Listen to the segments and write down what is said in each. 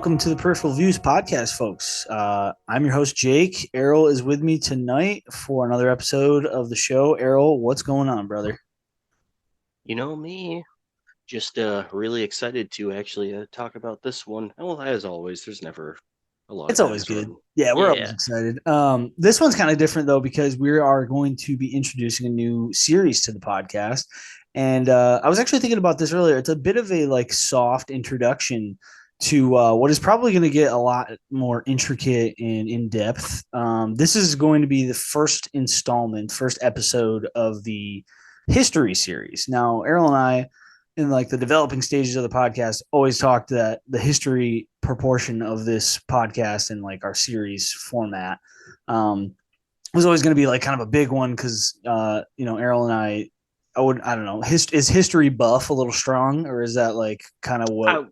Welcome to the Peripheral Views Podcast, folks. I'm your host, Jake. Erroll is with me tonight for another episode of the show. Erroll, what's going on, brother? You know me, just really excited to actually talk about this one. Well, as always, there's never a lot It's of always guys good. on. Yeah, we're always Yeah. excited. This one's kind of different, though, because we are going to be introducing a new series to the podcast. And I was actually thinking about this earlier. It's a bit of a soft introduction to what is probably going to get a lot more intricate and in depth. This is going to be the first episode of the history series. Now, Errol and I, in the developing stages of the podcast, always talked that the history proportion of this podcast and our series format was always going to be kind of a big one because Errol and I don't know, is history buff a little strong, or is that kind of what?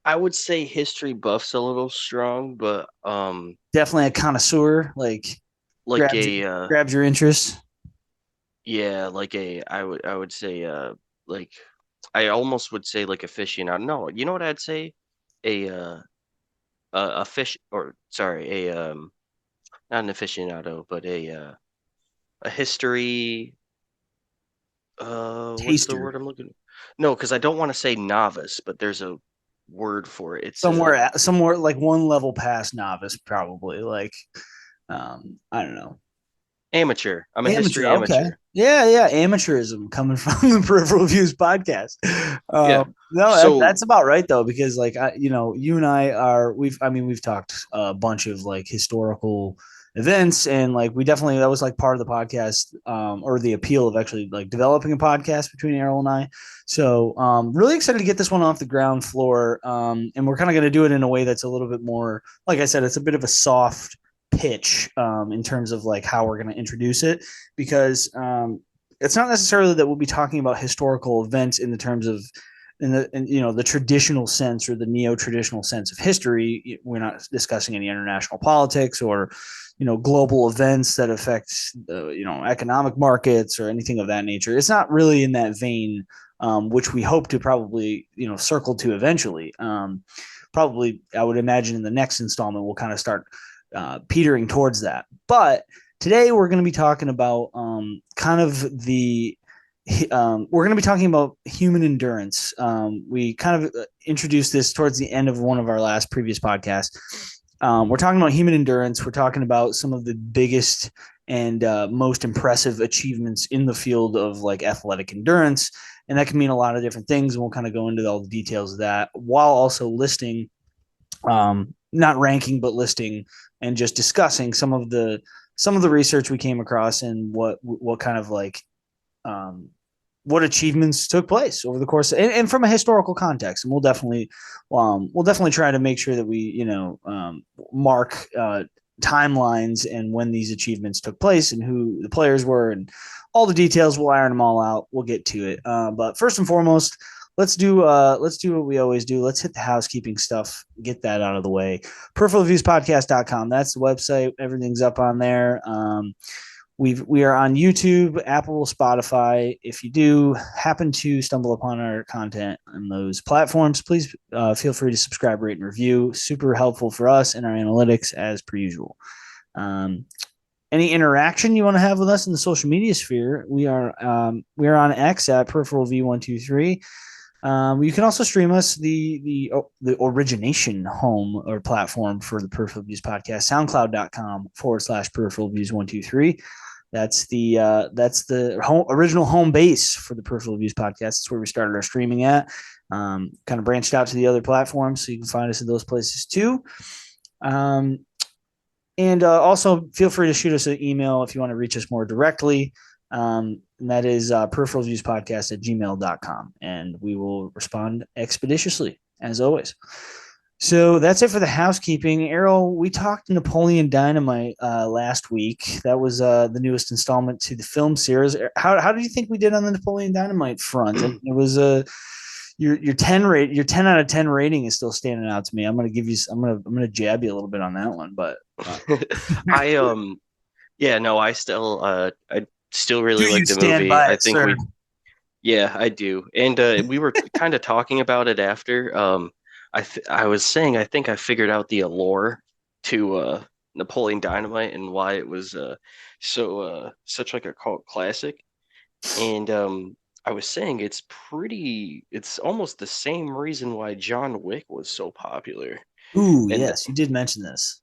I would say history buff's a little strong, but Definitely a connoisseur, like grabs a grabs your interest. yeah, I would say like I almost would say like aficionado. No, you know what I'd say? A a fish or sorry, a not an aficionado, but a history what's the Taster. word I'm looking? No, because I don't want to say novice, but there's a word for it. It's Somewhere like one level past novice, probably. I don't know. amateur. I'm a Amateur, history okay. amateur. Yeah, amateurism coming from the Peripheral Views podcast. Yeah. No, So that's about right though, because you and I are we've talked a bunch of historical events, and we definitely, that was part of the podcast, or the appeal of actually developing a podcast between Errol and I. So really excited to get this one off the ground floor, and we're kind of going to do it in a way that's a little bit more, like I said, it's a bit of a soft pitch in terms of how we're going to introduce it, because it's not necessarily that we'll be talking about historical events in the terms of the traditional sense or the neo-traditional sense of history. We're not discussing any international politics or global events that affect economic markets or anything of that nature. It's not really in that vein, which we hope to probably circle to eventually. Probably, I would imagine in the next installment we'll kind of start petering towards that. But today we're going to be talking about we're going to be talking about human endurance. We kind of introduced this towards the end of one of our last previous podcasts. We're talking about human endurance. We're talking about some of the biggest and most impressive achievements in the field of athletic endurance. And that can mean a lot of different things. And we'll kind of go into all the details of that while also listing, not ranking, but listing and just discussing some of the research we came across and what kind of what achievements took place over the course, and from a historical context. And we'll definitely try to make sure that we mark timelines and when these achievements took place and who the players were and all the details. We'll iron them all out. We'll get to it. But first and foremost, let's do what we always do. Let's hit the housekeeping stuff, get that out of the way. Peripheralviewspodcast.com. That's the website. Everything's up on there. We are on YouTube, Apple, Spotify. If you do happen to stumble upon our content on those platforms, please feel free to subscribe, rate, and review. Super helpful for us and our analytics, as per usual. Any interaction you want to have with us in the social media sphere, we are on X at Peripheral V123. You can also stream us, the origination home or platform for the Peripheral Views podcast, soundcloud.com/Peripheral Views 123. That's the original home base for the Peripheral Views podcast. That's where we started our streaming at. Kind of branched out to the other platforms, so you can find us in those places too. And also feel free to shoot us an email if you want to reach us more directly. And that is peripheralviewspodcast@gmail.com. And we will respond expeditiously, as always. So that's it for the housekeeping. Errol, we talked Napoleon Dynamite last week. That was the newest installment to the film series. How did you think we did on the Napoleon Dynamite front? I mean, it was your 10 out of 10 rating is still standing out to me. I'm gonna jab you a little bit on that one, but I yeah, no, I still do really you like the stand movie. by I it, think sir? yeah, I do. And we were kind of talking about it after. I was saying I think I figured out the allure to Napoleon Dynamite and why it was such like a cult classic. And I was saying it's almost the same reason why John Wick was so popular. Ooh, And yes, you did mention this.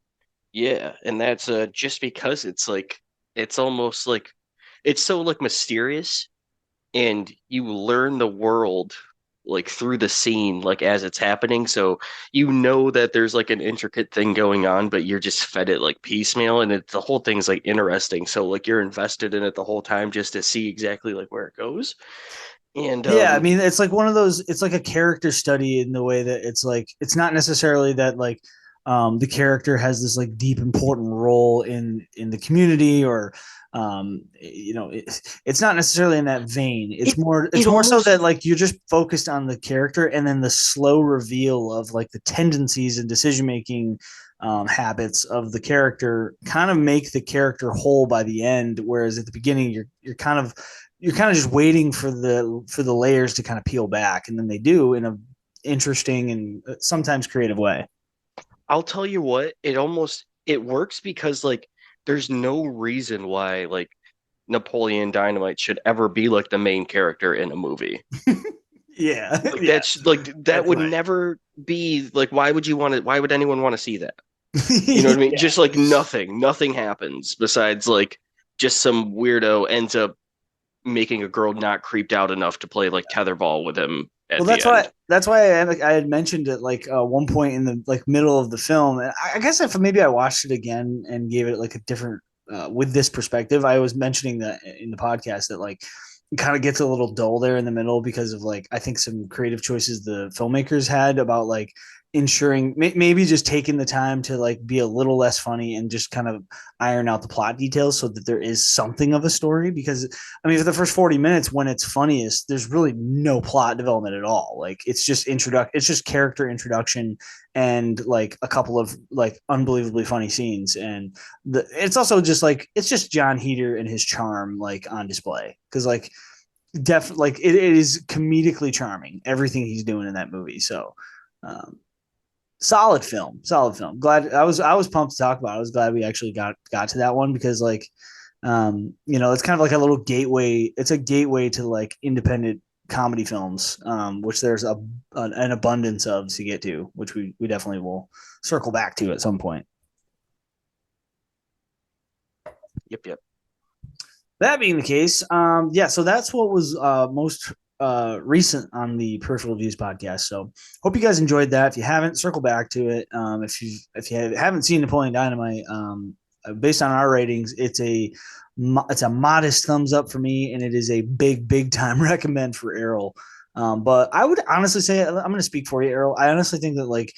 yeah, and that's just because it's like it's almost like it's so like mysterious and you learn the world like through the scene like as it's happening, so you know that there's like an intricate thing going on but you're just fed it like piecemeal, and the whole thing's like interesting, so like you're invested in it the whole time just to see exactly like where it goes. And Yeah, I mean, it's like one of those. It's like a character study in the way that it's like it's not necessarily that like the character has this like deep important role in the community or it's not necessarily in that vein. It's it more it it's more so almost that like you're just focused on the character and then the slow reveal of like the tendencies and decision making habits of the character kind of make the character whole by the end. Whereas at the beginning, you're kind of just waiting for the layers to kind of peel back, and then they do in a interesting and sometimes creative way. I'll tell you what, it works because like there's no reason why like Napoleon Dynamite should ever be like the main character in a movie. Yeah, Like yeah, that's like that that's would right. never be like why would anyone want to see that? You know what I mean? Yeah, Just like nothing happens besides like just some weirdo ends up making a girl not creeped out enough to play like tetherball with him well, at the end. that's why I had mentioned it like one point in the like middle of the film, and I guess if maybe I watched it again and gave it like a different with this perspective. I was mentioning that in the podcast that like it kind of gets a little dull there in the middle because of like I think some creative choices the filmmakers had about like ensuring maybe just taking the time to like be a little less funny and just kind of iron out the plot details so that there is something of a story. Because I mean, for the first 40 minutes when it's funniest, there's really no plot development at all. Like it's just character introduction and like a couple of like unbelievably funny scenes. And it's also just like it's just John Heater and his charm like on display. Cause like like it is comedically charming, everything he's doing in that movie. So um solid film. Glad I was pumped to talk about it. I was glad we actually got to that one because like it's kind of like a little gateway. It's a gateway to like independent comedy films, which there's an abundance of to get to, which we definitely will circle back to at some point. Yep. That being the case, yeah, so that's what was most recent on the Peripheral Views podcast. So hope you guys enjoyed that. If you haven't, circle back to it. If you haven't seen Napoleon Dynamite, based on our ratings, it's a modest thumbs up for me, and it is a big time recommend for Erroll. But I would honestly say I'm going to speak for you, Erroll. I honestly think that like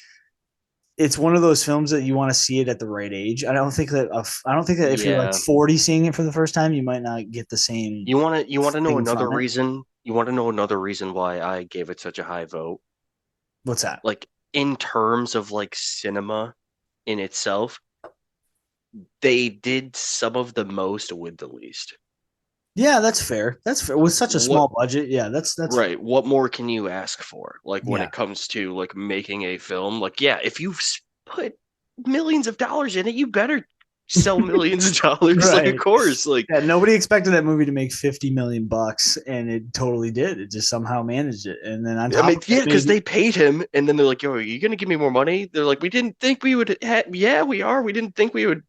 it's one of those films that you want to see it at the right age. I don't think that if you're like Yeah. 40 seeing it for the first time, you might not get the same You want to know thing another from it. reason? You want to know another reason why I gave it such a high vote? What's that? Like in terms of like cinema in itself, they did some of the most with the least. Yeah, that's fair. That's fair. With such a What small budget, yeah, that's fair. right, what more can you ask for? Like when Yeah. it comes to like making a film, like yeah, if you've put millions of dollars in it, you better sell millions of dollars. Like of Right. course, like Yeah, nobody expected that movie to make 50 million bucks, and it totally did. It just somehow managed it. And then on I top mean, of it, yeah, because maybe they paid him, and then they're like, "Yo, are you gonna give me more money?" They're like, "We didn't think we would." Yeah, we are. We didn't think we would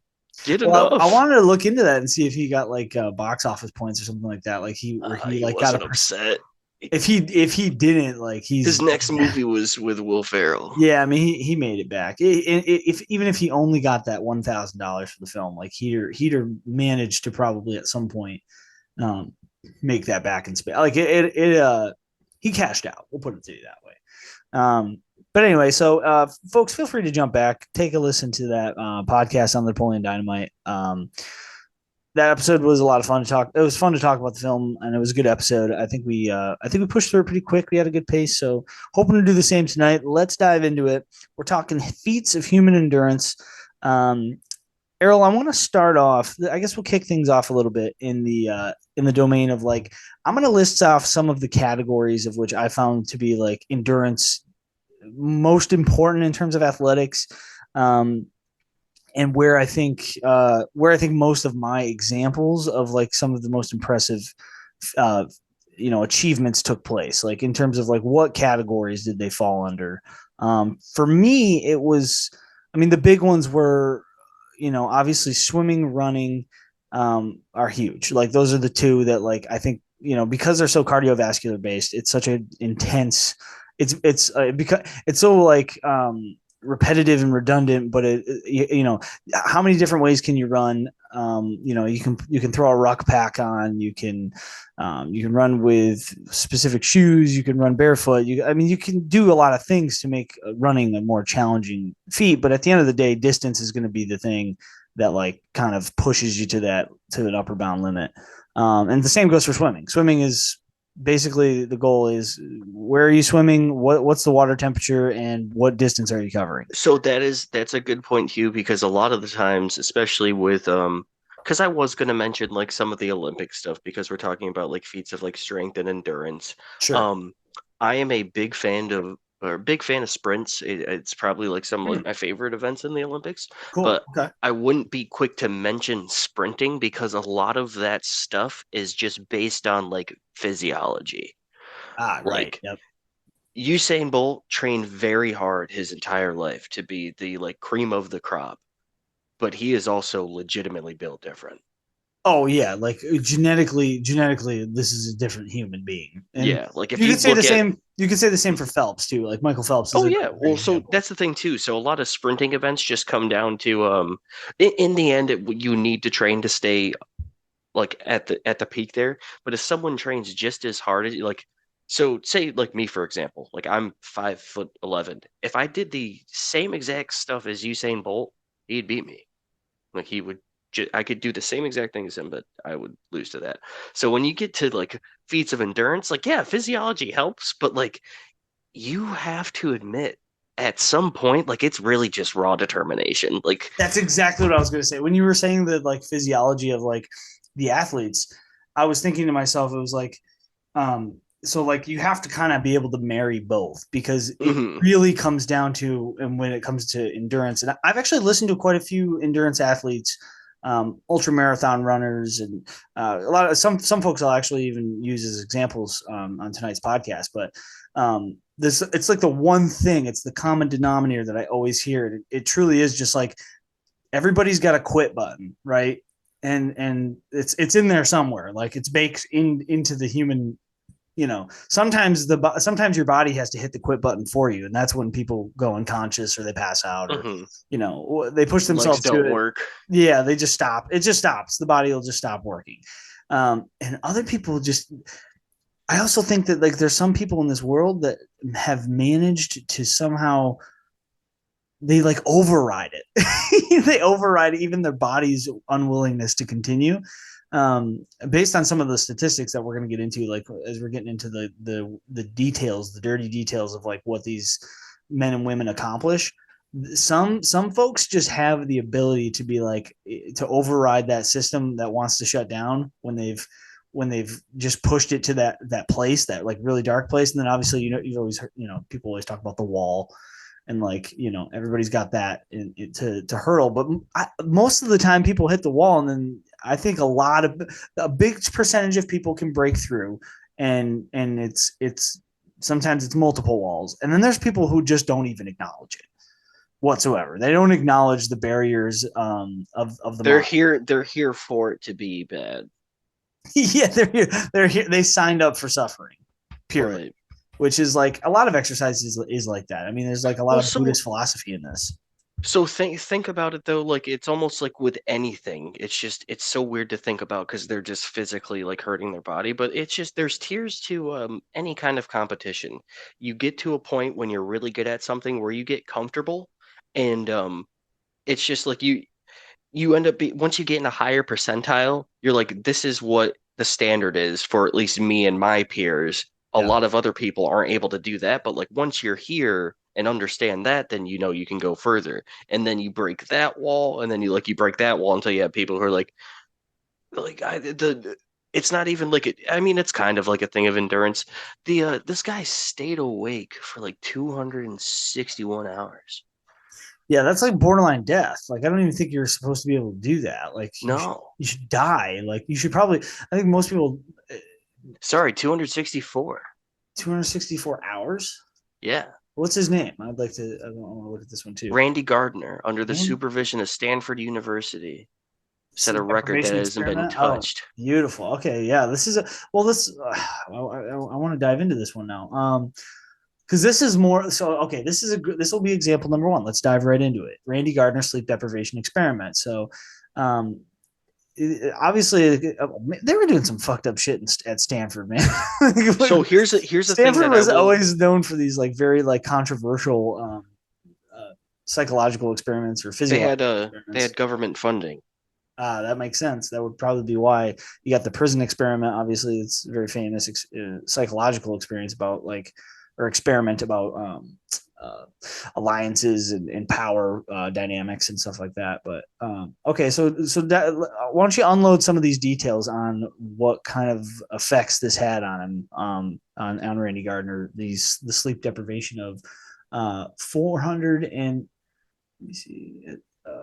get well, I enough. wanted to look into that and see if he got like box office points or something like that. Like he He like got a wasn't upset. if he didn't like His he's next movie was with Will Ferrell. yeah, I mean he made it back. If even if he only got that $1,000 for the film, like Heater managed to probably at some point um, make that back in space. Like he cashed out. We'll put it to you that way. But anyway, so folks, feel free to jump back, take a listen to that podcast on the Napoleon Dynamite. That episode was a lot of fun to talk. It was fun to talk about the film, and it was a good episode. I think we pushed through it pretty quick. We had a good pace, so hoping to do the same tonight. Let's dive into it. We're talking feats of human endurance. Errol, I want to start off. I guess we'll kick things off a little bit in the domain of like I'm going to list off some of the categories of which I found to be like endurance most important in terms of athletics. Um, and where I think most of my examples of like some of the most impressive uh, achievements took place, like in terms of like what categories did they fall under. For me it was, I mean, the big ones were, obviously swimming, running, are huge. Like those are the two that, like, I think, because they're so cardiovascular based, it's such an intense, because it's so like repetitive and redundant, but how many different ways can you run? You can throw a ruck pack on. You can run with specific shoes. You can run barefoot. You can do a lot of things to make running a more challenging feat. But at the end of the day, distance is going to be the thing that like kind of pushes you to an upper bound limit. And the same goes for swimming. Swimming is basically, the goal is, where are you swimming? What's the water temperature, and what distance are you covering? So that's a good point too, because a lot of the times, especially with because I was gonna mention like some of the Olympic stuff because we're talking about like feats of like strength and endurance. Sure. Um, I am a big fan of sprints. It's probably like some of like Hmm. my favorite events in the Olympics, Cool. but Okay. I wouldn't be quick to mention sprinting because a lot of that stuff is just based on like physiology. Ah, right. Like Yep. Usain Bolt trained very hard his entire life to be the like cream of the crop, but he is also legitimately built different. Oh yeah, like genetically, this is a different human being, and Yeah, like if you you could say the look at same. You could say the same for Phelps too. Like Michael Phelps is oh a yeah, great well so example. that's the thing too. So a lot of sprinting events just come down to in the end you need to train to stay like at the peak there. But if someone trains just as hard as like so say like me for example, like I'm 5'11". If I did the same exact stuff as Usain Bolt, he'd beat me. Like he would, I could do the same exact thing as him, but I would lose to that. So when you get to like feats of endurance, like yeah, physiology helps, but like you have to admit at some point, like it's really just raw determination. Like, That's exactly what I was going to say. When you were saying the like physiology of like the athletes, I was thinking to myself, it was like, so like you have to kind of be able to marry both, because it mhm. really comes down to, and when it comes to endurance, and I've actually listened to quite a few endurance athletes, ultra marathon runners, and a lot of some folks I'll actually even use as examples on tonight's podcast. But this, it's like the one thing, it's the common denominator that I always hear. It truly is just like, everybody's got a quit button, right? And it's in there somewhere, like it's baked into the human. Sometimes your body has to hit the quit button for you, and that's when people go unconscious, or they pass out, or Mhm. they push Legs themselves to don't it. work. Yeah, they just stop. It just stops. The body will just stop working. And other people just, I also think that like there's some people in this world that have managed to somehow, they like override it. They override even their body's unwillingness to continue. Based on some of the statistics that we're going to get into, like as we're getting into the details, the dirty details of like what these men and women accomplish. Some folks just have the ability to be like, to override that system that wants to shut down when they've just pushed it to that place, that like really dark place. And then obviously, you've always heard, people always talk about the wall, and like, everybody's got that to hurdle. But most of the time people hit the wall, and then I think a big percentage of people can break through, and it's sometimes it's multiple walls, and then there's people who just don't even acknowledge it whatsoever. They don't acknowledge the barriers of the mind. They're here for it to be bad. Yeah, they're here, they signed up for suffering, period. Right. Which is like a lot of exercise is like that. I mean, there's like a lot Well, of Buddhist philosophy in this. so think about it though, like it's almost like with anything, it's just it's so weird to think about because they're just physically like hurting their body, but it's just there's tiers to any kind of competition. You get to a point when you're really good at something where you get comfortable and it's just like you end up once you get in a higher percentile, you're like, this is what the standard is for at least me and my peers. A Yeah. lot of other people aren't able to do that, but like once you're here and understand that, then you know you can go further. And then you break that wall, and then you break that wall until you have people who are like I the it's not even like it. I mean, it's kind of like a thing of endurance. This guy stayed awake for like 261 hours. Yeah, that's like borderline death. Like I don't even think you're supposed to be able to do that. Like No, you should die. Like you should probably. I think most people. sorry, 264. 264 hours. Yeah. What's his name? I'd like to. I want to look at this one too. Randy Gardner, under the And supervision of Stanford University, set a sleep record that deprivation hasn't been experiment. Oh, touched. beautiful. Okay, yeah, this is a well. This I want to dive into this one now. Because this is more so. Okay, this is a good. This will be example number one. Let's dive right into it. Randy Gardner sleep deprivation experiment. So, um, obviously they were doing some fucked up shit at Stanford, man. So here's the thing Stanford that I was will. always known for these like very like controversial psychological experiments or physiological They experiments. had government funding. That makes sense. That would probably be why you got the prison experiment. Obviously, it's a very famous psychological experience about like or experiment about uh, alliances and power dynamics and stuff like that. But okay, so that, why don't you unload some of these details on what kind of effects this had on him on Randy Gardner? The sleep deprivation of 400 and let me see. Uh,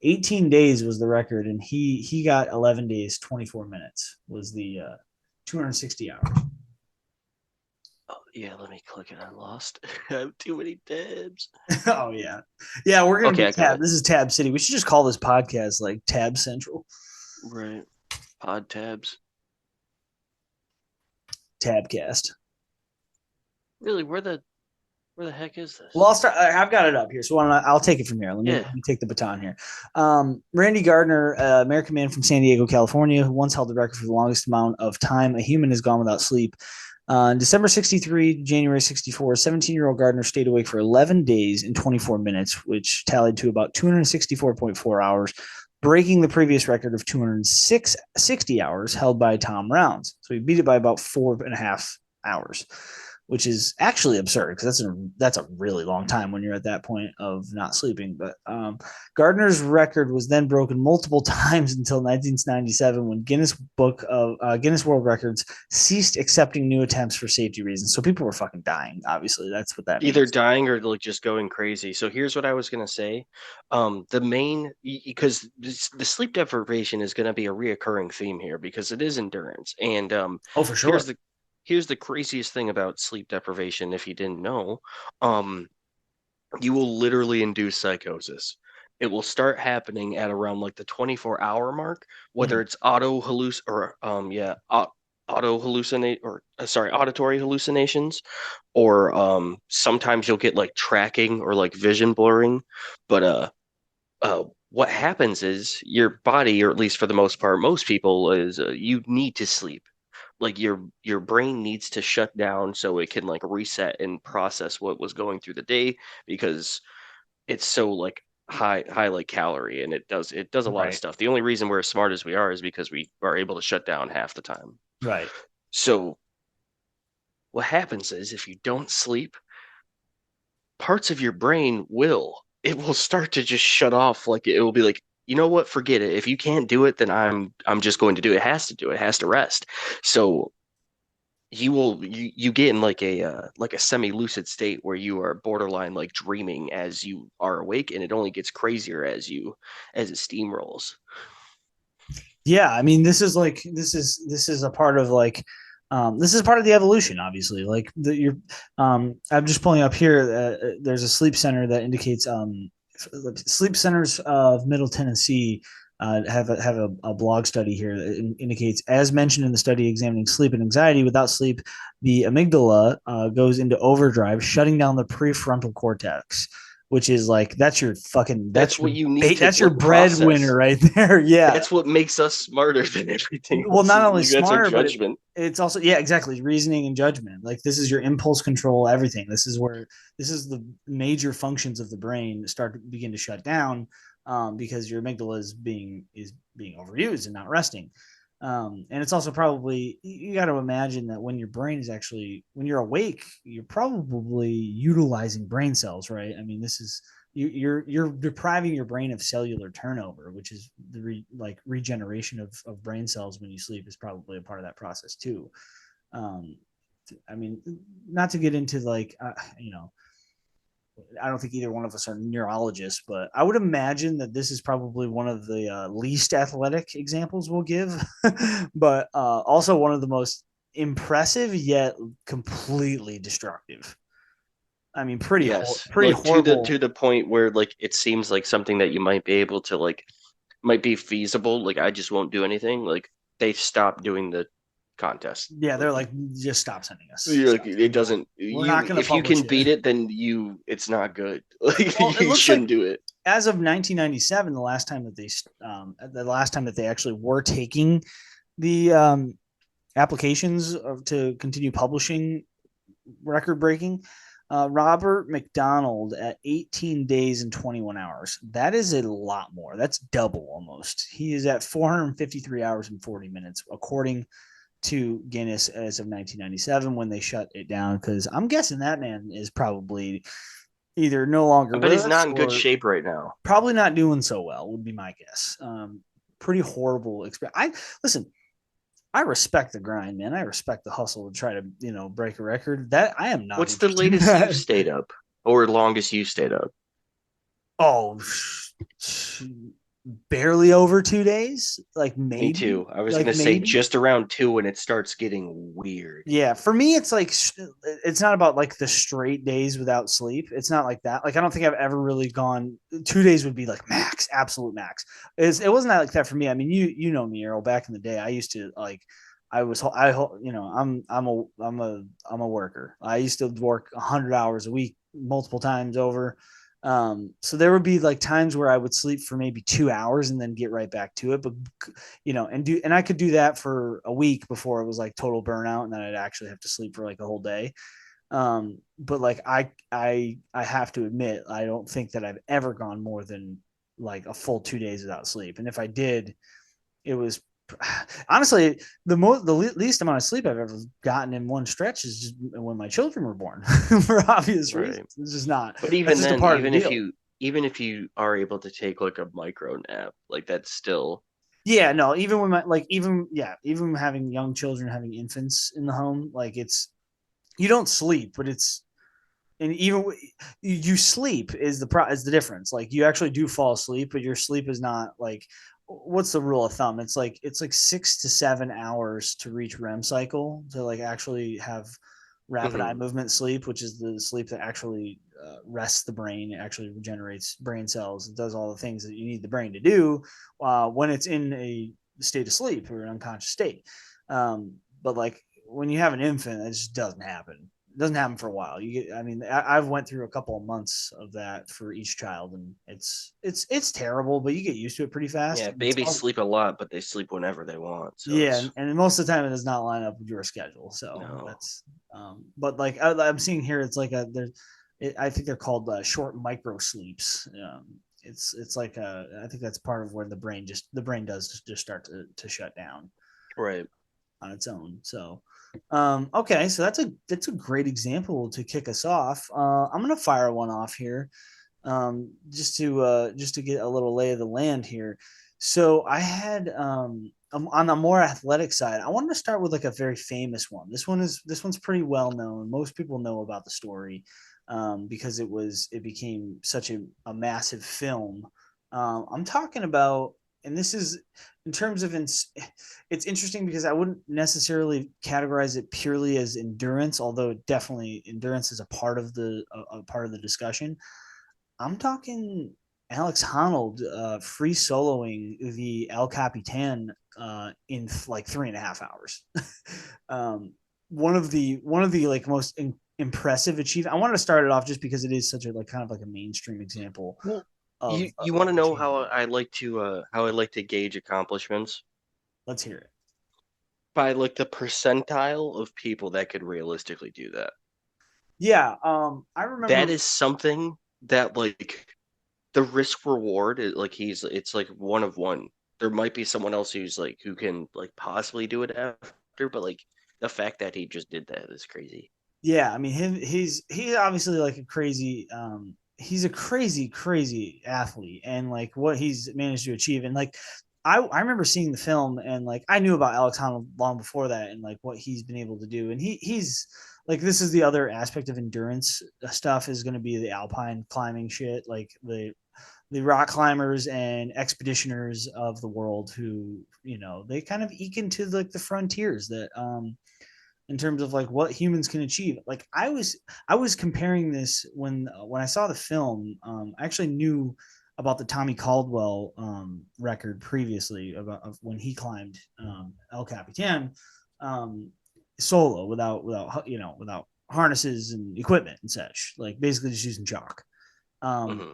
18 days was the record, and he got 11 days, 24 minutes was the 260 hours. Oh, yeah, let me click it. I lost. I have too many tabs. Oh yeah, we're gonna Okay, be I got tab. it. This is Tab City. We should just call this podcast like Tab Central, Right. Pod tabs. Tabcast. Really, where the heck is this? Well, I'll start. I've got it up here, so I'll take it from here. Yeah. Let me take the baton here. Randy Gardner, American man from San Diego, California, who once held the record for the longest amount of time a human has gone without sleep. In December 63, January 64, 17-year-old Gardner stayed awake for 11 days and 24 minutes, which tallied to about 264.4 hours, breaking the previous record of 260 hours held by Tom Rounds. So he beat it by about 4.5 hours, which is actually absurd because that's a really long time when you're at that point of not sleeping. But Gardner's record was then broken multiple times until 1997 when Guinness World Records ceased accepting new attempts for safety reasons. So people were fucking dying. Obviously, that's what that Either means. dying or like just going crazy. So here's what I was gonna say. The main because the sleep deprivation is gonna be a reoccurring theme here because it is endurance. And Oh, for here's sure. the craziest thing about sleep deprivation, if you didn't know. Um, you will literally induce psychosis. It will start happening at around like the 24-hour mark, whether Mhm. it's auto hallucinate or sorry, auditory hallucinations, or sometimes you'll get like tracking or like vision blurring. But what happens is your body, or at least for the most part, most people, is you need to sleep. Like your brain needs to shut down so it can like reset and process what was going through the day because it's so like high like calorie, and it does a lot of Right. stuff. The only reason we're as smart as we are is because we are able to shut down half the time. Right. So what happens is if you don't sleep, parts of your brain will start to just shut off. Like it will be like, you know what, forget it. If you can't do it, then I'm just going to do it. It has to do it. It has to rest. So you get in like a semi-lucid state where you are borderline like dreaming as you are awake, and it only gets crazier as it steamrolls. Yeah, I mean, this is a part of like this is part of the evolution, obviously. Like you're, I'm just pulling up here. There's a sleep center that indicates sleep centers of Middle Tennessee have a blog study here that indicates, as mentioned in the study examining sleep and anxiety, without sleep, the amygdala goes into overdrive, shutting down the prefrontal cortex, which is like That's what you need to that's your like breadwinner process. right there. Yeah. That's what makes us smarter than everything Well, else. not only That's our smarter, but judgment. it's also, yeah, exactly, reasoning and judgment. Like this is your impulse control, everything. This is the major functions of the brain start to begin to shut down because your amygdala is being overused and not resting. And it's also probably, you got to imagine that when your brain is actually, when you're awake, you're probably utilizing brain cells, right? I mean, you're depriving your brain of cellular turnover, which is regeneration of brain cells when you sleep is probably a part of that process too. Um, I mean, not to get into I don't think either one of us are neurologists, but I would imagine that this is probably one of the least athletic examples we'll give, but also one of the most impressive yet completely destructive. I mean, Yes, pretty like horrible. to the point where like it seems like something that you might be able to like might be feasible. Like I just won't do anything. Like they stopped doing the contest. Yeah, they're Like like, just stop sending us you're like stuff. it doesn't We're not you going to if you publish can it. beat it, then it's not good. Like Well, it you looks like shouldn't do it. as of 1997, the last time that they actually were taking the applications to continue publishing record breaking. Robert McDonald at 18 days and 21 hours. That is a lot more. That's double almost. He is at 453 hours and 40 minutes, according to Guinness as of 1997 when they shut it down. Because I'm guessing that man is probably either no longer But with he's us not in good or shape right now. probably not doing so well, would be my guess. Pretty horrible experience. Listen, I respect the grind, man. I respect the hustle to try to, break a record. That I am not What's the interested in latest you've that. stayed up or longest you stayed up? Oh, barely over 2 days. Like Me maybe, too. I was like gonna say maybe. just around two when it starts getting weird. Yeah, for me, it's like it's not about like the straight days without sleep. It's not like that. Like I don't think I've ever really gone 2 days would be like max, absolute max. It wasn't like that for me. I mean, you know me, Errol. Back in the day, I used to like I'm a worker. I used to work 100 hours a week, multiple times over. So there would be like times where I would sleep for maybe 2 hours and then get right back to it. But and I could do that for a week before it was like total burnout, and then I'd actually have to sleep for like a whole day. But like I have to admit, I don't think that I've ever gone more than like a full 2 days without sleep. And if I did, it was honestly the least amount of sleep I've ever gotten in one stretch is just when my children were born for obvious reasons. Right. It's just not. But That's even just a then, part of the deal. even if you are able to take like a micro nap, like that's still Yeah, no, even when even having young children, having infants in the home, like it's you don't sleep, but it's and even you sleep is the difference. Like you actually do fall asleep, but your sleep is not like what's the rule of thumb? It's like 6 to 7 hours to reach REM cycle to like actually have rapid eye mhm. movement sleep, which is the sleep that actually rests the brain. It actually regenerates brain cells. It does all the things that you need the brain to do when it's in a state of sleep or an unconscious state. But like when you have an infant, it just doesn't happen. It doesn't happen for a while. I mean, I've went through a couple of months of that for each child, and it's terrible, but you get used to it pretty fast. Yeah, And it's babies sleep a lot, but they sleep whenever they want. So yeah, it's and most of the time it does not line up with your schedule. So no. that's, but like I'm seeing here, it's like I think they're called short micro sleeps. It's like I think that's part of where the brain does just start to shut down Right. on its own. So, okay, so that's a great example to kick us off. I'm gonna fire one off here, just to get a little lay of the land here. So I had on the more athletic side, I wanted to start with like a very famous one. This one's pretty well known. Most people know about the story because it became such a massive film. I'm talking about, and this is in terms of it's interesting because I wouldn't necessarily categorize it purely as endurance, although definitely endurance is a part of a part of the discussion. I'm talking Alex Honnold free soloing the El Capitan in like 3.5 hours. um, one of the like most impressive achievement. I wanted to start it off just because it is such a like kind of like a mainstream example Well, of you want to know achievement. how I like to gauge accomplishments Let's hear it. by like the percentile of people that could realistically do that. Yeah, I That remember. is something that like the risk reward is like it's like one of one. There might be someone else who's like who can like possibly do it after, but like the fact that he just did that is crazy. Yeah, I mean he's obviously like a crazy. he's a crazy athlete, and like what he's managed to achieve. And like I remember seeing the film, and like I knew about Alex Honnold long before that, and like what he's been able to do. And he's like, this is the other aspect of endurance stuff, is going to be the alpine climbing shit, like the rock climbers and expeditioners of the world who, you know, they kind of eke into like the frontiers that in terms of like what humans can achieve. Like I was comparing this when I saw the film. I actually knew about the Tommy Caldwell record previously, about of when he climbed El Capitan solo, without you know, without harnesses and equipment and such, like basically just using chalk. Um, Hmm.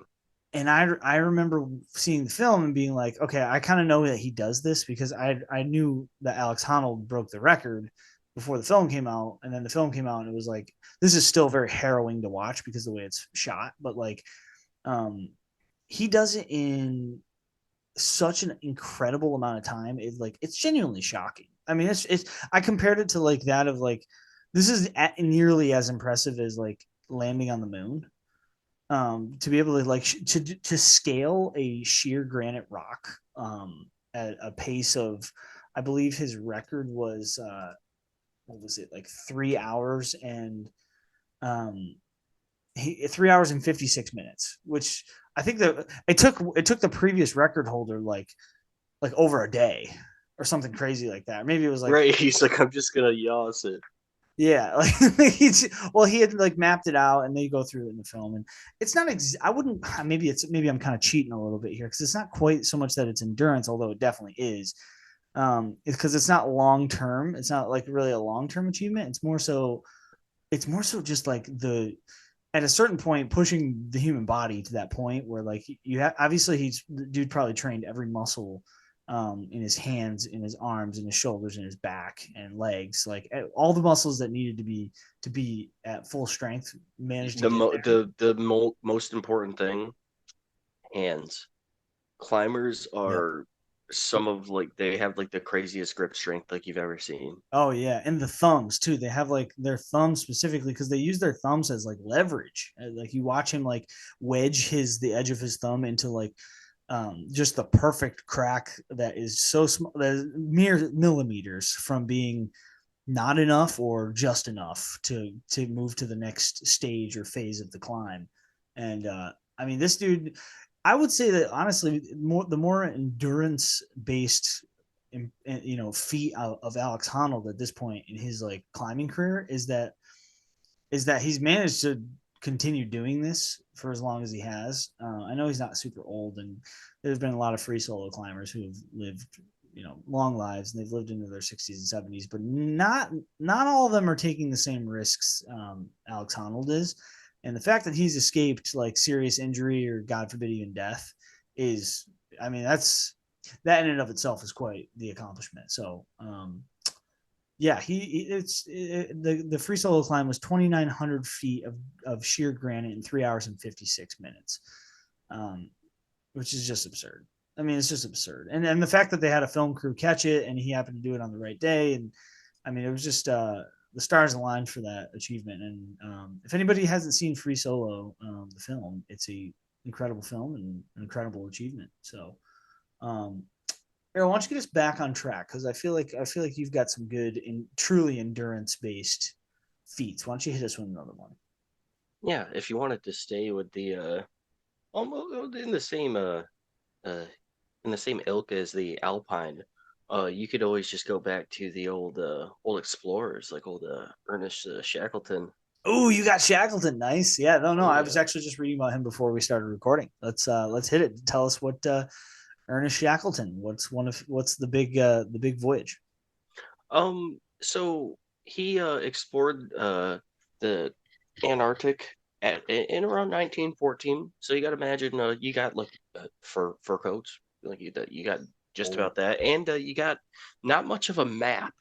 and I remember seeing the film and being like, okay, I kind of know that he does this, because I knew that Alex Honnold broke the record before the film came out, and then the film came out and it was like, this is still very harrowing to watch because of the way it's shot, but like um he does it in such an incredible amount of time. It's like, it's genuinely shocking. I mean, it's I compared it to like that of like, this is nearly as impressive as like landing on the moon, to be able to like to scale a sheer granite rock at a pace of, I believe his record was what was it, like 3 hours and um 3 hours and 56 minutes, which I think that it took the previous record holder like over a day or something crazy like that. Maybe it was like, Right. He's like, I'm just gonna yas it. yeah, like well, he had like mapped it out, and they go through it in the film, and it's not. I wouldn't. Maybe I'm kind of cheating a little bit here, because it's not quite so much that it's endurance, although it definitely is. It's because it's not long term. It's not like really a long term achievement. It's more so. It's more so just like the at a certain point pushing the human body to that point where like you have, obviously he's the dude probably trained every muscle in his hands, in his arms, in his shoulders, in his back and legs, like all the muscles that needed to be at full strength, managed to get there. Most important thing, hands. Climbers Yep. are some of like they have like the craziest grip strength like you've ever seen. Oh yeah, and the thumbs too. They have like their thumbs specifically because they use their thumbs as like leverage. Like you watch him like wedge the edge of his thumb into like just the perfect crack that is so small, that is mere millimeters from being not enough or just enough to move to the next stage or phase of the climb. And I mean, this dude, I would say that honestly, the more endurance based, you know, feat of Alex Honnold at this point in his like climbing career is that he's managed to continue doing this for as long as he has. I know he's not super old, and there's been a lot of free solo climbers who have lived, you know, long lives, and they've lived into their 60s and 70s, but not all of them are taking the same risks Alex Honnold is. And the fact that he's escaped like serious injury or God forbid even death is, I mean, that in and of itself is quite the accomplishment. So yeah, the free solo climb was 2,900 feet of sheer granite in 3 hours and 56 minutes, um, which is just absurd. I mean, it's just absurd. And the fact that they had a film crew catch it, and he happened to do it on the right day, and I mean, it was just the stars aligned for that achievement. And if anybody hasn't seen Free Solo, the film, it's a incredible film and an incredible achievement. So um, Errol, why don't you get us back on track? Because I feel like you've got some good and truly endurance based feats. Why don't you hit us with another one? Yeah, if you wanted to stay with the almost uh in the same ilk as the Alpine, you could always just go back to the old explorers like old Ernest Shackleton. Oh, you got Shackleton. Nice. Yeah, no. I was Yeah. actually just reading about him before we started recording. Let's hit it. Tell us what Ernest Shackleton. What's the big voyage? So he explored the Antarctic in around 1914. So you got to imagine you got like fur coats, like you got just Oh. about that, and you got not much of a map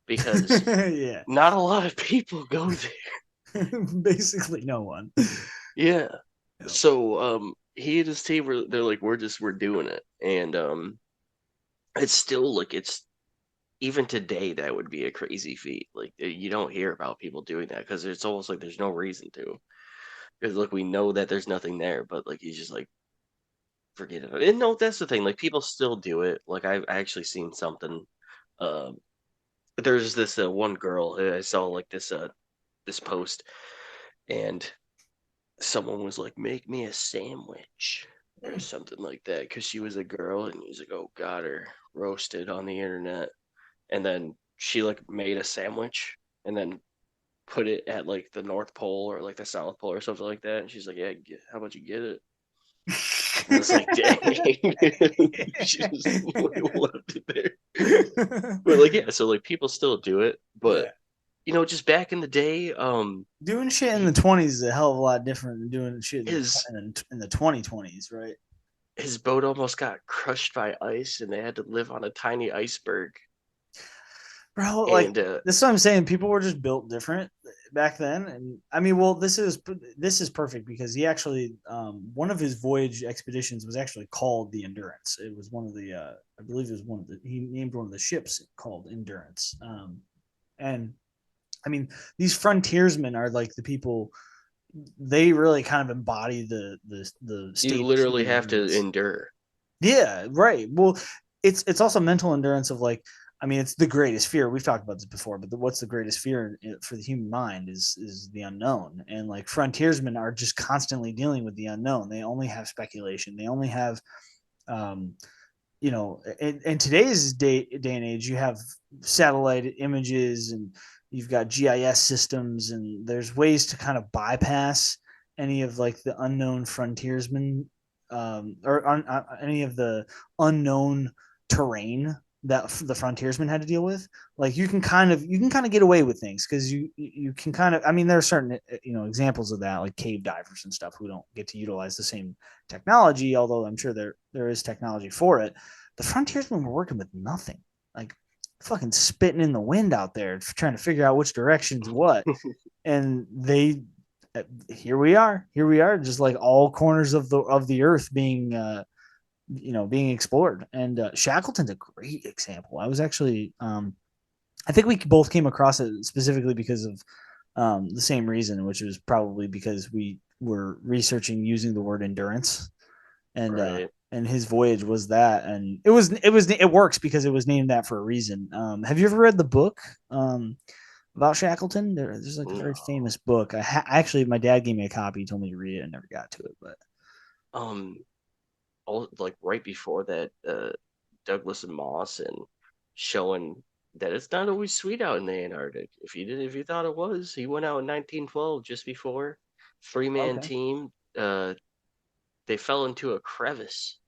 because Yeah. not a lot of people go there. Basically no one. Yeah. Yep. So he and his team were they're like we're doing it, and it's still like it's even today that would be a crazy feat. Like you don't hear about people doing that because it's almost like there's no reason to. Because look, we know that there's nothing there, but like he's just like forget it. And no, that's the thing. Like people still do it. Like I actually seen something. Um, there's this one girl I saw like this post, and someone was like, "Make me a sandwich." Or something like that, because she was a girl, and he's like, "Oh, got her roasted on the internet," and then she like made a sandwich, and then put it at like the North Pole or like the South Pole or something like that. And she's like, "Yeah, how about you get it?" And I was like, "Dang," she just left it there. But like, yeah, so like people still do it, but Yeah. just back in the day, Doing shit in the he, 20s is a hell of a lot different than doing shit his in the 2020s, right? his boat almost got crushed by ice, and they had to live on a tiny iceberg. Bro, like And this is what I'm saying. People were just built different back then, and I mean, well, this is perfect because he actually one of his voyage expeditions was actually called the Endurance. It was one of the I believe it was one of the he named one of the ships called Endurance. And I mean, these frontiersmen are like the people. They really kind of embody the you state of literally human have to endurance. endure. Yeah, right. Well, it's also mental endurance of like, I mean, it's the greatest fear. We've talked about this before, but what's the greatest fear for the human mind is the unknown. And like frontiersmen are just constantly dealing with the unknown. They only have speculation. They only have um, in today's day and age, you have satellite images and you've got GIS systems, and there's ways to kind of bypass any of like the unknown frontiersmen any of the unknown terrain that the frontiersmen had to deal with. Like you can kind of get away with things because you can kind of, I mean, there are certain examples of that, like cave divers and stuff who don't get to utilize the same technology, although I'm sure there is technology for it. The frontiersmen were working with nothing, like fucking spitting in the wind out there trying to figure out which direction's what. And they here we are just like all corners of the earth being explored. And Shackleton's a great example. I think we both came across it specifically because of the same reason, which was probably because we were researching using the word endurance, and Right. his voyage was that, and it works because it was named that for a reason. Have you ever read the book about Shackleton? There's like a very No. famous book. Actually, my dad gave me a copy. He told me to read it. I never got to it, but Um, like right before that, Douglas and Moss, and showing that it's not always sweet out in the Antarctic. If you thought it was, he went out in 1912, just before. Three-man okay. team. They fell into a crevice,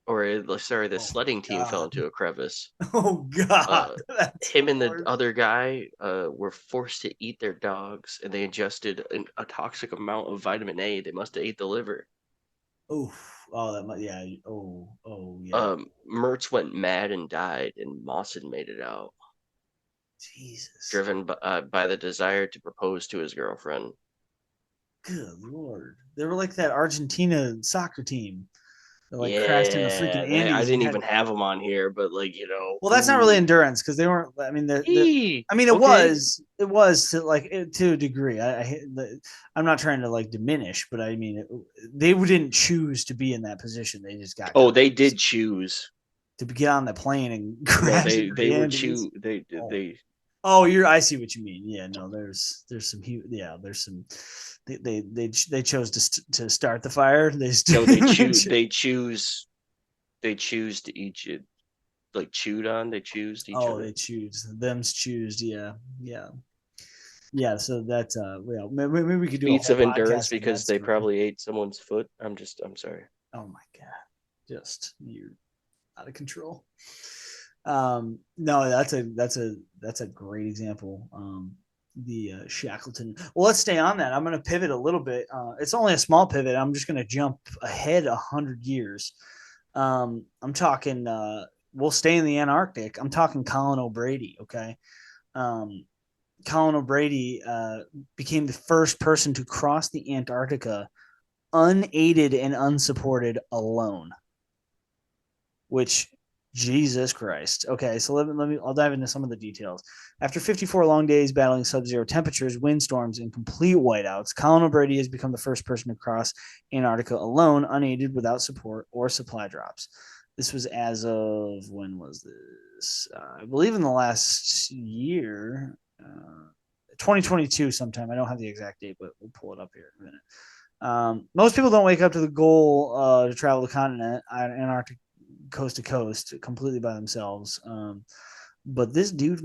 or sorry, the Oh my sledding team fell god. into a crevice. Oh god. Uh, That's the him and the worst. other guy were forced to eat their dogs, and they ingested a toxic amount of vitamin A. They must have ate the liver. Oof. Oh, that might. Yeah. Oh, yeah. Mertz went mad and died, and Mawson made it out, Jesus. driven by the desire to propose to his girlfriend. Good lord. They were like that Argentina soccer team that like crashed in the freaking Yeah, I Andes and didn't had. even have him on here, but like Well, that's not really ooh, endurance because they weren't. I mean, I mean, it okay. was. It was to like to a degree. I'm not trying to like diminish, but I mean, they didn't choose to be in that position. They just got Oh, caught they did choose. to get on the plane and No, crash they into they the were Andes. chew. They Oh, they oh, I see what you mean. Yeah, no, there's some yeah, there's some. They chose to start the fire. no they choose to eat it, like chewed on. They choose each Oh, other. they choose them's choose. Yeah, yeah, yeah. So that's well, maybe we could do a Feats whole of endurance podcast on that because they story. probably ate someone's foot. I'm sorry. Oh my god, just you're out of control. No, that's a great example. The Shackleton. Well, let's stay on that. I'm going to pivot a little bit. It's only a small pivot. I'm just going to jump ahead 100 years. I'm talking. We'll stay in the Antarctic. I'm talking Colin O'Brady. Okay. Um, Colin O'Brady became the first person to cross the Antarctica unaided and unsupported alone, which Jesus Christ. Okay, so I'll dive into some of the details. After 54 long days battling sub-zero temperatures, windstorms, and complete whiteouts, Colin O'Brady has become the first person to cross Antarctica alone, unaided, without support or supply drops. This was as of, when was this? I believe in the last year, 2022 sometime. I don't have the exact date, but we'll pull it up here in a minute. Most people don't wake up to the goal to travel the continent, Antarctic, coast to coast, completely by themselves. But this dude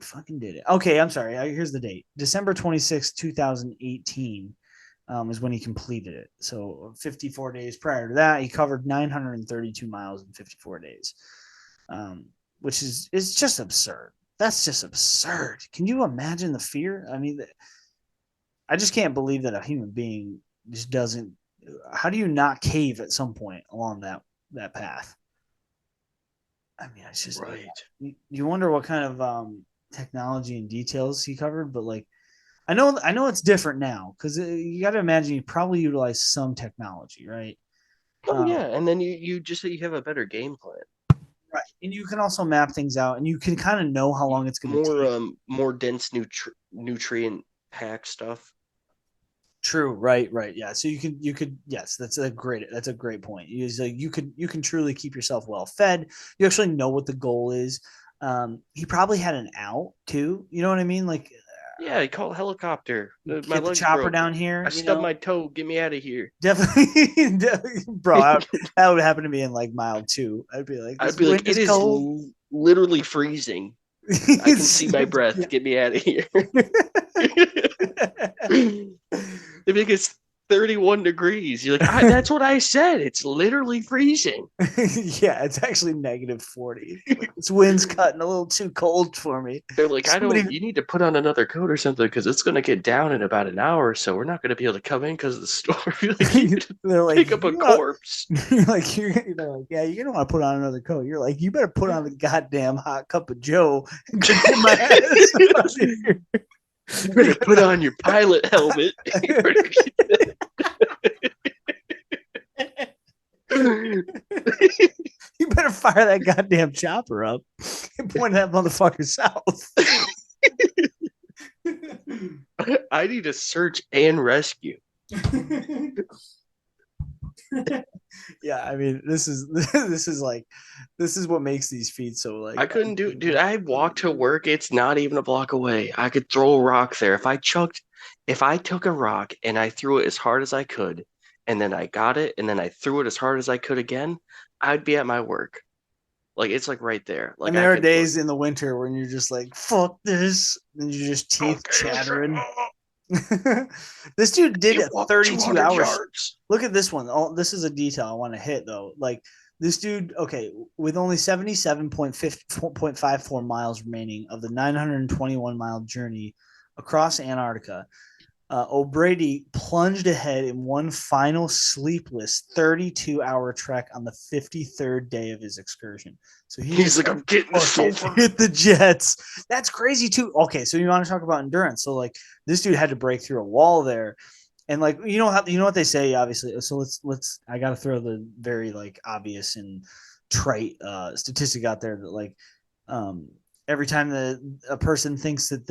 fucking did it. Okay, I'm sorry. Here's the date: December 26, 2018, is when he completed it. So 54 days prior to that, he covered 932 miles in 54 days, which is just absurd. That's just absurd. Can you imagine the fear? I mean, I just can't believe that a human being just doesn't. How do you not cave at some point along that path? I mean, it's just Right. you wonder what kind of technology and details he covered, but like I know it's different now because you got to imagine you probably utilize some technology, right? Oh yeah, and then you just you have a better game plan. Right, and you can also map things out, and you can kind of know how long it's going to take. More dense nutrient pack stuff. True. Right. Yeah. So you could yes, that's a great point. You can truly keep yourself well fed. You actually know what the goal is. He probably had an out too. You know what I mean? Like, Yeah, I call a helicopter. My get the leg's chopper broke. down here. I stubbed my toe. Get me out of here. Definitely, bro. That would happen to me in like mile 2. I'd be like, I'd this be like, wind it is is cold. literally freezing. I can see my breath. Get me out of here. They make it 31 degrees. You're like, that's what I said. It's literally freezing. Yeah, it's actually -40. Like, this wind's cutting a little too cold for me. They're like, you need to put on another coat or something because it's going to get down in about an hour or so. We're not going to be able to come in because of the storm. They're like, pick up a corpse. They're like, yeah, you're gonna want to put on another coat. You're like, you better put on the goddamn hot cup of Joe and go get my ass out of here. You better put on your pilot helmet. You better fire that goddamn chopper up and point that motherfucker south. I need a search and rescue. Yeah, I mean, this is what makes these feats so like. I couldn't do, dude. I walk to work. It's not even a block away. I could throw a rock there if I took a rock and I threw it as hard as I could, and then I got it, and then I threw it as hard as I could again. I'd be at my work. Like it's like right there. Like And there are days in the winter when you're just like, fuck this, and you're just teeth chattering. This dude did it 32 hours. Yards. Look at this one. Oh, this is a detail I want to hit though. Like this dude, okay, with only 77.54 miles remaining of the 921-mile journey across Antarctica, O'Brady plunged ahead in one final sleepless 32-hour trek on the 53rd day of his excursion. So he's like, I'm getting sulfur. Hit the jets. That's crazy too. Okay, so you want to talk about endurance? So like this dude had to break through a wall there, and like you know what they say, obviously. So let's. I got to throw the very like obvious and trite statistic out there that like every time a person thinks that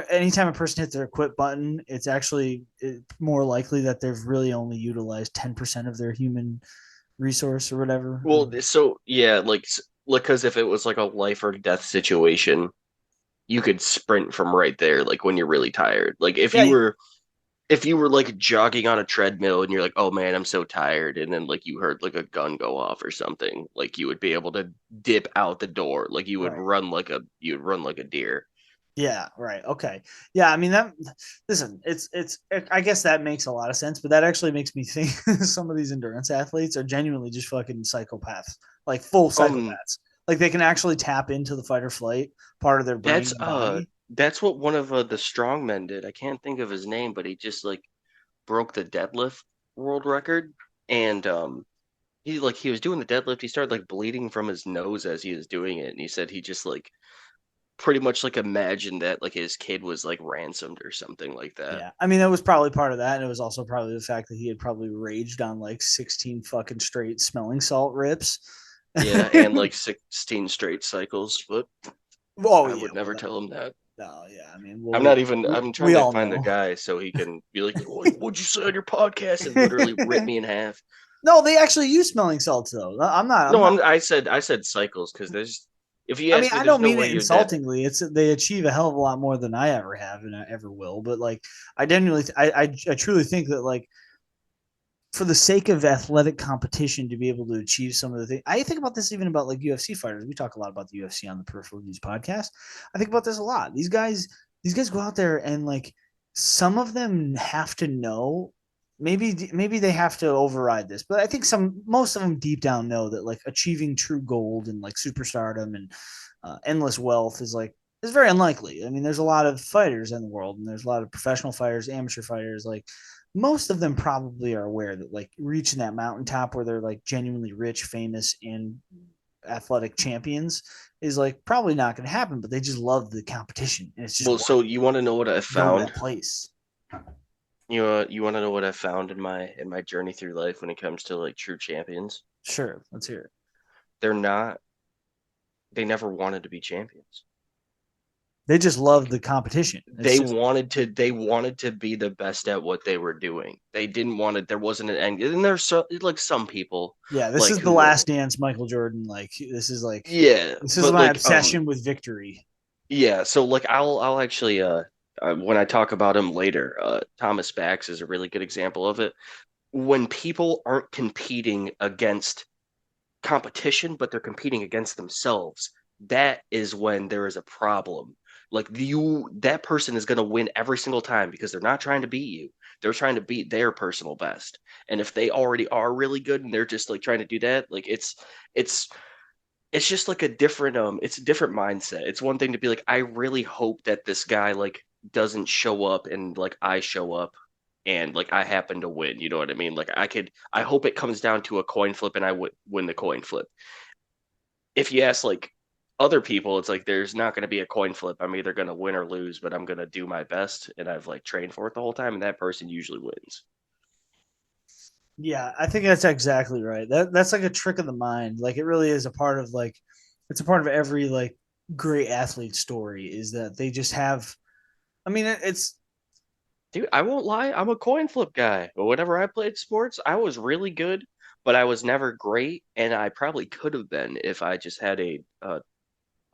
anytime a person hits their quit button, it's actually more likely that they've really only utilized 10% of their human resource or whatever. Well, so yeah, like because if it was like a life or death situation, you could sprint from right there, like when you're really tired. Like if you were like jogging on a treadmill and you're like, oh man, I'm so tired, and then like you heard like a gun go off or something, like you would be able to dip out the door, like you would run like a deer. Yeah, right. Okay. Yeah, I mean listen, it's I guess that makes a lot of sense, but that actually makes me think some of these endurance athletes are genuinely just fucking psychopaths, like full psychopaths. Like they can actually tap into the fight or flight part of their brain and body. That's what one of the strongmen did. I can't think of his name, but he just like broke the deadlift world record, and he was doing the deadlift. He started like bleeding from his nose as he was doing it, and he said he just like pretty much like imagined that like his kid was like ransomed or something like that. Yeah, I mean that was probably part of that, and it was also probably the fact that he had probably raged on like 16 fucking straight smelling salt rips. Yeah, and like 16 straight cycles, but Oh I yeah, would well never tell him that. no, yeah. I mean, I'm well, not even. I'm trying we to all find the know. guy so he can be like, "What'd you say on your podcast?" and literally rip me in half. No, they actually use smelling salts though. I'm not. I'm No, not. I said cycles because there's. If you I mean, ask me, I there's don't no mean way it you're that. insultingly. It's they achieve a hell of a lot more than I ever have and I ever will. But like, I genuinely, I truly think that like for the sake of athletic competition to be able to achieve some of the things. I think about this even about like UFC fighters. We talk a lot about the UFC on the Peripheral Views podcast. I think about this a lot. These guys go out there and like some of them have to know. Maybe they have to override this, but I think most of them deep down know that like achieving true gold and like superstardom and endless wealth is very unlikely. I mean, there's a lot of fighters in the world, and there's a lot of professional fighters, amateur fighters. Like most of them probably are aware that like reaching that mountaintop where they're like genuinely rich, famous, and athletic champions is like probably not going to happen. But they just love the competition, and it's just Well, so you want to know what I go to found? that place. You want to know what I found in my journey through life when it comes to like true champions? Sure, let's hear it. They're not. They never wanted to be champions. They just love Like the competition. It's just they wanted to be the best at what they were doing. They didn't want it. There wasn't an end. And there's like some people yeah. This like is the who last dance, Michael Jordan. Like yeah, this is but my like obsession with victory. yeah. So like I'll actually when I talk about him later, Thomas Bax is a really good example of it. When people aren't competing against competition, but they're competing against themselves, that is when there is a problem. Like that person is going to win every single time because they're not trying to beat you. They're trying to beat their personal best. And if they already are really good and they're just like trying to do that, like it's it's just like a different it's a different mindset. It's one thing to be like, I really hope that this guy like doesn't show up and like I show up and like I happen to win. You know what I mean? Like I hope it comes down to a coin flip and I would win the coin flip. If you ask like other people, it's like there's not going to be a coin flip. I'm either going to win or lose, but I'm going to do my best and I've like trained for it the whole time and that person usually wins. Yeah, I think that's exactly right. That's like a trick of the mind. Like it really is a part of like it's a part of every like great athlete story is that they just have I mean it's Dude, I won't lie, I'm a coin flip guy. But whenever I played sports, I was really good, but I was never great, and I probably could have been if I just had a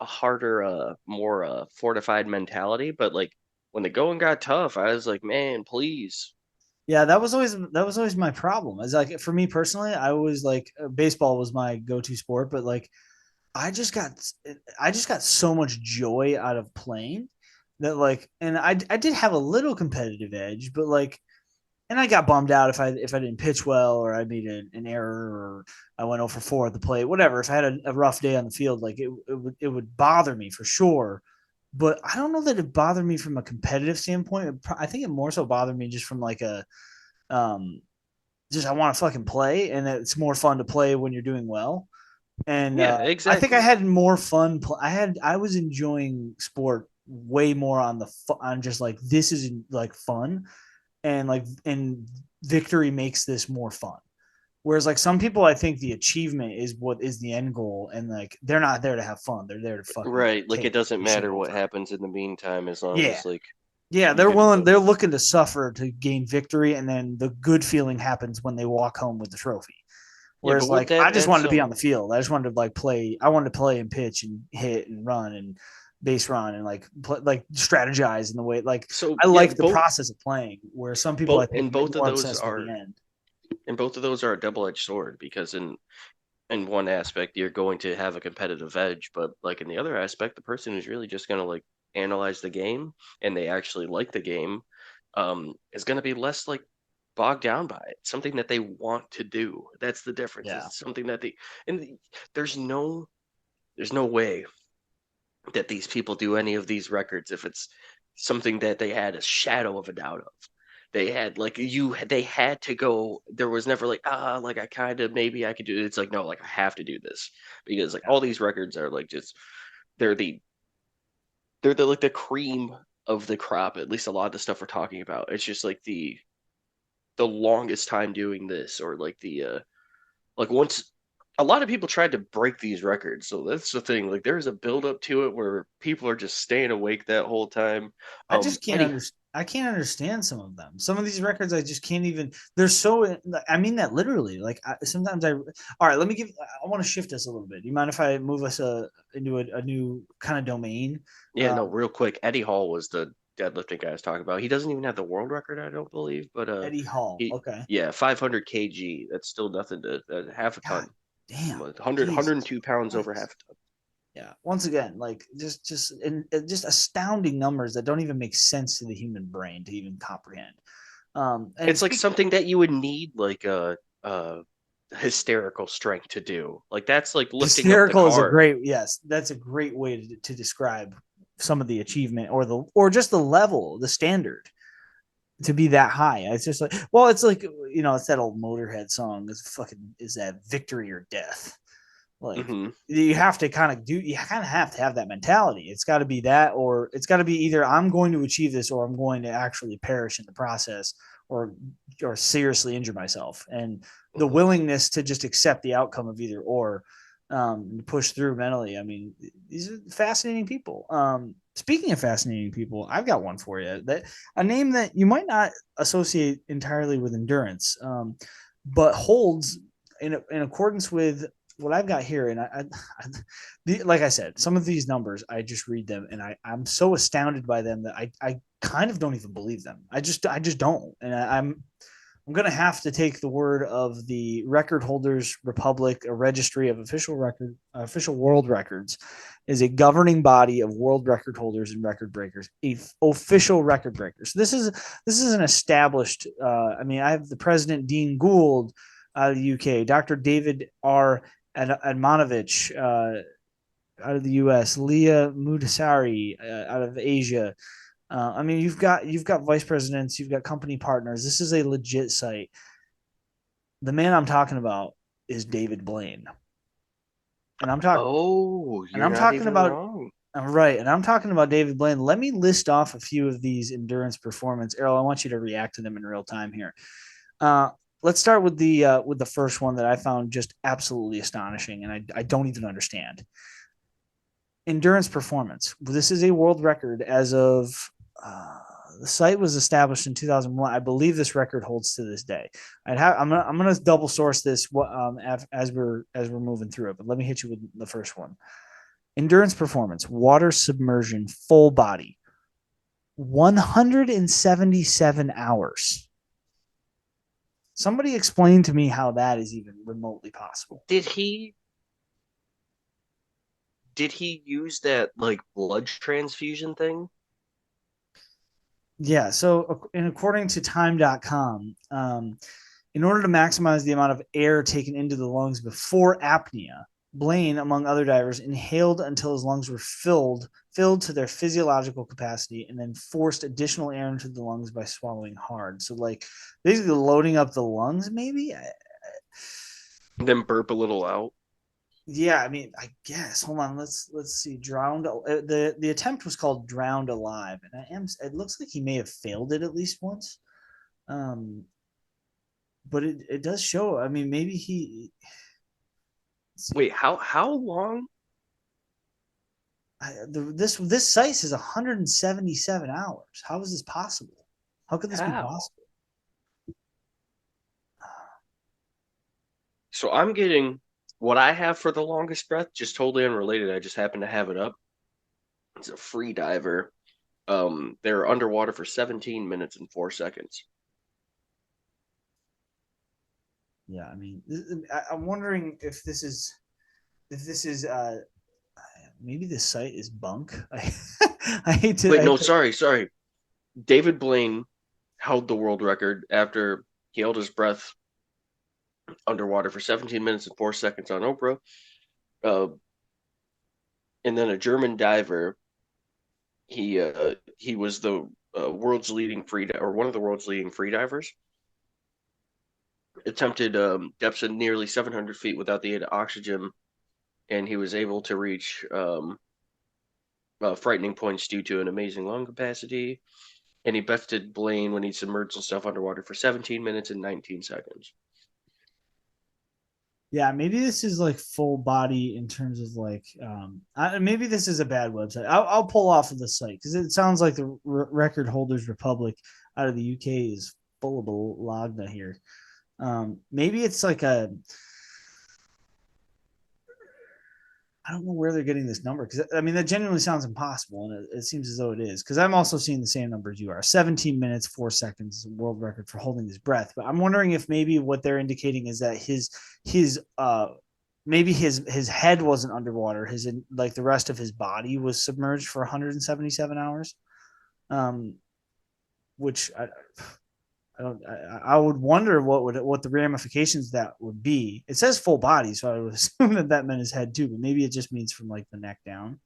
harder, more fortified mentality. But like when the going got tough, I was like, man, please. yeah, that was always my problem. Is like for me personally, I was like baseball was my go-to sport, but like I just got I just got so much joy out of playing that like and I did have a little competitive edge, but like and I got bummed out if I didn't pitch well or I made an error or I went over 4 at the plate, whatever. If I had a rough day on the field, like it would bother me for sure. But I don't know that it bothered me from a competitive standpoint. I think it more so bothered me just from like a um, just I want to fucking play, and it's more fun to play when you're doing well. And Yeah, I think I exactly. had more fun. I was enjoying sport way more on just like this is like fun and victory makes this more fun. Whereas like some people, I think the achievement is what is the end goal, and like they're not there to have fun. They're there to fucking get Right. their Like it cake doesn't every matter single what time. happens in the meantime as long Yeah, as like yeah, you they're get willing. They're looking to suffer to gain victory, and then the good feeling happens when they walk home with the trophy. yeah, but Whereas with like that I just being wanted to be on the so field. I just wanted to like play. I wanted to play and pitch and hit and run and base run and like strategize in the way like so I yeah, like the process of playing. Where some people I think get both of more those obsessed with the are end. and both of those are a double-edged sword because in one aspect you're going to have a competitive edge, but like in the other aspect, the person who's really just going to like analyze the game and they actually like the game is going to be less like bogged down by it. Something that they want to do. That's the difference. Yeah, It's something that they and there's no there's no way that these people do any of these records if it's something that they had a shadow of a doubt of. They had like they had to go. There was never like like I kind of maybe I could do it. It's like no, like I have to do this because like yeah, all these records are like just they're the they're the like the cream of the crop. At least a lot of the stuff we're talking about. It's just like the longest time doing this or like the like once. a lot of people tried to break these records, so that's the thing. Like, there's a build up to it where people are just staying awake that whole time. I just can't Eddie, understand. I can't understand some of them. Some of these records, I just can't even. They're so. I mean that literally. Like sometimes I. All right, let me give. I want to shift us a little bit. Do you mind if I move us into a new kind of domain? yeah, no, real quick, Eddie Hall was the deadlifting guy I was talking about. He doesn't even have the world record, I don't believe, but Eddie Hall. he Okay. yeah, 500 kg. That's still nothing to half a ton. God damn. 100 Jesus 102 pounds over half Christ. a ton. Yeah. Once again, like just astounding numbers that don't even make sense to the human brain to even comprehend. And It's like speak something that you would need like a hysterical strength to do. Like that's like lifting up the hysterical is a car. great yes. That's a great way to describe some of the achievement or just the level, the standard to be that high. It's just like, well, it's like it's that old Motorhead song. Is that victory or death? Like Hmm. you have to you kind of have to have that mentality. It's got to be that, or it's got to be either I'm going to achieve this or I'm going to actually perish in the process or seriously injure myself. And the Hmm. willingness to just accept the outcome of either or, push through mentally. I mean, these are fascinating people. Speaking of fascinating people, I've got one for you, that a name that you might not associate entirely with endurance, but holds in accordance with what I've got here. And like I said, some of these numbers, I just read them and I'm so astounded by them that I kind of don't even believe them. I just don't. And I'm going to have to take the word of the Record Holders Republic, a registry of official world records, is a governing body of world record holders and record breakers, official record breaker. So this is an established. I mean, I have the president Dean Gould out of the UK, Dr. David R. Admanovich out of the US, Leah Mudasari out of Asia. I mean, you've got vice presidents, you've got company partners. This is a legit site. The man I'm talking about is David Blaine, and Oh, you're I'm not talking even about wrong. I'm right, and I'm talking about David Blaine. Let me list off a few of these endurance performance. Errol, I want you to react to them in real time here. Uh, let's start with the first one that I found just absolutely astonishing, and I don't even understand. Endurance performance. This is a world record as of uh, the site was established in 2001. I believe this record holds to this day. I'm gonna double source this as we're moving through it. But let me hit you with the first one. Endurance performance, water submersion, full body, 177 hours. Somebody explain to me how that is even remotely possible. Did he use that like blood transfusion thing? Yeah. So, and according to time.com, in order to maximize the amount of air taken into the lungs before apnea, Blaine, among other divers, inhaled until his lungs were filled to their physiological capacity, and then forced additional air into the lungs by swallowing hard. So, like, basically loading up the lungs, maybe. Then burp a little out. Yeah, I mean, I guess. Hold on, let's see. Drowned. The attempt was called "Drowned Alive," and It looks like he may have failed it at least once. Um, but it does show. I mean, maybe he. Let's see. Wait, how long? This site says 177 hours. How is this possible? How could this be How? possible? So I'm getting what I have for the longest breath, just totally unrelated. I just happen to have it up. It's a free diver. They're underwater for 17 minutes and 4 seconds. Yeah, I mean, I'm wondering if this is maybe this site is bunk. I hate to. Wait, no, sorry. David Blaine held the world record after he held his breath underwater for 17 minutes and 4 seconds on Oprah. Uh, and then a German diver, he was the world's leading or one of the world's leading free divers. Attempted depths of nearly 700 feet without the aid of oxygen, and he was able to reach frightening points due to an amazing lung capacity. And he bested Blaine when he submerged himself underwater for 17 minutes and 19 seconds. Yeah, maybe this is like full body in terms of like, maybe this is a bad website. I'll pull off of the site because it sounds like the Record Holders Republic out of the UK is full of lagna here. Maybe it's like I don't know where they're getting this number because I mean that genuinely sounds impossible, and it seems as though it is because I'm also seeing the same numbers you are. 17 minutes 4 seconds world record for holding his breath. But I'm wondering if maybe what they're indicating is that his maybe his head wasn't underwater. His like the rest of his body was submerged for 177 hours. Um, which I don't. I would wonder what the ramifications of that would be. It says full body, so I would assume that meant his head too, but maybe it just means from like the neck down.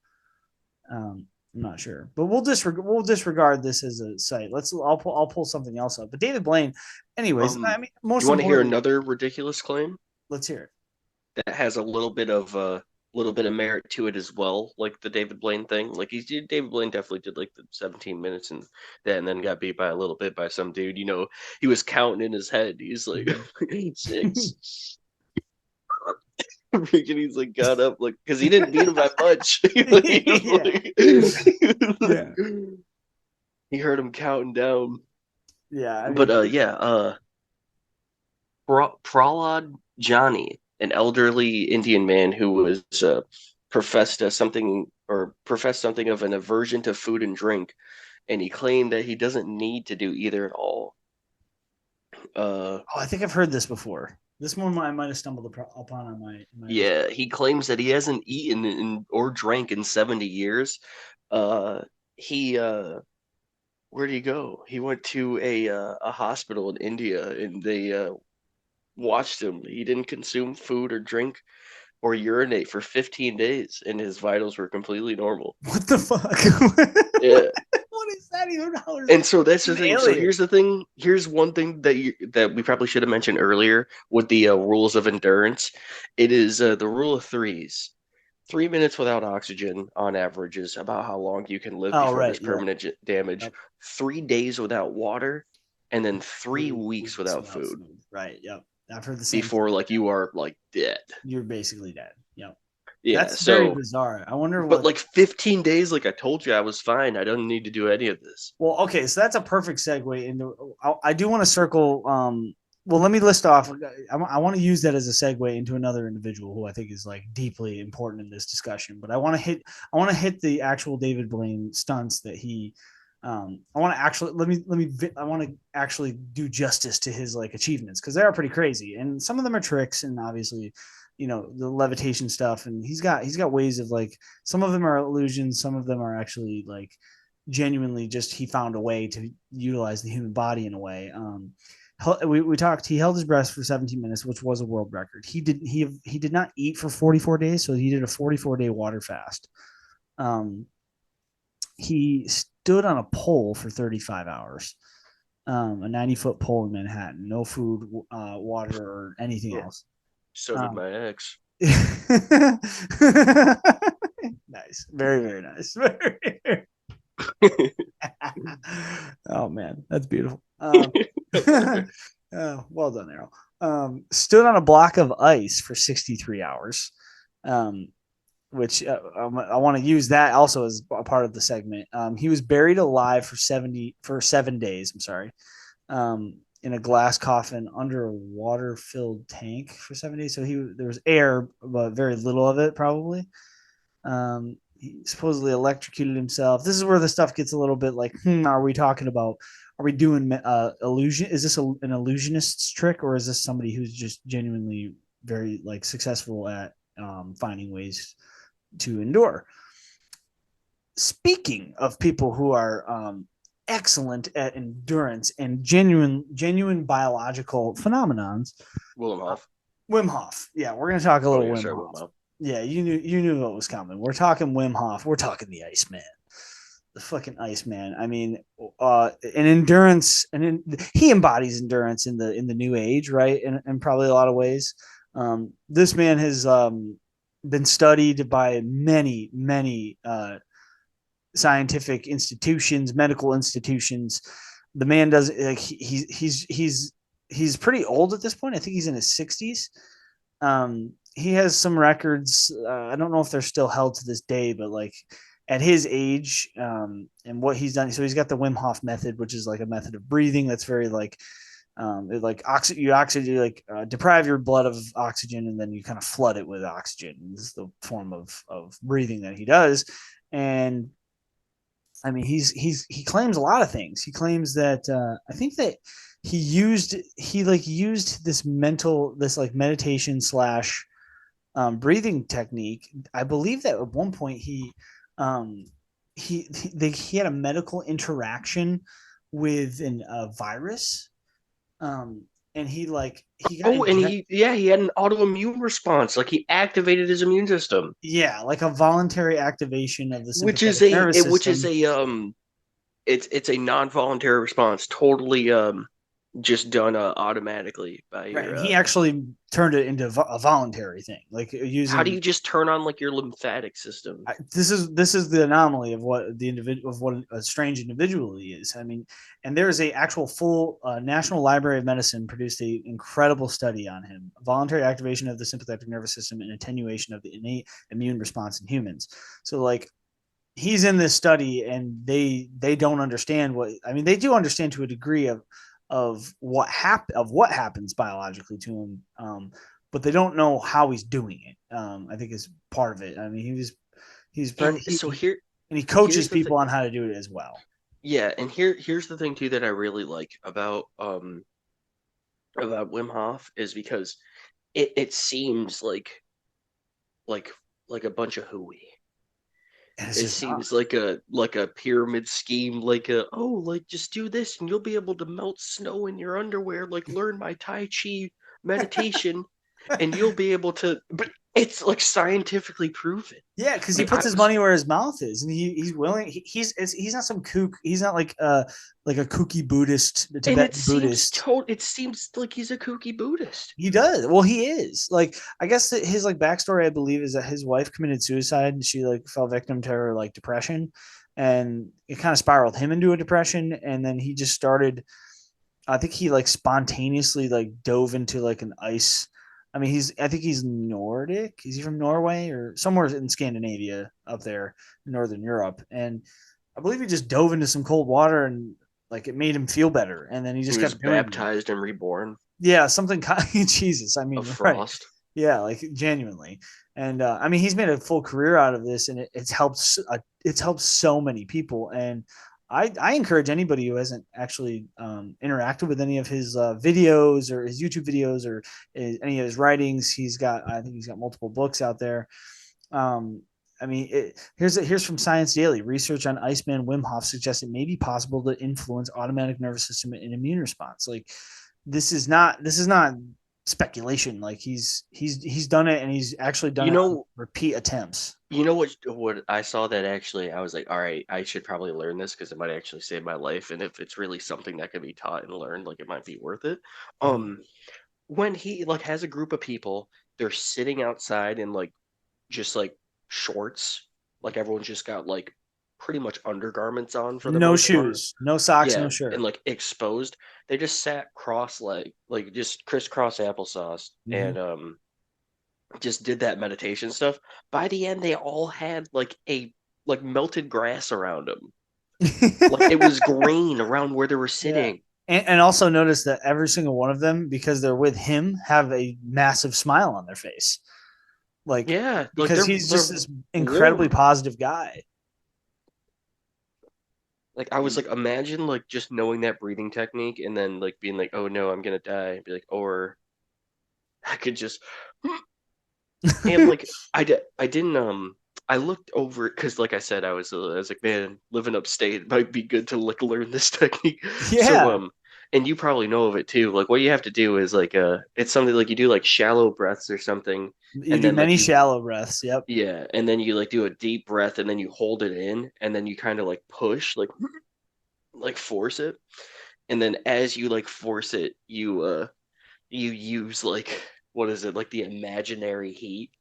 I'm not sure, but we'll disregard this as a site. I'll pull something else up. But David Blaine, anyways. I mean, You most want to hear importantly, another ridiculous claim let's hear it. that has a little bit of merit to it as well, like the David Blaine thing. Like David Blaine definitely did like the 17 minutes and then got beat by a little bit by some dude. You know, he was counting in his head. He's like 6. Freaking, he's like got up like because he didn't beat him by much. Yeah. He heard him counting down. Yeah, I mean, But Prahlad Johnny, an elderly Indian man who was professed something of an aversion to food and drink, and he claimed that he doesn't need to do either at all. I think I've heard this before. This one I might have stumbled upon on my yeah, he claims that he hasn't eaten or drank in 70 years. He where'd he go? He went to a hospital in India, and they watched him. He didn't consume food or drink or urinate for 15 days, and his vitals were completely normal. What the fuck? Yeah. What is that even? And so that's the thing. Alien. So here's the thing. Here's one thing that we probably should have mentioned earlier with the rules of endurance. It is the rule of threes. 3 minutes without oxygen on average is about how long you can live before there's permanent damage. Yep. 3 days without water, and then 3 weeks without food. Right. Yep. I've heard the same. Before like you are like dead. You're basically dead. Yep. Yeah, that's very bizarre. I wonder But like 15 days, like I told you, I was fine. I don't need to do any of this. Well, okay, so that's a perfect segue into. I do want to circle. Well, let me list off. I want to use that as a segue into another individual who I think is like deeply important in this discussion. But I want to hit the actual David Blaine stunts that he. I want to actually I want to actually do justice to his like achievements because they are pretty crazy, and some of them are tricks, and obviously, you know, the levitation stuff, and he's got ways of like some of them are illusions, some of them are actually like genuinely just he found a way to utilize the human body in a way. We talked. He held his breath for 17 minutes, which was a world record. He did not eat for 44 days, so he did a 44-day water fast. He stood on a pole for 35 hours, a 90-foot pole in Manhattan. No food, water, or anything else. So did my ex. Nice, very very nice. Oh man, that's beautiful. Well done, Erroll. Stood on a block of ice for 63 hours, which I want to use that also as a part of the segment. He was buried alive for 7 days. I'm sorry, in a glass coffin under a water-filled tank for 7 days. So there was air, but very little of it probably. He supposedly electrocuted himself. This is where the stuff gets a little bit like, are we talking about? Are we doing illusion? Is this an illusionist's trick, or is this somebody who's just genuinely very like successful at finding ways to endure? Speaking of people who are excellent at endurance and genuine biological phenomenons, Wim Hof. Yeah, we're gonna talk a little Wim Hof. Yeah, you knew what was coming. We're talking Wim Hof. We're talking the Iceman, the fucking Iceman. I mean, an endurance, and he embodies endurance in the new age, right? In probably a lot of ways. This man has been studied by many scientific institutions, medical institutions. The man does like he's pretty old at this point. I think he's in his 60s. he has some records. I don't know if they're still held to this day, but like at his age, and what he's done. So he's got the Wim Hof method, which is like a method of breathing that's very like you like deprive your blood of oxygen and then you kind of flood it with oxygen. This is the form of breathing that he does. And I mean, he claims a lot of things. He claims that I think that he used this like meditation slash breathing technique. I believe that at one point um, he had a medical interaction with a virus, um, and he got Oh, and injected. he had an autoimmune response. Like he activated his immune system, Yeah, like a voluntary activation of the which is sympathetic a nervous it, which is system. a it's a non-voluntary response, totally just done automatically by Right, your and he actually turned it into a voluntary thing, like how do using. you just turn on like your lymphatic system? This is the anomaly of what the individual of what a strange individual he is. I mean, and there is a actual full National Library of Medicine produced a incredible study on him: voluntary activation of the sympathetic nervous system and attenuation of the innate immune response in humans. So like he's in this study and they don't understand what I mean. They do understand to a degree of what happens biologically to him, but they don't know how he's doing it. I think is part of it. I mean, he's And so and he coaches here's the thing. people on how to do it as well. Yeah, and here's the thing too that I really like about Wim Hof is because it seems like like a bunch of hooey. And it's It just not. seems like a pyramid scheme, like a oh, like just do this and you'll be able to melt snow in your underwear, like learn my Tai Chi meditation, and you'll be able to. But it's like scientifically proven. Yeah, because he Like puts his money where his mouth is, and he's willing. He's not some kook. He's not like a kooky Buddhist, and it Tibetan seems Buddhist. it seems like he's a kooky Buddhist. He does. Well, he is. Like, I guess that his like backstory, I believe, is that his wife committed suicide and she like fell victim to her like depression, and it kind of spiraled him into a depression. And then he just started. I think he like spontaneously like dove into like an ice. I mean, I think he's Nordic. Is he from Norway or somewhere in Scandinavia up there, in Northern Europe? And I believe he just dove into some cold water and like it made him feel better. And then he He just was kept doing it. baptized and reborn Yeah, something kind of Jesus. I of mean, right. frost. Yeah, like genuinely. And I mean, he's made a full career out of this, and it's helped so many people. And I encourage anybody who hasn't actually interacted with any of his videos or his YouTube videos or any of his writings. I think he's got multiple books out there. Um, I mean, here's from Science Daily. Research on Iceman Wim Hof suggests it may be possible to influence automatic nervous system and immune response. Like this is not speculation. Like he's done it and he's actually done You it on know, repeat attempts. you know what I saw that actually I was like, all right, I should probably learn this because it might actually save my life, and if it's really something that can be taught and learned, like it might be worth it. Mhm. Um, when he like has a group of people, they're sitting outside in like just like shorts, like everyone's just got like pretty much undergarments on for the No most part. shoes, no socks, no Yeah, and shirt. like exposed. They just sat cross like just crisscross applesauce Mm-hmm. and just did that meditation stuff. By the end, they all had like a like melted grass around them. Like it was green around where they were Yeah. sitting. And also notice that every single one of them, because they're with him, have a massive smile on their face. Like Yeah, like because he's just they're this incredibly warm. positive guy. Like I was like, imagine like just knowing that breathing technique and then like being like, oh no, I'm gonna die. Be like, or I could just and like I didn't I looked over because like I said I was like man living upstate it might be good to like learn this technique so Yeah. and you probably know of it too like what you have to do is like it's something like you do like shallow breaths or something You and do then like many you shallow breaths. Yep. yeah and then you like do a deep breath and then you hold it in and then you kind of like push like force it and then as you like force it you use like what is it like the imaginary heat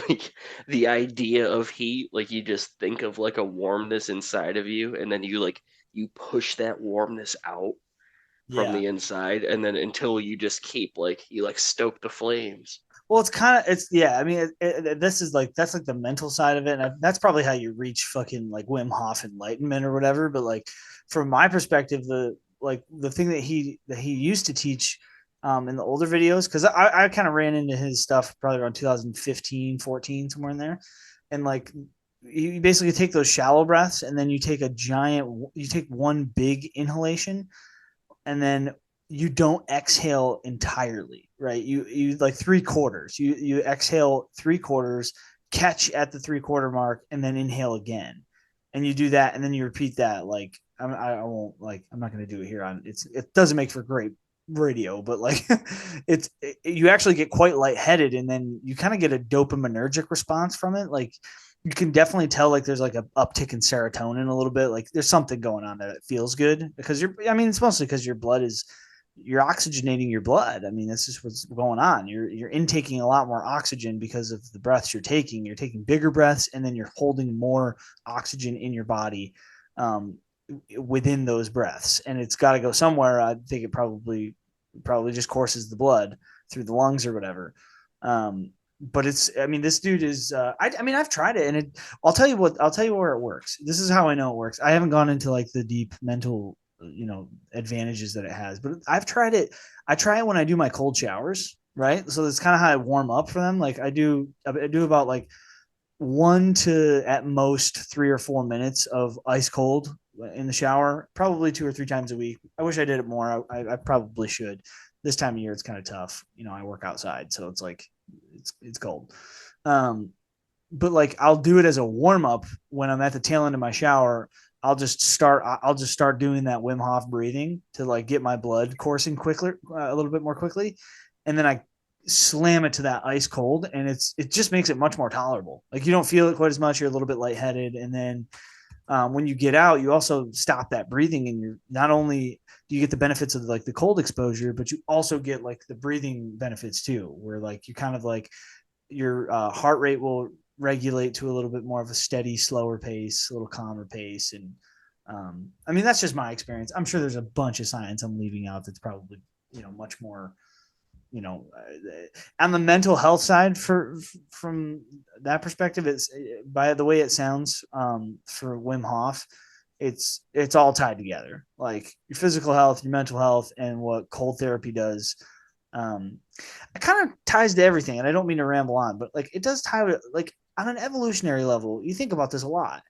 like the idea of heat like you just think of like a warmness inside of you and then you like you push that warmness out from Yeah. the inside and then until you just keep like you like stoke the flames Well, it's kind of yeah. I mean, this is like that's like the mental side of it, and that's probably how you reach fucking like Wim Hof enlightenment or whatever. But like from my perspective, the thing that he used to teach in the older videos, because I kind of ran into his stuff probably around 2015, 14, somewhere in there, and like you basically take those shallow breaths, and then you take one big inhalation, and then you don't exhale entirely, right? You like three quarters. You exhale three quarters, catch at the 3/4 mark, and then inhale again. And you do that, and then you repeat that. Like I won't like I'm not going to do it here on it doesn't make for great radio, but like you actually get quite lightheaded, and then you kind of get a dopaminergic response from it. Like you can definitely tell like there's like a uptick in serotonin a little bit. Like there's something going on that it feels good because I mean, it's mostly because you're oxygenating your blood. I mean, that's just what's going on. You're intaking a lot more oxygen because of the breaths you're taking. You're taking bigger breaths, and then you're holding more oxygen in your body within those breaths, and it's got to go somewhere. I think it probably just courses the blood through the lungs or whatever. But I mean, this dude is, I mean, I've tried it, and I'll tell you where it works. This is how I know it works. I haven't gone into like the deep mental, advantages that it has, but I've tried it. I try it when I do my cold showers, right? So that's kind of how I warm up for them. Like I do about like 1 to at most 3 or 4 minutes of ice cold in the shower, probably 2 or 3 times a week. I wish I did it more. I probably should. This time of year, it's kind of tough. I work outside, so it's like it's cold. Um, but like I'll do it as a warm up when I'm at the tail end of my shower. I'll just start doing that Wim Hof breathing to like get my blood coursing quickly, a little bit more quickly, and then I slam it to that ice cold, and it just makes it much more tolerable. Like you don't feel it quite as much. You're a little bit lightheaded, and then when you get out, you also stop that breathing, and you're not only do you get the benefits of like the cold exposure, but you also get like the breathing benefits too, where like you kind of like your heart rate will regulate to a little bit more of a steady, slower pace, a little calmer pace. And I mean, that's just my experience. I'm sure there's a bunch of science I'm leaving out that's probably, much more, on the mental health side from that perspective, it's by the way it sounds for Wim Hof, it's all tied together. Like your physical health, your mental health, and what cold therapy does. It kind of ties to everything, and I don't mean to ramble on, but like it does tie to like on an evolutionary level. You think about this a lot.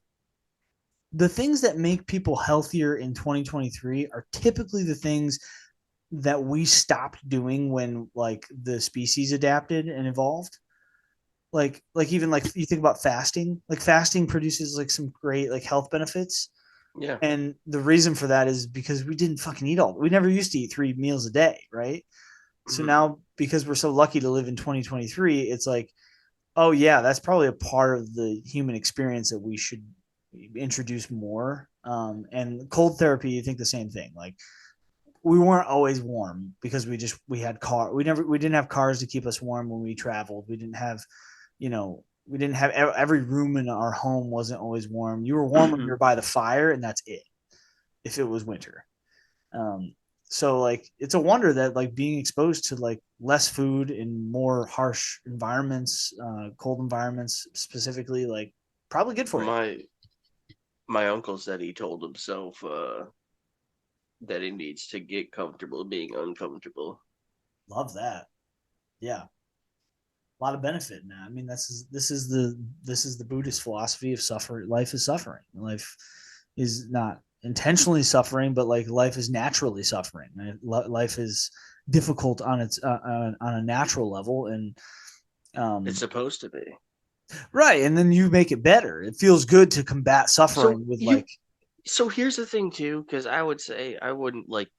The things that make people healthier in 2023 are typically the things that we stopped doing when like the species adapted and evolved. Like even like you think about fasting, like fasting produces like some great like health benefits. Yeah. And the reason for that is because we didn't fucking eat we never used to eat 3 meals a day, right? So now because we're so lucky to live in 2023, it's like, oh yeah, that's probably a part of the human experience that we should introduce more. And cold therapy, you think the same thing. Like we weren't always warm because we had we didn't have cars to keep us warm when we traveled. We didn't have every room in our home wasn't always warm. You were warm when you were by the fire, and that's it. If it was winter. So like it's a wonder that like being exposed to like less food in more harsh environments, cold environments specifically, like probably good for you. My uncle said he told himself that he needs to get comfortable being uncomfortable. Love that. Yeah. A lot of benefit now. I mean, this is the Buddhist philosophy of suffering. Life is suffering. Life is not intentionally suffering, but like life is naturally suffering. Life is difficult on its on a natural level, and it's supposed to be right. And then you make it better. It feels good to combat suffering with like. So here's the thing too, because I would say I wouldn't like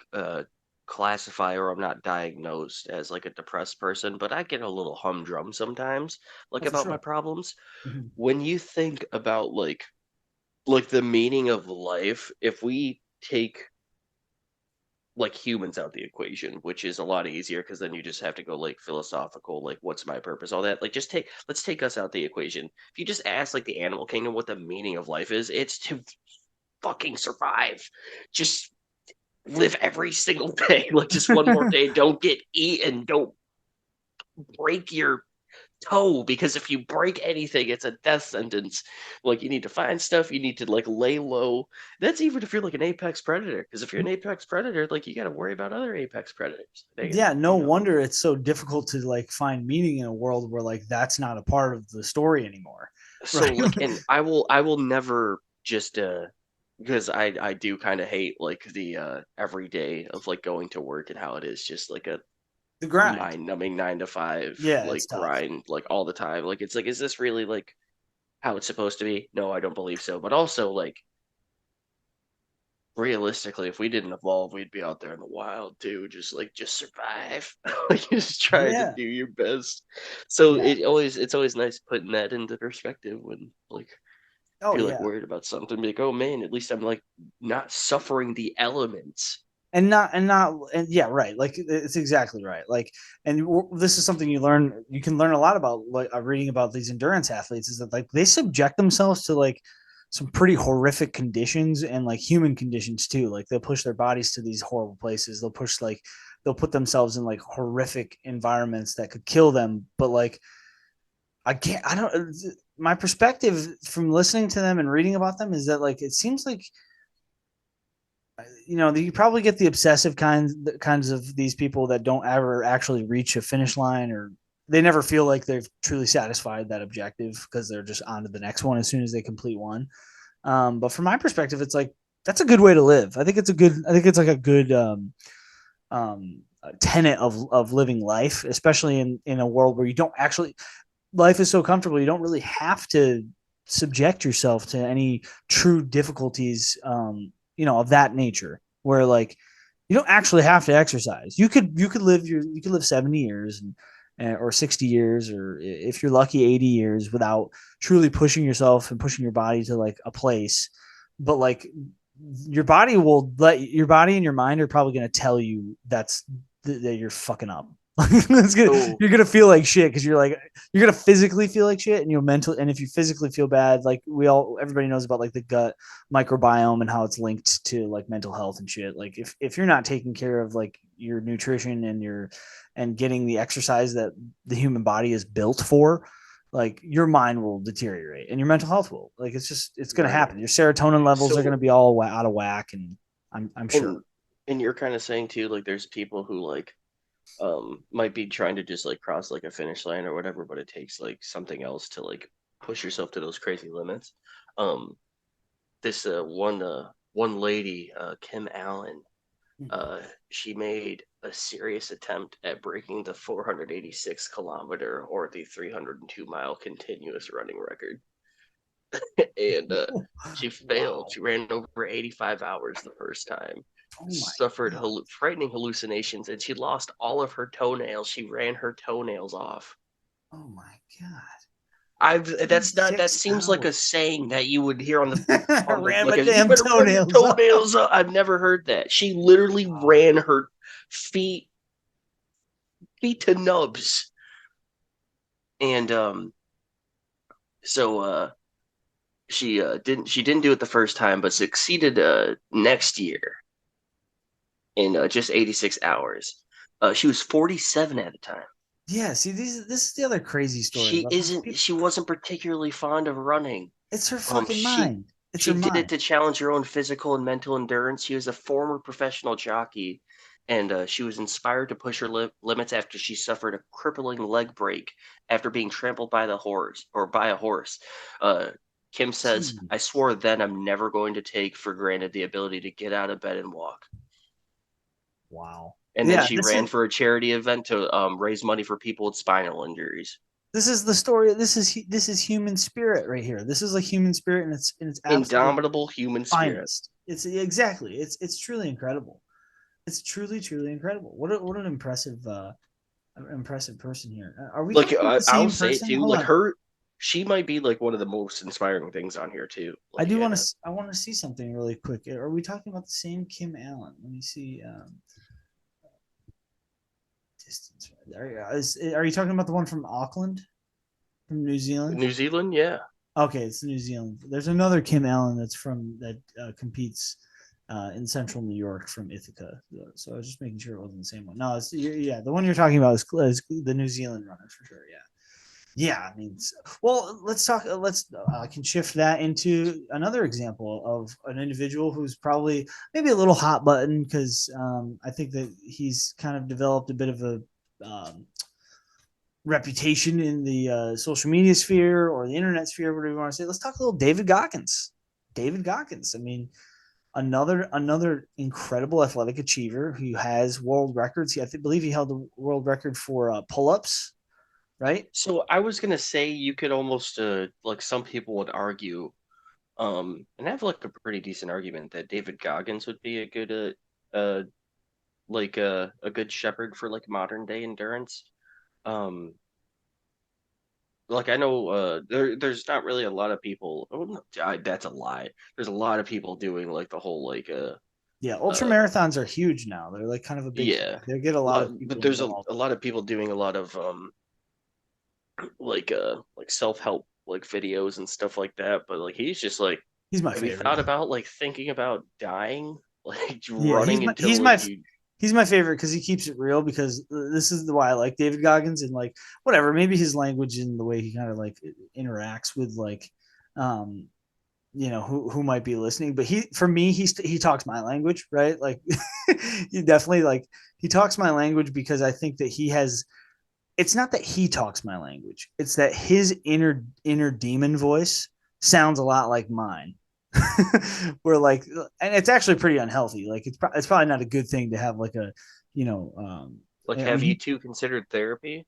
classify, or I'm not diagnosed as like a depressed person, but I get a little humdrum sometimes, like about my problems. Mm-hmm. When you think about like the meaning of life, if we take like humans out the equation, which is a lot easier because then you just have to go like philosophical, like what's my purpose, all that. Like let's take us out the equation. If you just ask like the animal kingdom what the meaning of life is, it's to fucking survive. Just live every single day, like just one more day. Don't get eaten. Don't break your toe, because if you break anything, it's a death sentence. Like, you need to find stuff, you need to like lay low. That's even if you're like an apex predator, because if you're an apex predator, like you got to worry about other apex predators. Yeah, They, no wonder it's so difficult to like find meaning in a world where like that's not a part of the story anymore. so Right. like, and I will never just because I do kind of hate like the every day of like going to work and how it is just like a The grind. mind-numbing 9 to 5 Yeah, like it's tough. grind like all the time. Like, it's like, is this really like how it's supposed to be? No, I don't believe so. But also, like, realistically, if we didn't evolve, we'd be out there in the wild too, just survive. Like, just trying to Yeah. do your best. So Yeah. it's always nice putting that into perspective when like if Oh you're like yeah. worried about something, be like, oh man, at least I'm like not suffering the elements. And yeah, right, like it's exactly right, like, and this is something you can learn a lot about, like reading about these endurance athletes, is that like they subject themselves to like some pretty horrific conditions, and like human conditions too. Like they'll push their bodies to these horrible places, they'll put themselves in like horrific environments that could kill them, but like I don't, my perspective from listening to them and reading about them is that like it seems like, you probably get the obsessive kinds of these people that don't ever actually reach a finish line, or they never feel like they've truly satisfied that objective because they're just on to the next one as soon as they complete one. But from my perspective, it's like that's a good way to live. I think it's like a good tenet of living life, especially in a world where you don't actually, life is so comfortable, you don't really have to subject yourself to any true difficulties, of that nature, where like you don't actually have to exercise. You could live 70 years or 60 years, or if you're lucky 80 years, without truly pushing yourself and pushing your body to like a place. But like your body and your mind are probably going to tell you that you're fucking up. So You're gonna feel like shit because you're gonna physically feel like shit, and you'll mentally. And if you physically feel bad, like everybody knows about like the gut microbiome and how it's linked to like mental health and shit. Like if you're not taking care of like your nutrition and getting the exercise that the human body is built for, like your mind will deteriorate and your mental health will. Like it's gonna right. happen. Your serotonin levels are So gonna be all out of whack, and I'm sure. and and you're kind of saying too, like there's people who like might be trying to just like cross like a finish line or whatever, but it takes like something else to like push yourself to those crazy limits. Um, this one lady, Kim Allen, uh, she made a serious attempt at breaking the 486-kilometer or the 302-mile continuous running record, and she failed. Wow. She ran over 85 hours the first time, Oh my suffered god. frightening hallucinations, and she lost all of her toenails. She ran her toenails off. Oh my god. I've that's not that 6 seems like a hours. saying that you would hear on the Ran my like, you damn better run your toenails off. toenails up. I've never heard that. She literally Wow. ran her feet to nubs. And so she didn't do it the first time, but succeeded next year in just 86 hours. She was 47 at the time. Yeah, see, this is the other crazy story She about these isn't people. she wasn't particularly fond of running. It's her Um, fucking she mind. It's she her did it mind. to challenge her own physical and mental endurance. She was a former professional jockey, and she was inspired to push her limits after she suffered a crippling leg break after being trampled by the horse or by a horse. Uh, Kim says, "I Jesus. swore then I'm never going to take for granted the ability to get out of bed and walk." Wow. And then Yeah, she ran for a charity event to raise money for people with spinal injuries. this is the story. This is human spirit right here. This is like human spirit in its absolute Indomitable human spirit. finest. It's exactly. It's truly incredible. It's truly incredible. What an impressive person here. Are we Like, talking about the I'll same say it person? too. Hold Like, on. she might be like one of the most inspiring things on here too. I Like, do want to. I want to see something really quick. Are we talking about the same Kim Allen? Let me see. Distance. Are you talking about the one from Auckland, from New Zealand? New Zealand, yeah. Okay, it's New Zealand. There's another Kim Allen that competes in Central New York from Ithaca. So I was just making sure it wasn't the same one. No, yeah, the one you're talking about is the New Zealand runner for sure. Yeah. Yeah, I mean, well, let's talk. I can shift that into another example of an individual who's probably maybe a little hot button because I think that he's kind of developed a bit of a um, reputation in the social media sphere or the internet sphere, whatever you want to say. Let's talk a little David Goggins. David Goggins. I mean, another incredible athletic achiever who has world records. I believe he held the world record for pull-ups, right? So I was gonna say you could almost like some people would argue, and have like a pretty decent argument that David Goggins would be a good like a good shepherd for like modern day endurance. Um, like I know there's not really a lot of people. Oh, no, that's a lie. There's a lot of people doing like the whole like Yeah, ultra uh marathons are huge now. They're like kind of a big thing. yeah, They get a lot of but people there's involved. a lot of people doing a lot of like self-help like videos and stuff like that, but like he's just like, He's my have you favorite. thought about like thinking about dying, like Yeah, running until like you he's my favorite because he keeps it real. Because this is why I like David Goggins and like whatever. Maybe his language and the way he kind of like interacts with like, um, who might be listening. But he for me he talks my language, right? Like he definitely like he talks my language because I think that he has. It's not that he talks my language. It's that his inner demon voice sounds a lot like mine. We're like, and it's actually pretty unhealthy. Like it's probably not a good thing to have like a, you know, like, I mean, have you two considered therapy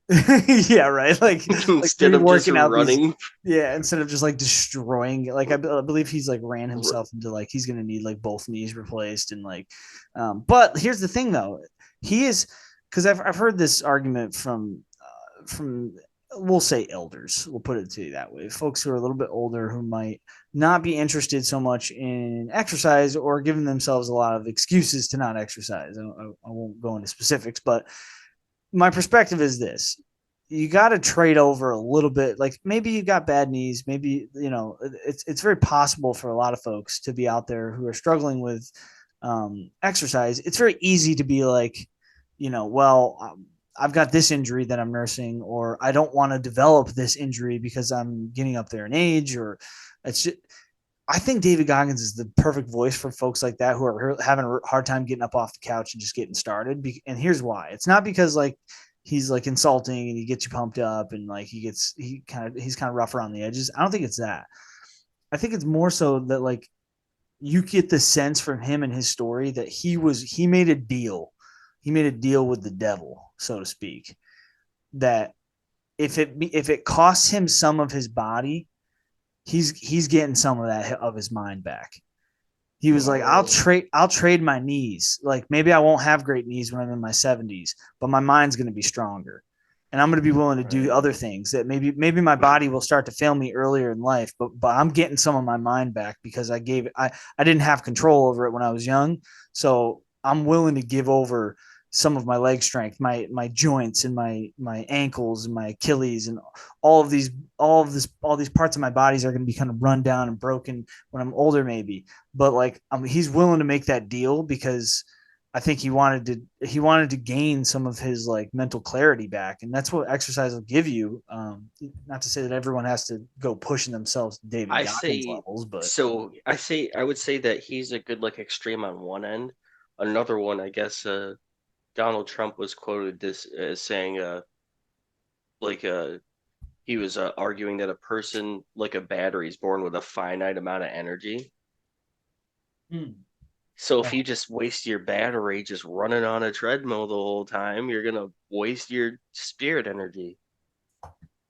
yeah, right. Like instead of just reworking out these, running? yeah, instead of just like destroying it. Like I believe he's like ran himself into like he's gonna need like both knees replaced and like, but here's the thing though, he is because I've heard this argument from we'll say elders, we'll put it to you that way, folks who are a little bit older who might not be interested so much in exercise or giving themselves a lot of excuses to not exercise. I won't go into specifics, but my perspective is this: you got to trade over a little bit. Like maybe you got bad knees, maybe it's very possible for a lot of folks to be out there who are struggling with exercise. It's very easy to be like, well, I've got this injury that I'm nursing, or I don't want to develop this injury because I'm getting up there in age, or it's just, I think David Goggins is the perfect voice for folks like that who are having a hard time getting up off the couch and just getting started. And here's why: it's not because like he's like insulting and he gets you pumped up and like he's kind of rough around the edges. I don't think it's that. I think it's more so that like you get the sense from him and his story that he made a deal. He made a deal with the devil, so to speak. That if it costs him some of his body, he's getting some of that of his mind back. He was like, Oh, I'll trade my knees. Like maybe I won't have great knees when I'm in my 70s, but my mind's going to be stronger. And I'm going to be willing to do right. other things that maybe my body will start to fail me earlier in life, but I'm getting some of my mind back because I didn't have control over it when I was young. So I'm willing to give over some of my leg strength, my joints and my ankles and my Achilles and all these parts of my bodies are going to be kind of run down and broken when I'm older maybe. But like he's willing to make that deal because I think he wanted to gain some of his like mental clarity back, and that's what exercise will give you. Not to say that everyone has to go pushing themselves to David I Goggins say levels, but I would say that he's a good like extreme on one end. Another one, I guess, Donald Trump was quoted this as saying, like he was arguing that a person like a battery is born with a finite amount of energy. hmm. So if you just waste your battery just running on a treadmill the whole time, you're gonna waste your spirit energy.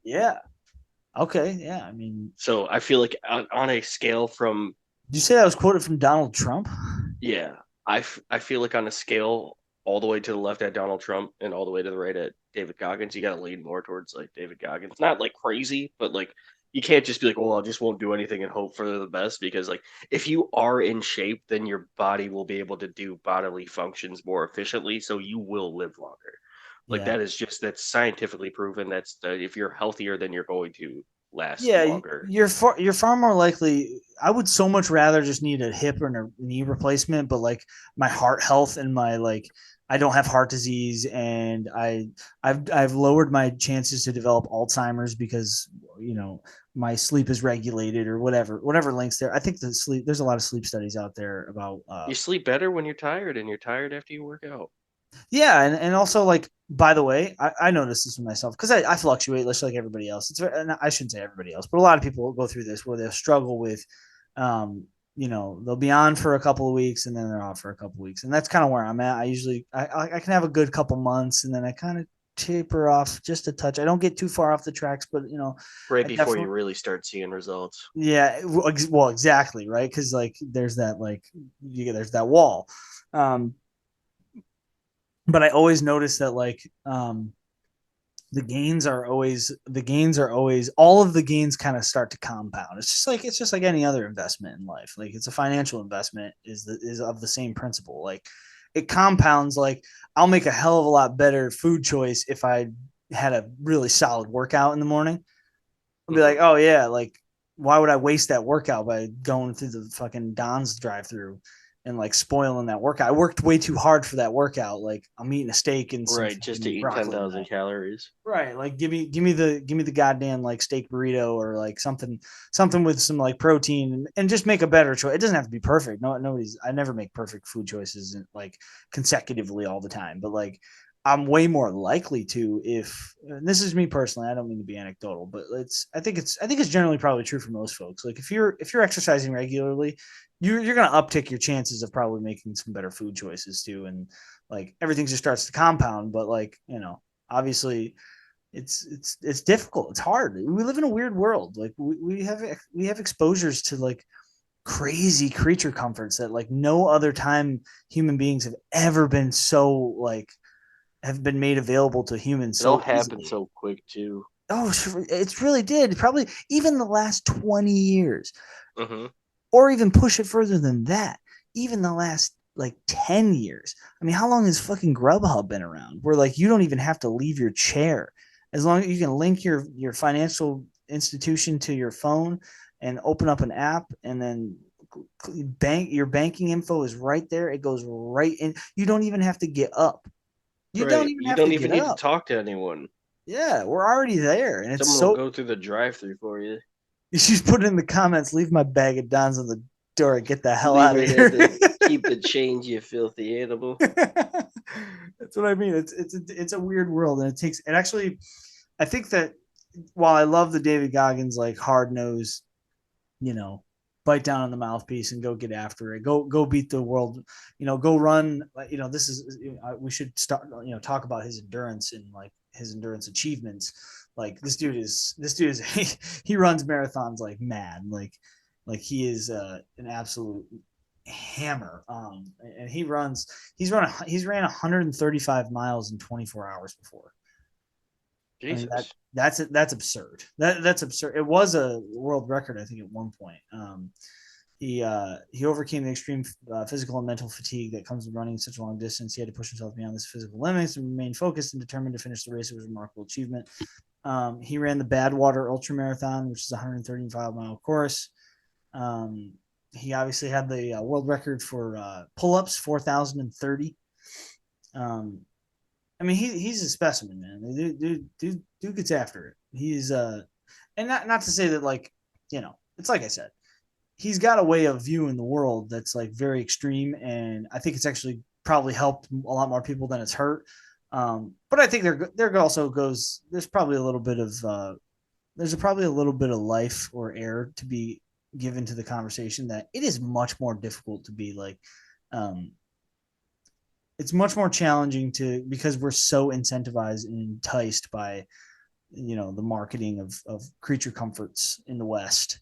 Yeah, okay, yeah. I mean, So I feel like on a scale from, did you say that was quoted from Donald Trump? yeah, I feel like on a scale all the way to the left at Donald Trump and all the way to the right at David Goggins, you got to lean more towards like David Goggins. Not like crazy, but like you can't just be like, well, I just won't do anything and hope for the best, because like if you are in shape, then your body will be able to do bodily functions more efficiently, so you will live longer. Like Yeah, that's scientifically proven. That's if you're healthier, then you're going to last yeah. longer. You're far more likely. I would so much rather just need a hip or a knee replacement, but like my heart health and my like I don't have heart disease, and I've lowered my chances to develop Alzheimer's because my sleep is regulated or whatever links there. I think there's a lot of sleep studies out there about You sleep better when you're tired, and you're tired after you work out. yeah, and also like by the way, I noticed this with myself because I fluctuate just like everybody else. And I shouldn't say everybody else, but a lot of people go through this where they'll struggle with they'll be on for a couple of weeks and then they're off for a couple of weeks, and that's kind of where I'm at. I usually I can have a good couple months and then I kind of taper off just a touch. I don't get too far off the tracks, but Right I before you definitely really start seeing results. yeah, well exactly right because like there's that there's that wall. Um, but I always notice that the gains are always all of the gains kind of start to compound. It's just like any other investment in life. Like it's a financial investment is of the same principle. Like it compounds. Like I'll make a hell of a lot better food choice if I had a really solid workout in the morning. I'll be like, Mm-hmm. oh yeah, like why would I waste that workout by going through the fucking Don's drive through and like spoiling that workout? I worked way too hard for that workout. Like I'm eating a steak and some Right, just to fucking eat broccoli 10,000 tonight. calories. Right. Like give me the goddamn like steak burrito or like something with some like protein and just make a better choice. It doesn't have to be perfect. I never make perfect food choices like consecutively all the time, but like I'm way more likely to if and this is me personally, I don't mean to be anecdotal, but I think it's generally probably true for most folks. Like if you're exercising regularly, you're gonna uptick your chances of probably making some better food choices too. And like everything just starts to compound, but like, obviously it's difficult. It's hard. We live in a weird world. Like we have exposures to like crazy creature comforts that like no other time human beings have ever been so like have been made available to humans It all so happened easily. so quick too. Oh, it's really did. Probably even the last 20 years, Mm-hmm. or even push it further than that. Even the last like 10 years. I mean, how long has fucking Grubhub been around? Where like you don't even have to leave your chair. As long as you can link your financial institution to your phone and open up an app and then your banking info is right there. It goes right in. You don't even have to get up. You don't Right, even you have to don't even get need to up. talk to anyone. Yeah, we're already there. And it's Someone will so go through the drive-through for you. you should put it in the comments, leave my bag of Dons on the door and get the hell Leave out of it at here. the keep the change, you filthy animal. That's what I mean. It's a weird world, and it actually. I think that while I love the David Goggins like hard nose, you know, bite down on the mouthpiece and go get after it, go beat the world, go run. This is we should start talk about his endurance and like his endurance achievements. Like this dude is he runs marathons like mad, like he is an absolute hammer. And he's ran 135 miles in 24 hours before. I mean Jesus. that's absurd. That's absurd. It was a world record, I think, at one point. He overcame the extreme physical and mental fatigue that comes with running such a long distance. He had to push himself beyond his physical limits and remain focused and determined to finish the race. It was a remarkable achievement. He ran the Badwater Ultra Marathon, which is a 135-mile course. Um, he obviously had the world record for pull-ups, 4,030. Um, I mean, he's a specimen, man. Dude gets after it. He's and not to say that like it's like I said, he's got a way of viewing the world that's like very extreme, and I think it's actually probably helped a lot more people than it's hurt. But I think there also goes there's probably a little bit of probably a little bit of life or air to be given to the conversation that it is much more difficult to be like um, it's much more challenging to because we're so incentivized and enticed by the marketing of creature comforts in the West.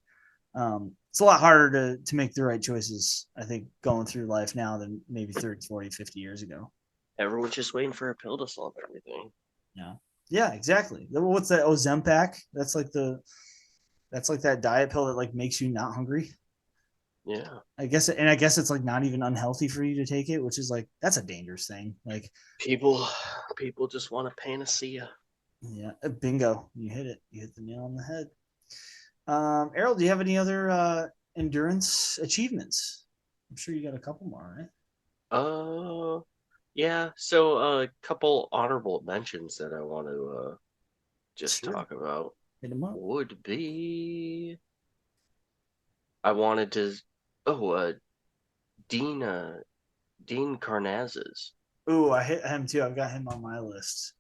It's a lot harder to make the right choices, I think, going through life now than maybe 30, 40, 50 years ago. Everyone's just waiting for a pill to solve everything. Yeah. Yeah, exactly. What's that Ozempic? That's like that diet pill that like makes you not hungry. Yeah. I guess it's like not even unhealthy for you to take it, which is like that's a dangerous thing. Like, People just want a panacea. yeah, bingo, you hit it. You hit the nail on the head. Errol, do you have any other endurance achievements? I'm sure you got a couple more, right? Uh Yeah, so a couple honorable mentions that I want to just Sure. talk about Hit him up. would be I wanted to Dean Dean Karnazes. Ooh, I hit him too. I've got him on my list.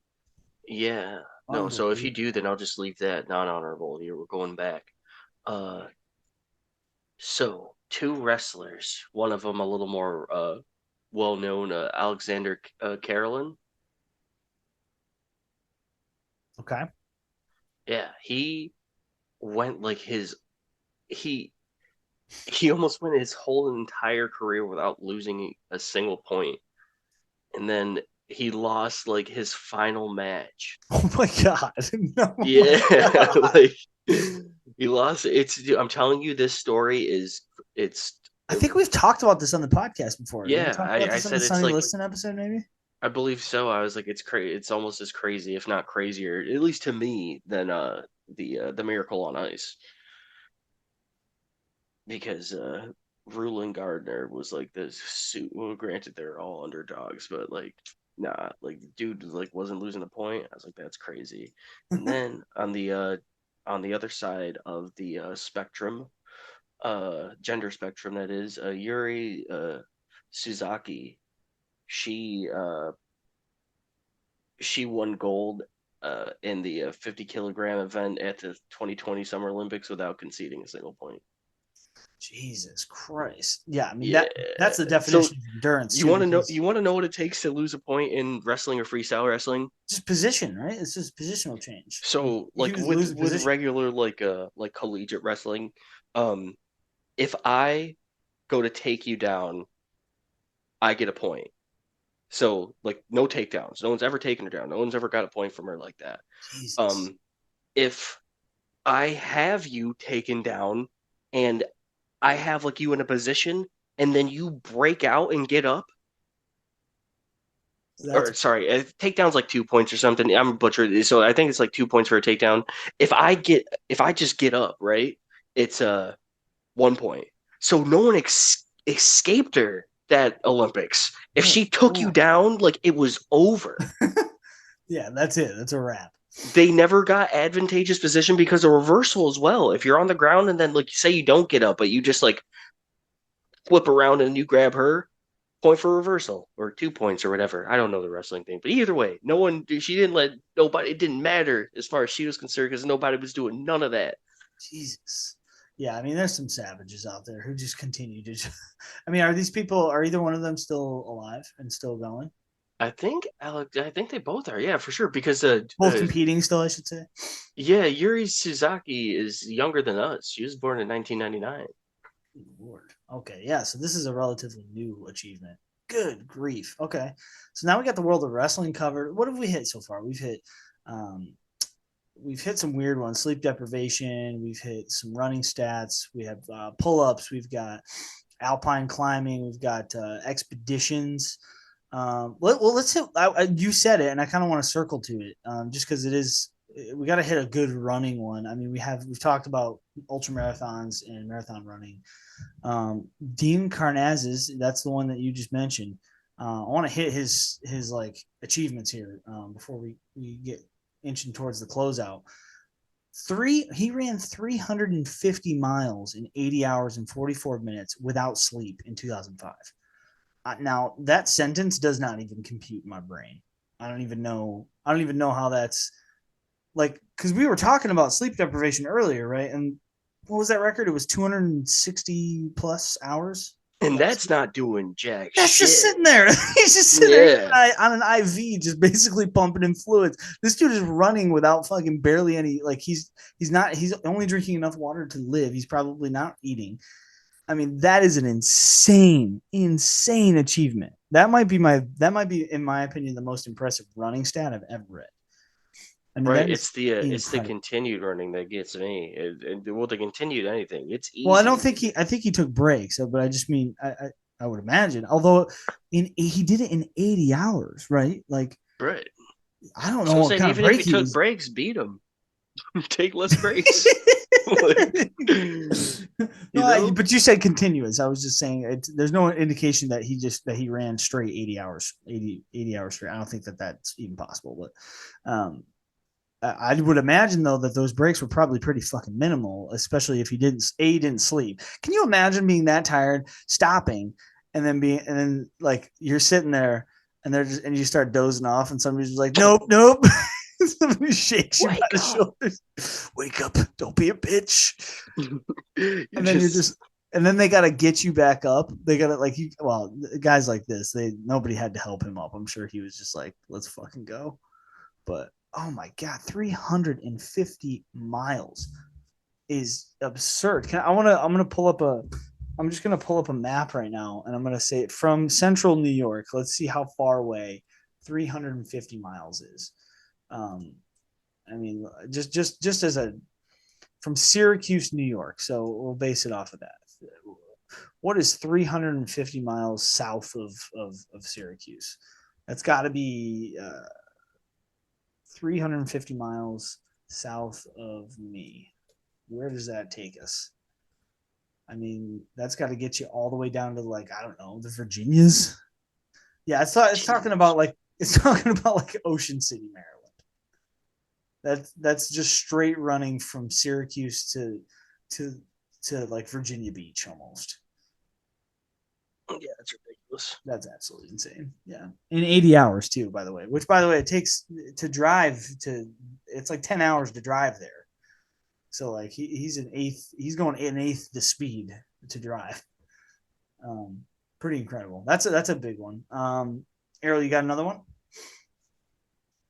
Yeah. No, so if you do, Unbelievable. then I'll just leave that non-honorable. We're going back. Uh, so two wrestlers. One of them a little more well-known, Alexander Carolyn. Okay. Yeah, he went like he he almost went his whole entire career without losing a single point, and then he lost like his final match. Oh my god. No, my Yeah, god. like he lost. I'm telling you, this story is it's I think we've talked about this on the podcast before. Did we yeah. talk about I this on the said it's Sunny like Liston episode, maybe? I believe so. I was like, it's crazy. It's almost as crazy, if not crazier, at least to me, than the Miracle on Ice, because Rulon Gardner was like this suit. Well, granted, they're all underdogs, but like, nah, like the dude like wasn't losing a point. I was like, that's crazy. And then on the other side of the spectrum, gender spectrum, that is, Yuri Suzaki. She she won gold in the 50 kilogram event at the 2020 Summer Olympics without conceding a single point. Jesus Christ. Yeah, I mean Yeah. that's the So definition of endurance too, you because want to know what it takes to lose a point in wrestling or freestyle wrestling? just position, right? It's just positional change. Like So you like can lose a with position. regular like collegiate wrestling, um if I go to take you down, I get a point. So like no takedowns. No one's ever taken her down. No one's ever got a point from her like that. Jesus. Um if I have you taken down and I have like you in a position and then you break out and get up, That's or sorry, takedown's like 2 points or something. I'm butchered, so I think it's like 2 points for a takedown. If I just get up, right, it's 1 point. So no one escaped her that Olympics. If good she took you Lord. down, like it was over. Yeah, that's it. That's a wrap. They never got advantageous position because of reversal as well. If you're on the ground and then like say you don't get up, but you just like flip around and you grab her, point for reversal or 2 points or whatever. I don't know the wrestling thing, but either way, no one, she didn't let nobody, it didn't matter as far as she was concerned because nobody was doing none of that. Jesus. Yeah, I mean, there's some savages out there who just continue to. I mean, are these people? Are either one of them still alive and still going? I think they both are, yeah, for sure. Because Both competing still, I should say. yeah, Yuri Suzaki is younger than us. She was born in 1999. Lord. Okay, yeah. So this is a relatively new achievement. Good grief. Okay, so now we got the world of wrestling covered. What have we hit so far? Um, we've hit some weird ones: sleep deprivation. We've hit some running stats. We have pull-ups. We've got alpine climbing. We've got expeditions. Let's hit. You said it, and I kind of want to circle to it, just because it is. We got to hit a good running one. I mean, we've talked about ultra marathons and marathon running. Dean Karnazes, that's the one that you just mentioned. I want to hit his like achievements here before we get inching towards the closeout. He ran 350 miles in 80 hours and 44 minutes without sleep in 2005. Now that sentence does not even compute in my brain. I don't even know. I don't even know how that's like, because we were talking about sleep deprivation earlier, right? And what was that record? It was 260 plus hours And without that's sleep. not doing jack That's just shit. sitting there. He's just sitting there Yeah. on an IV, just basically pumping in fluids. This dude is running without fucking barely any. Like he's only drinking enough water to live. He's probably not eating. I mean, that is an insane achievement. That might be, in my opinion, the most impressive running stat I've ever read. I mean, Right, that is it's the incredible. continued running that gets me. Well, the continued anything, it's Well, I don't easy. think I think he took breaks, but I just mean, I would imagine. Although, he did it in 80 hours, right? Like, Right. I don't So know I'm what saying kind of even if break he he took was. breaks, beat him. Take less breaks. Like, no, but you said continuous. I was just saying there's no indication that he ran straight 80 hours straight. I don't think that that's even possible, but I would imagine though that those breaks were probably pretty fucking minimal, especially if he didn't sleep. Can you imagine being that tired, stopping, and then like you're sitting there and and you start dozing off, and somebody's just like, nope. Somebody shakes you by the shoulders. Wake up! Don't be a bitch. And then they got to get you back up. They got to guys like this. Nobody had to help him up. I'm sure he was just like, let's fucking go. But oh my god, 350 miles is absurd. I'm just gonna pull up a map right now, and I'm gonna say it from central New York. Let's see how far away 350 miles is. I mean, just as from Syracuse, New York. So we'll base it off of that. What is 350 miles south of Syracuse? That's got to be 350 miles south of me. Where does that take us? I mean, that's got to get you all the way down to I don't know, the Virginias. Yeah, it's talking about like Ocean City, Maryland. That's just straight running from Syracuse to like Virginia Beach almost. Yeah, that's ridiculous. That's absolutely insane. Yeah. In 80 hours too, by the way, which by the way, it takes to drive it's like 10 hours to drive there. So like he's going an eighth the speed to drive. Pretty incredible. That's a big one. Erroll, you got another one?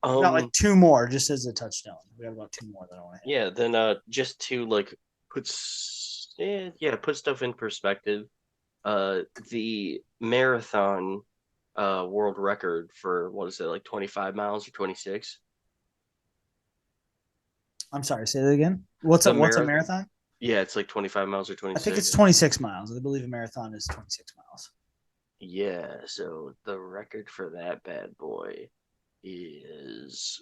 Got like two more just as a touchdown. We got about two more that I want to hit. Yeah, then just to like put stuff in perspective, the marathon world record for what is it, like 25 miles or 26? I'm sorry, say that again. What's a marathon? Yeah, it's like 25 miles or 26. I think it's 26 miles. I believe a marathon is 26 miles. Yeah, so the record for that bad boy is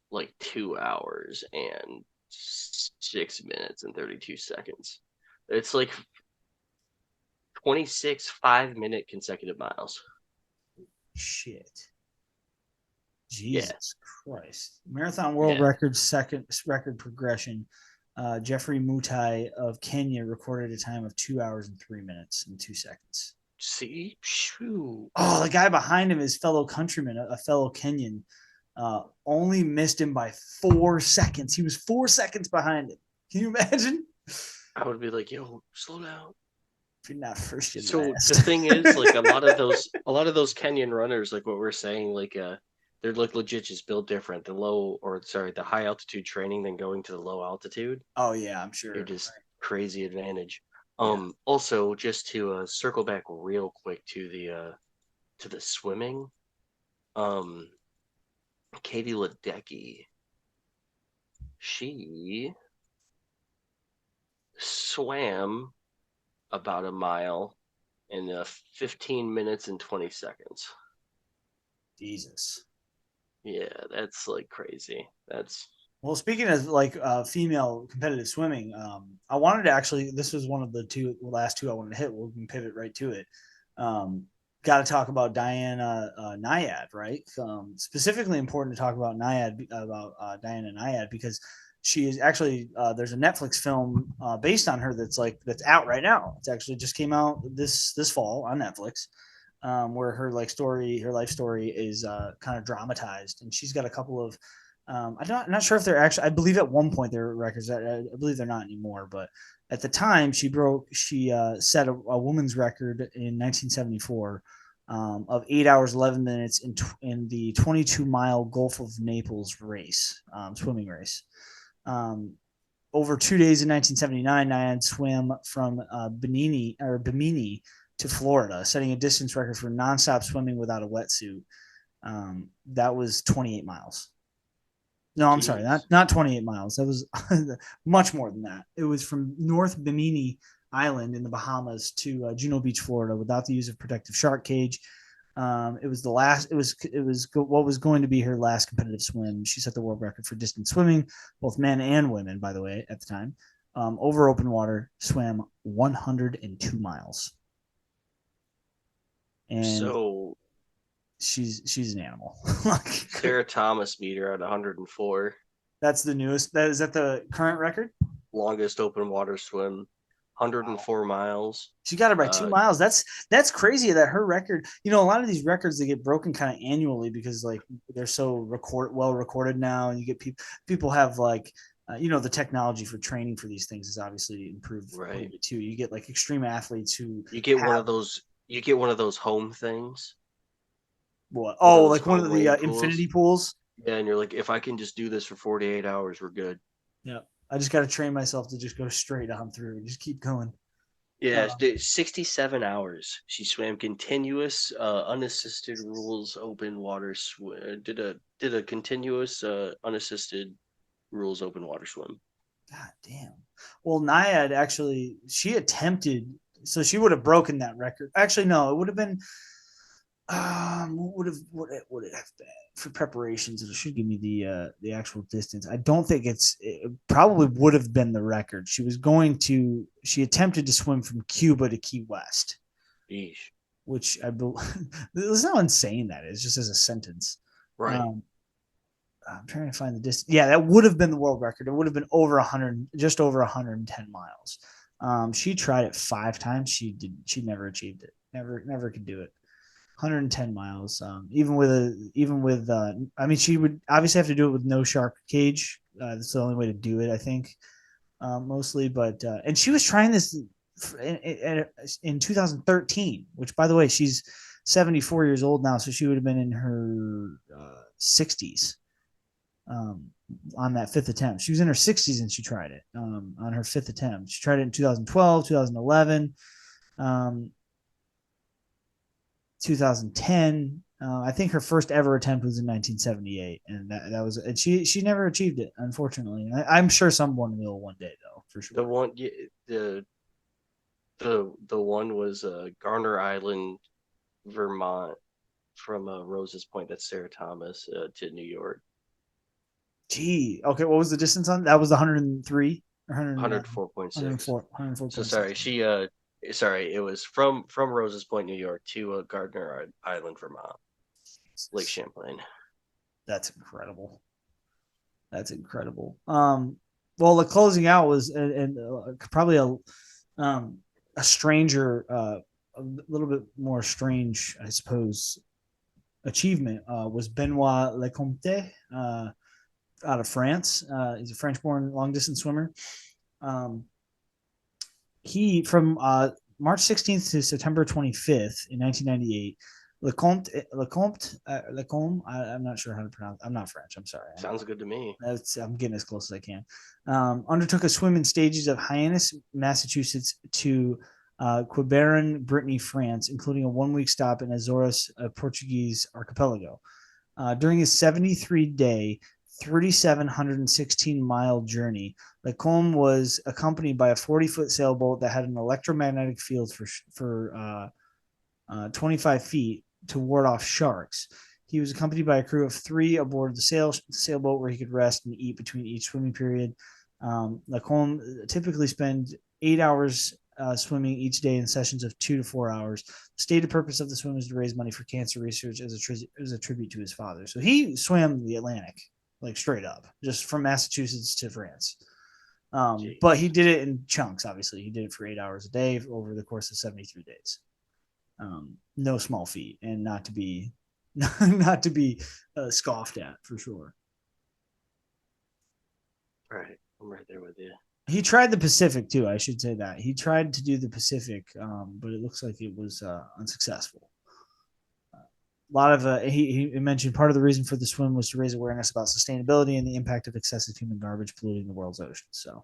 like 2 hours and 6 minutes and 32 seconds. It's like 26 5-minute consecutive miles. Shit. Jesus Christ. Marathon world record, second record progression. Jeffrey Mutai of Kenya recorded a time of 2 hours and 3 minutes and 2 seconds. See? Shoo. Oh, the guy behind him is fellow countryman, a fellow Kenyan. Only missed him by 4 seconds. He was 4 seconds behind him. Can you imagine? I would be like, yo, slow down. If you're not first, you're so last. The thing is, like a lot of those Kenyan runners, like what we're saying, like they're like legit just built different. The high altitude training than going to the low altitude. Oh yeah, I'm sure. They're just crazy advantage. Also, just to circle back real quick to the swimming, Katie Ledecky, she swam about a mile in 15 minutes and 20 seconds. Jesus. Yeah, that's like crazy. Well, speaking of like female competitive swimming, I wanted to actually, this was one of the last two I wanted to hit. We can pivot right to it. Got to talk about Diana Nyad, right? Specifically important to talk about Diana Nyad because she is actually there's a Netflix film based on her that's out right now. It's actually just came out this fall on Netflix, where her life story is kind of dramatized, and she's got a couple of I'm not sure if they're actually. I believe at one point there were records. I believe they're not anymore, but at the time she set a woman's record in 1974 of 8 hours 11 minutes in the 22-mile Gulf of Naples race, swimming race. Over 2 days in 1979, Nyad swam from Bimini to Florida, setting a distance record for nonstop swimming without a wetsuit. That was 28 miles. No, I'm sorry, not 28 miles. That was much more than that. It was from North Bimini Island in the Bahamas to Juno Beach, Florida, without the use of protective shark cage. It was the last. What was going to be her last competitive swim. She set the world record for distance swimming, both men and women, by the way, at the time. Over open water, swam 102 miles, and So she's an animal. Sarah Thomas beat her at 104. That's the newest. Is that the current record? Longest open water swim, 104 Wow. miles. She got it by 2 miles. That's crazy that her record. A lot of these records they get broken kind of annually because like they're so well recorded now, and you get people have like the technology for training for these things is obviously improved a little Right. bit too. You get like extreme athletes who You get one of those. You get one of those home things. what? One of Oh, those like one of home the wave pools. infinity pools. Yeah, and you're like, if I can just do this for 48 hours, we're good. Yeah, I just got to train myself to just go straight on through and just keep going. Yeah, 67 hours. She swam continuous, unassisted rules open water swim. Did a continuous, unassisted rules open water swim. God damn. Well, Naiad actually, she attempted, so she would have broken that record. Actually, no, it would have been. What would it have been for preparations? It should give me the actual distance. I don't think it probably would have been the record. She attempted to swim from Cuba to Key West, Yeesh. which I believe this is how insane that is, just as a sentence. Right. I'm trying to find the distance. Yeah, that would have been the world record. It would have been over 100, just over 110 miles. She tried it 5 times. She never achieved it. Never could do it. 110 miles. Even with I mean, she would obviously have to do it with no shark cage. That's the only way to do it, I think, mostly. But and she was trying this in 2013, which, by the way, she's 74 years old now, so she would have been in her 60s on that fifth attempt. She was in her 60s and she tried it on her fifth attempt. She tried it in 2012, 2011. 2010. I think her first ever attempt was in 1978, and that was, and she never achieved it, unfortunately. I'm sure someone will one day, though, for sure. The one was Garner Island, Vermont, from Rose's Point. That's Sarah Thomas to New York. Gee, okay. What was the distance on that? Was 103 or 104.6. 104. So sorry, it was from Rose's Point, New York to Gardner Island, Vermont, Lake Champlain. That's incredible. Well, the closing out was probably a stranger, a little bit more strange, I suppose, achievement was Benoit Lecomte out of France. He's a French-born long-distance swimmer. He from March 16th to September 25th in 1998. Lecomte. I'm not sure how to pronounce. I'm not French. I'm sorry. Sounds good to me. I'm getting as close as I can. Undertook a swim in stages of Hyannis, Massachusetts, to Quiberon, Brittany, France, including a 1-week stop in Azores, a Portuguese archipelago. During his 73-day 3,716-mile journey, Lecomte was accompanied by a 40-foot sailboat that had an electromagnetic field for 25 feet to ward off sharks. He was accompanied by a crew of 3 aboard the sailboat where he could rest and eat between each swimming period. Lecomte typically spends 8 hours swimming each day in sessions of 2 to 4 hours. The stated purpose of the swim is to raise money for cancer research as a tribute to his father. So he swam the Atlantic, like straight up, just from Massachusetts to France. But he did it in chunks, obviously. He did it for 8 hours a day over the course of 73 days. No small feat, and not to be scoffed at, for sure. Right. I'm right there with you. He tried the Pacific too. I should say that he tried to do the Pacific, but it looks like it was unsuccessful. A lot of he mentioned part of the reason for the swim was to raise awareness about sustainability and the impact of excessive human garbage polluting the world's oceans. So,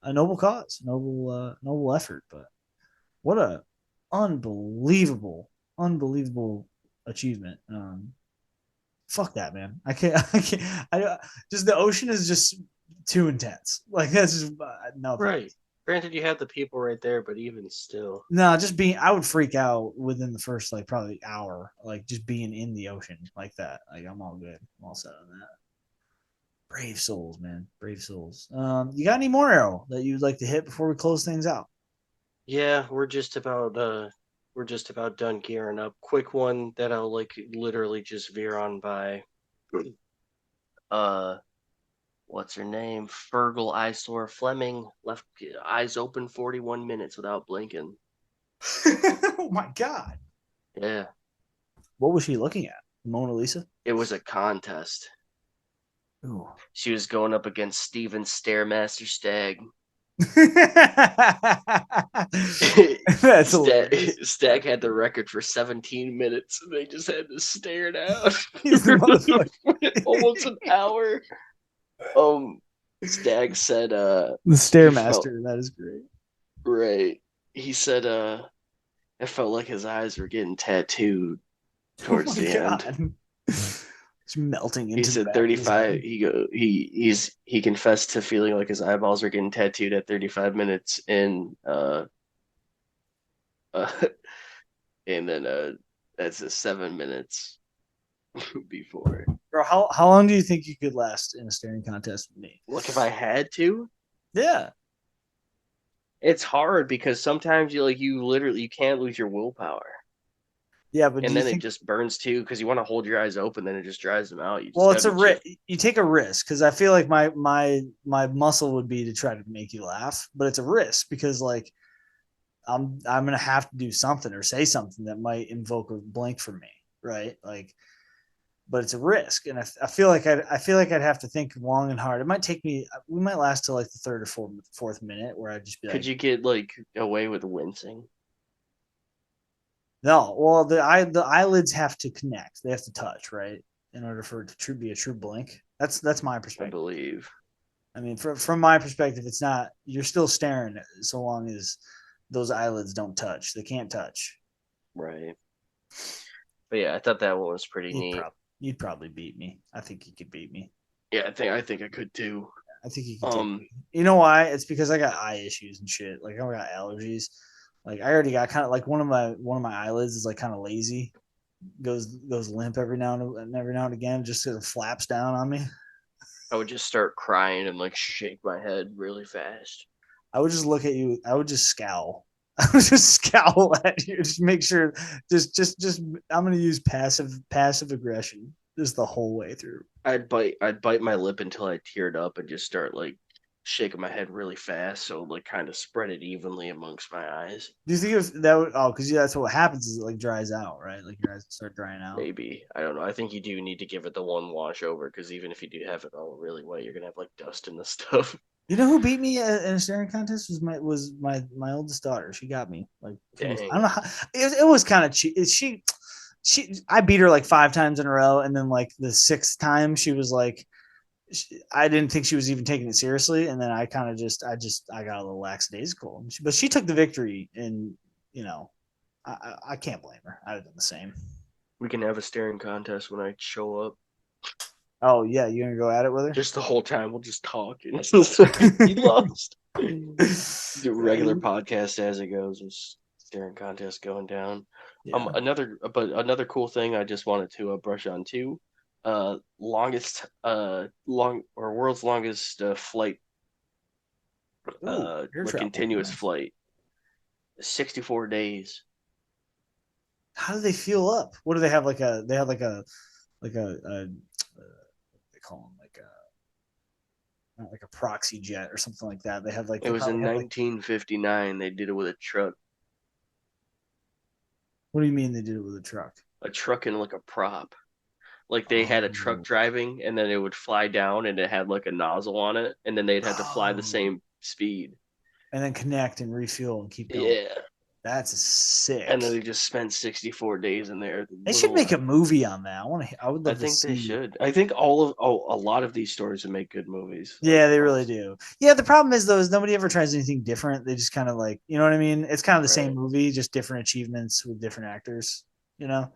a noble cause, noble effort. But what a unbelievable achievement. Fuck that, man. I can't. Just the ocean is just too intense. Like that's just no. Right. Granted, you have the people right there, but even still. No, I would freak out within the first like probably hour, like just being in the ocean like that. Like I'm all good. I'm all set on that. Brave souls, man. Brave souls. You got any more Errol that you'd like to hit before we close things out? Yeah, we're just about done gearing up. Quick one that I'll like literally just veer on by. Uh, what's her name? Fergal Eyesore Fleming left eyes open 41 minutes without blinking. Oh my god. Yeah, What was she looking at? Mona Lisa? it was a contest. Ooh. She was going up against Steven Stairmaster Stagg. That's hilarious. Stagg had the record for 17 minutes. And they just had to stare it out He's the motherfucker. almost an hour. Stagg said The Stairmaster, that is great. Right. He said it felt like his eyes were getting tattooed towards the end. It's melting into. He said 35. He confessed to feeling like his eyeballs were getting tattooed at 35 minutes in and then that's a 7 minutes before. Bro, how long do you think you could last in a staring contest with me? Look, if I had to, yeah, it's hard because sometimes you can't lose your willpower. Yeah, but and then it just burns too because you want to hold your eyes open, then it just dries them out. Well, it's a risk. You take a risk because I feel like my muscle would be to try to make you laugh, but it's a risk because like I'm gonna have to do something or say something that might invoke a blink from me, right? Like, but it's a risk, and I feel like I'd have to think long and hard. It might take me. We might last till like the third or fourth minute where I'd just be like, could you get like away with wincing? No, well, the eyelids have to connect. They have to touch, right, in order for it to be a true blink. That's my perspective. I believe. I mean, from my perspective, it's not. You're still staring so long as those eyelids don't touch. They can't touch. Right. But yeah, I thought that one was pretty neat. You'd probably beat me. I think you could beat me. Yeah, I think I could too. I think you could. You know why? It's because I got eye issues and shit. Like I got allergies. Like I already got kind of like one of my eyelids is like kind of lazy, goes limp every now and again, just sort of flaps down on me. I would just start crying and like shake my head really fast. I would just look at you. I would just scowl. I would just scowl at you. Just make sure. Just. I'm gonna use passive aggression just the whole way through. I'd bite my lip until I teared up and just start like shaking my head really fast, so like kind of spread it evenly amongst my eyes. Do you think if that would? Oh, because that's what happens is it like dries out, right? Like your eyes start drying out. Maybe, I don't know. I think you do need to give it the one wash over because even if you do have it all really wet, you're gonna have like dust in the stuff. You know who beat me in a staring contest was my oldest daughter. She got me like I don't know how it was kind of cheap. She I beat her like 5 times in a row, and then like the 6th time she was like. I didn't think she was even taking it seriously, and then I kind of I got a little lackadaisical. But she took the victory, and you know, I can't blame her. I'd have done the same. We can have a staring contest when I show up. Oh yeah, you gonna go at it with her? Just the whole time we'll just talk. You lost. Do regular podcast as it goes. Just staring contest going down. Yeah. Another cool thing I just wanted to brush on too. World's longest flight, continuous flight, 64 days. How do they fuel up? What do they have? They have like a they call them like a proxy jet or something like that. They have like it was in 1959. They did it with a truck. What do you mean they did it with a truck? A truck and like a prop. Like they had a truck driving, and then it would fly down, and it had like a nozzle on it, and then they'd have to fly the same speed, and then connect and refuel and keep going. Yeah, that's sick. And then they just spent 64 days in there. They should make a movie on that. I would love to see. I think they should. I think a lot of these stories would make good movies. Yeah, they really do. Yeah, the problem is though is nobody ever tries anything different. They just kind of like, you know what I mean? It's kind of the same movie, just different achievements with different actors. You know.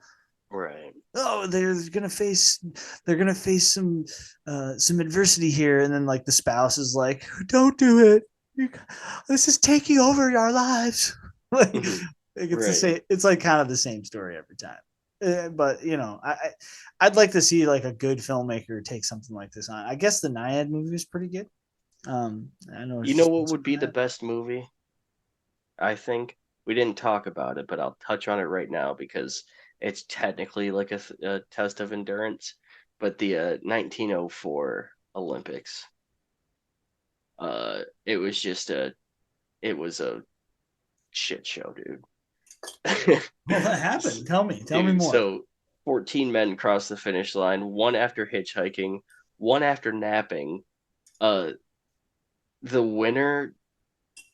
Right. Oh, they're gonna face some adversity here, and then like the spouse is like, "Don't do it. This is taking over our lives. like, it's the Right. same. It's like kind of the same story every time. But I'd like to see like a good filmmaker take something like this on. I guess the Naiad movie was pretty good. I know You know what would be the best movie? I think we didn't talk about it, but I'll touch on it right now because it's technically like a test of endurance. But the 1904 Olympics, it was just it was a shit show, dude. Well, that happened. Tell me Dude, more. so 14 men crossed the finish line, one after hitchhiking, one after napping. Uh, the winner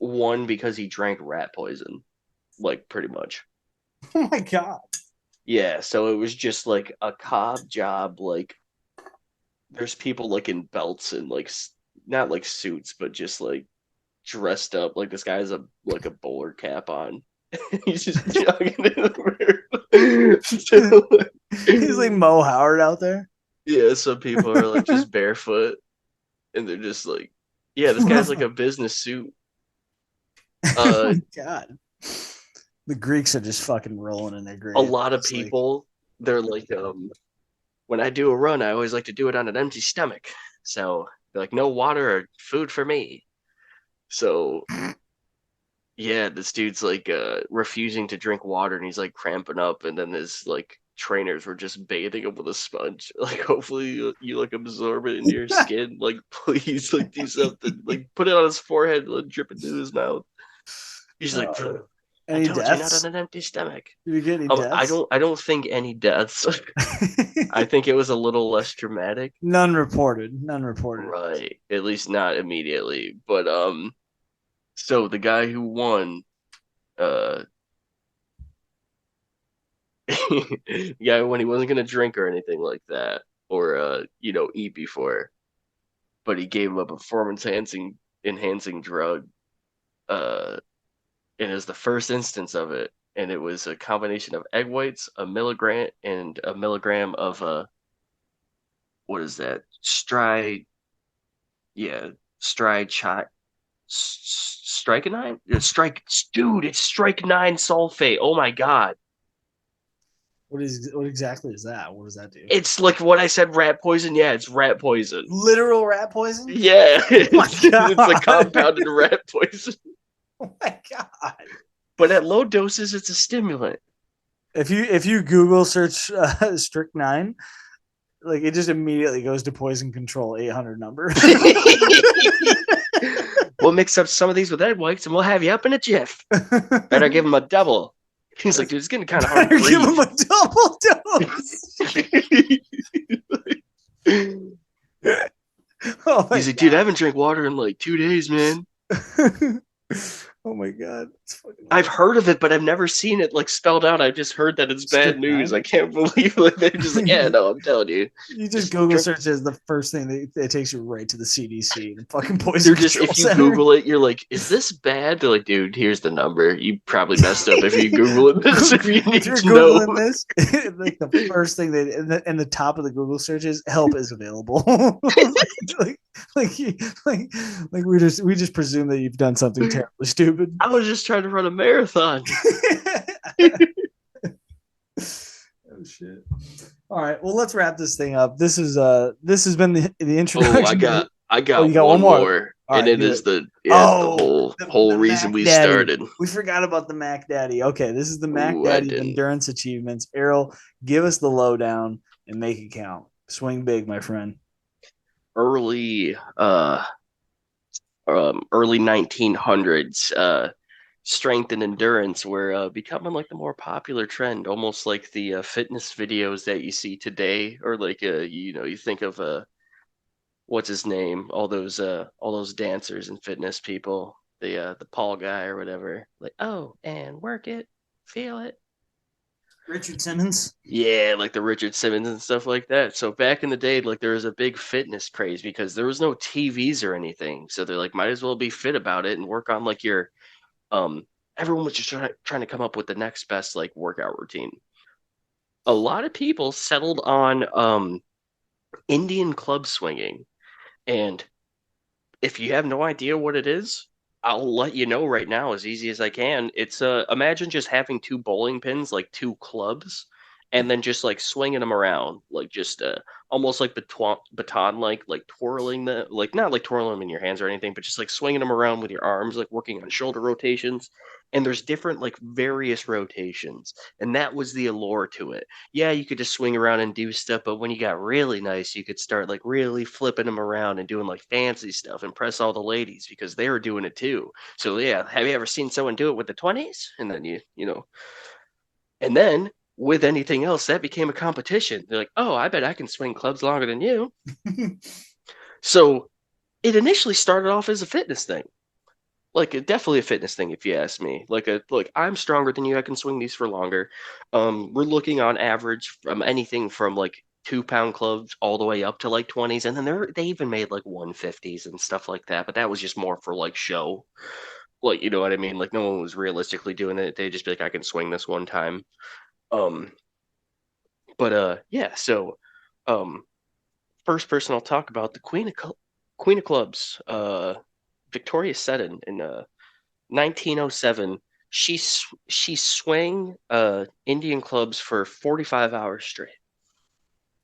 won because he drank rat poison, like pretty much. Oh my god. Yeah, so it was just like a cob job. Like there's people like in belts and like not like suits, but just like dressed up. Like this guy has a bowler cap on. He's just jogging in the river. He's like Mo Howard out there. Yeah, some people are like just barefoot, and they're just like, yeah, this guy's like a business suit. Oh my god. The Greeks are just fucking rolling in their grave. A lot of people, they're like, when I do a run, I always like to do it on an empty stomach. So they're like, no water or food for me. So yeah, this dude's like refusing to drink water and he's like cramping up, and then his like trainers were just bathing him with a sponge. Like hopefully you like absorb it into your skin. Like please like do something. Like put it on his forehead, like drip into his mouth. He's like, I told you not on an empty stomach. Did you get any deaths? I don't think any deaths. I think it was a little less dramatic. None reported. Right. At least not immediately. But so the guy who won, yeah, when he wasn't gonna drink or anything like that, or eat before, but he gave him a performance enhancing drug, and it was the first instance of it, and it was a combination of egg whites, a milligram of what is that? Strychnine? Dude, it's strychnine sulfate. Oh my god. What exactly is that? What does that do? It's like what I said, rat poison. Yeah, it's rat poison. Literal rat poison? Yeah. Oh my god. It's a compounded rat poison. Oh my god. But at low doses, it's a stimulant. If you Google search strychnine, like it just immediately goes to poison control 800 number. We'll mix up some of these with egg whites and we'll have you up in a jiff. Better give him a double. He's like, dude, it's getting kind of hard to breathe. Give him a double dose. He's like, dude, I haven't drank water in like 2 days, man. Oh my god. I've heard of it, but I've never seen it like spelled out. I've just heard that it's bad news. I can't believe like they're just like, yeah, no, I'm telling you. You just Google search is the first thing that takes you right to the CDC and fucking poison. They're just if you center. Google it, you're like, is this bad? They're like, dude, here's the number. You probably messed up if you Google it. This if you need to know. This, like the first thing that in the top of the Google search is help is available. like we just presume that you've done something terribly stupid. I was just trying to run a marathon. Oh shit! All right, well let's wrap this thing up. This has been the introduction. Oh, I got one more. Right, and it is the whole reason we started. We forgot about the Mac Daddy. Okay, this is the Mac Daddy endurance achievements. Erroll, give us the lowdown and make it count. Swing big, my friend. Early 1900s, strength and endurance were becoming like the more popular trend, almost like the fitness videos that you see today, or like you think of what's his name, all those dancers and fitness people, the Paul guy or whatever, like, oh, and work it, feel it. Richard Simmons? Yeah, like the Richard Simmons and stuff like that. So back in the day, like there was a big fitness craze because there was no TVs or anything. So they're like, might as well be fit about it and work on like your everyone was just trying to come up with the next best like workout routine. A lot of people settled on Indian club swinging. And if you have no idea what it is, I'll let you know right now as easy as I can. It's imagine just having two bowling pins, like two clubs, and then just like swinging them around, like just almost like baton like twirling the like not like twirling them in your hands or anything, but just like swinging them around with your arms, like working on shoulder rotations. And there's different like various rotations, and that was the allure to it. Yeah, you could just swing around and do stuff, but when you got really nice, you could start like really flipping them around and doing like fancy stuff, impress all the ladies because they were doing it too. So yeah, have you ever seen someone do it with the 20s? And then you know, and then with anything else, that became a competition. They're like, oh, I bet I can swing clubs longer than you. So it initially started off as a fitness thing. Like definitely a fitness thing, if you ask me. Like I'm stronger than you. I can swing these for longer. We're looking on average from anything from like 2 pound clubs all the way up to like 20s, and then they even made like 150s and stuff like that. But that was just more for like show. Like you know what I mean? Like no one was realistically doing it. They'd just be like, I can swing this one time. Um, but yeah. So, um, first person I'll talk about the Queen of Clubs, Victoria Seddon in 1907. She swung Indian clubs for 45 hours straight.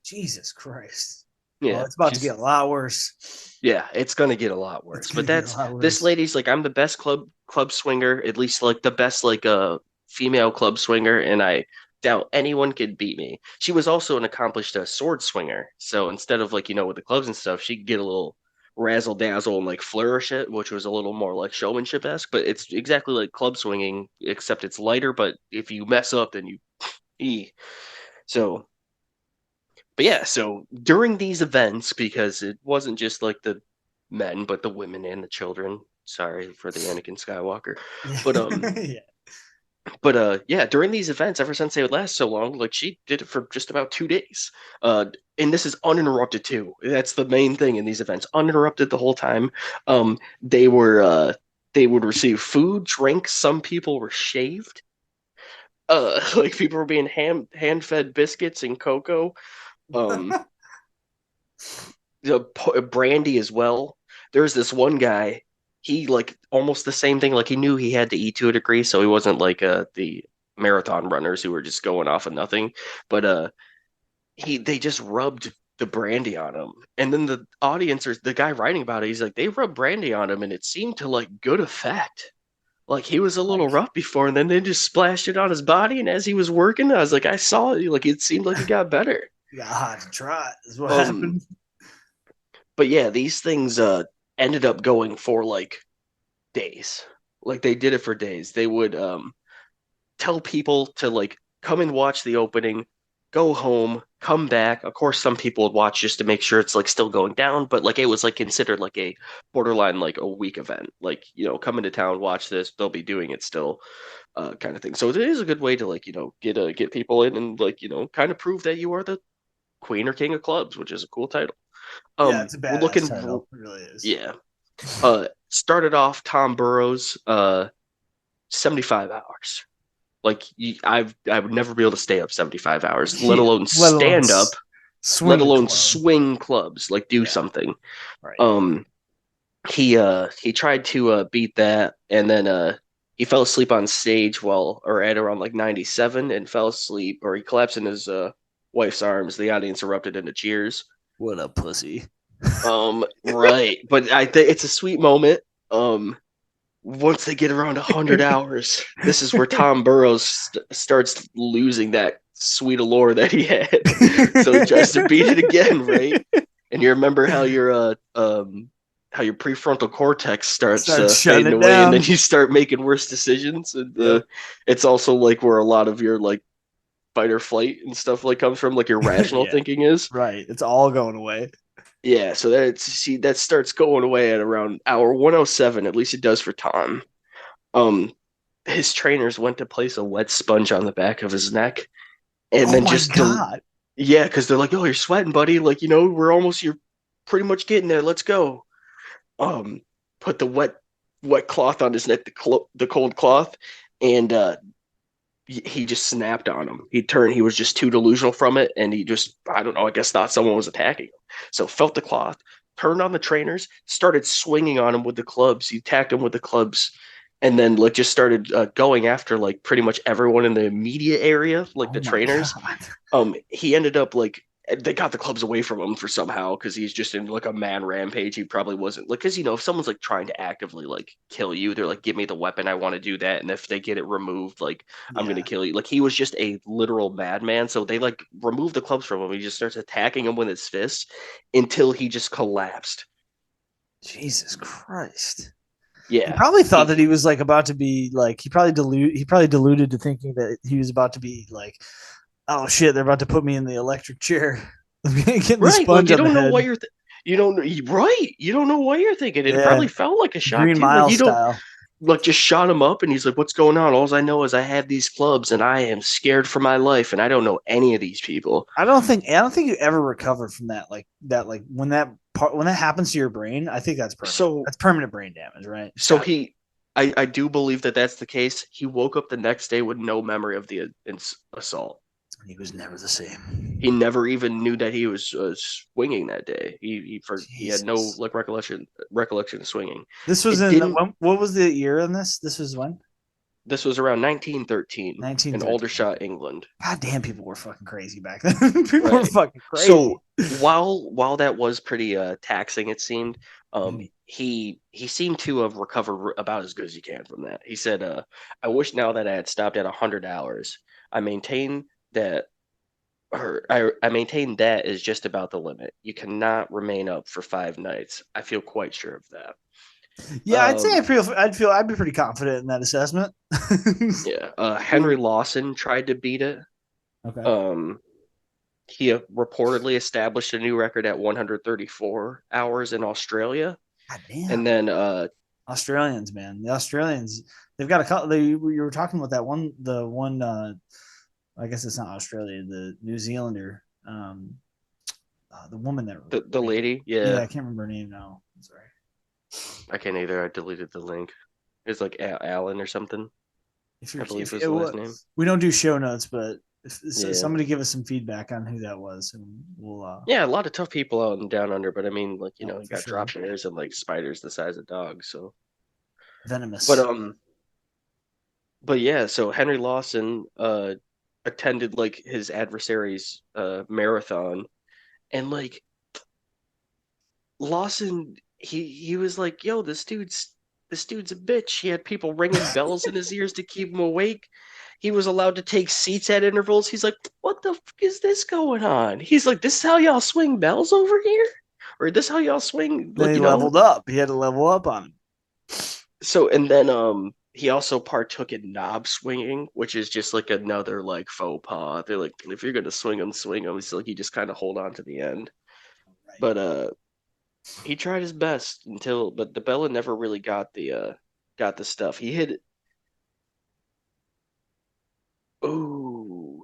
Jesus Christ. Yeah, Well, it's about to get a lot worse. yeah, it's gonna get a lot worse. But that's this Worse. lady's like I'm the best club swinger, at least like the best like female club swinger, and I doubt anyone could beat me. She was also an accomplished sword swinger, so instead of like with the clubs and stuff, she could get a little razzle dazzle and like flourish it, which was a little more like showmanship esque. But it's exactly like club swinging, except it's lighter. But if you mess up, then you e. So but yeah, so during these events, because it wasn't just like the men, but the women and the children. Sorry for the Anakin Skywalker. But Yeah. yeah, during these events, ever since they would last so long, like she did it for just about 2 days. And this is uninterrupted too. That's the main thing in these events. Uninterrupted the whole time. They were they would receive food, drink, some people were shaved. Like people were being hand fed biscuits and cocoa. Um brandy as well. There's this one guy, he like almost the same thing. Like he knew he had to eat to a degree, so he wasn't like the marathon runners who were just going off of nothing. But they just rubbed the brandy on him, and then the audience or the guy writing about it, he's like they rubbed brandy on him, and it seemed to like good effect. Like he was a little Like, rough before, and then they just splashed it on his body, and as he was working, I was like, I saw it. Like it seemed like he got better. you got hot to trot is what Um, happened. but yeah, these things ended up going for like days. Like they did it for days. They would tell people to like come and watch the opening, go home, come back. Of course, some people would watch just to make sure it's like still going down, but like it was like considered like a borderline like a week event. Like, come into town, watch this, they'll be doing it still, kind of thing. So it is a good way to like, get people in and like, kind of prove that you are the queen or king of clubs, which is a cool title. Yeah, it's a We're badass looking, title. It really is. yeah. Started off Tom Burrows, 75 hours. Like I would never be able to stay up 75 hours, let Yeah. alone Let alone stand up, let swing a alone club. swing clubs, like do Yeah. something. Right. He tried to beat that, and then he fell asleep on stage or at around like 97 and fell asleep, or he collapsed in his wife's arms. The audience erupted into cheers. What a pussy. Right. But I think it's a sweet moment. Once they get around 100 hours, this is where Tom Burrows starts losing that sweet allure that he had. So he tries to beat it again, right? And you remember how your prefrontal cortex starts shutting fading it away, and down. then you start making worse decisions. And Yep. it's also like where a lot of your like fight or flight and stuff like comes from, like your rational Yeah. thinking is. Right. It's all going away. Yeah, so that starts going away at around hour 107, at least it does for Tom. Um, his trainers went to place a wet sponge on the back of his neck, and Oh then my just God. yeah, because they're like, "Oh, you're sweating, buddy. Like, you're pretty much getting there. Let's go." Um, put the wet cloth on his neck, the cold cloth, and he just snapped on him. He was just too delusional from it, and he just, I don't know, I guess thought someone was attacking him. So felt the cloth, turned on the trainers, started swinging on him with the clubs. He attacked him with the clubs, and then like just started going after like pretty much everyone in the immediate area, like Oh the my trainers. God. He ended up like they got the clubs away from him for somehow because he's just in like a man rampage. He probably wasn't like because if someone's like trying to actively like kill you, they're like, give me the weapon, I want to do that, and if they get it removed, like I'm gonna Yeah. kill you. Like he was just a literal madman. So they like remove the clubs from him. He just starts attacking him with his fists until he just collapsed. Jesus Christ. He Yeah, probably thought that he he was like about to be like he probably deluded to thinking that he was about to be like, oh shit, they're about to put me in the electric chair. Getting the right. Like sponge you on the don't know head. what you don't right. You don't know what you're thinking. It Yeah. probably felt like a shock Green too. Like Mile you don't style. like just shot him up and he's like, what's going on? All I know is I have these clubs and I am scared for my life and I don't know any of these people. I don't think you ever recover from that like when that happens to your brain, I think that's permanent. So That's permanent brain damage, right? It's so got he I do believe that that's the case. He woke up the next day with no memory of the assault. he was never the same. He never even knew that he was swinging that day. He had no Jesus. like recollection of swinging. This was It in didn't. what was the year in this? This was when? This was around 1913 in 1913. Aldershot, England. God damn, people were fucking crazy back then. People were Right. fucking crazy. So while that was pretty taxing, it seemed Mhm. he seemed to have recovered about as good as he can from that. He said, "I wish now that I had stopped at $100. I maintain that." Or I maintain that is just about the limit. You cannot remain up for 5 nights. I feel quite sure of that. Yeah, I'd say Um, I'd be pretty confident in that assessment. yeah. Henry Lawson tried to beat it. Okay. Um, he reportedly established a new record at 134 hours in Australia, God damn. and then Australians, man. The Australians, they've got a couple. You were talking about that one, the one. I guess it's not Australia. The New Zealander, the woman that. the lady, Yeah, I yeah, can't remember her name now. Sorry. I can't either. I deleted the link. It's like Alan or something. If I you're, believe if was the last name. we don't do show notes, but if Yeah, somebody give us some feedback on who that was, and we'll. yeah, a lot of tough people out and down under, but I mean, like Oh, you for got sure. drop bears and like spiders the size of dogs. So, but Venomous. but yeah, so Henry Lawson attended like his adversary's marathon, and like Lawson, he was like, "Yo, this dude's a bitch." He had people ringing bells in his ears to keep him awake. He was allowed to take seats at intervals. He's like, "What the fuck is this going on?" He's like, "This is how y'all swing bells over here, or this how y'all swing?" Then Like he leveled up. He had to level up on him. So and then he also partook in knob swinging, which is just like another like faux pas. They're like, if you're gonna swing them, swing them. It's like you just kind of hold on to the end. Right. But he tried his best but the Bella never really got the stuff. He hit. Ooh,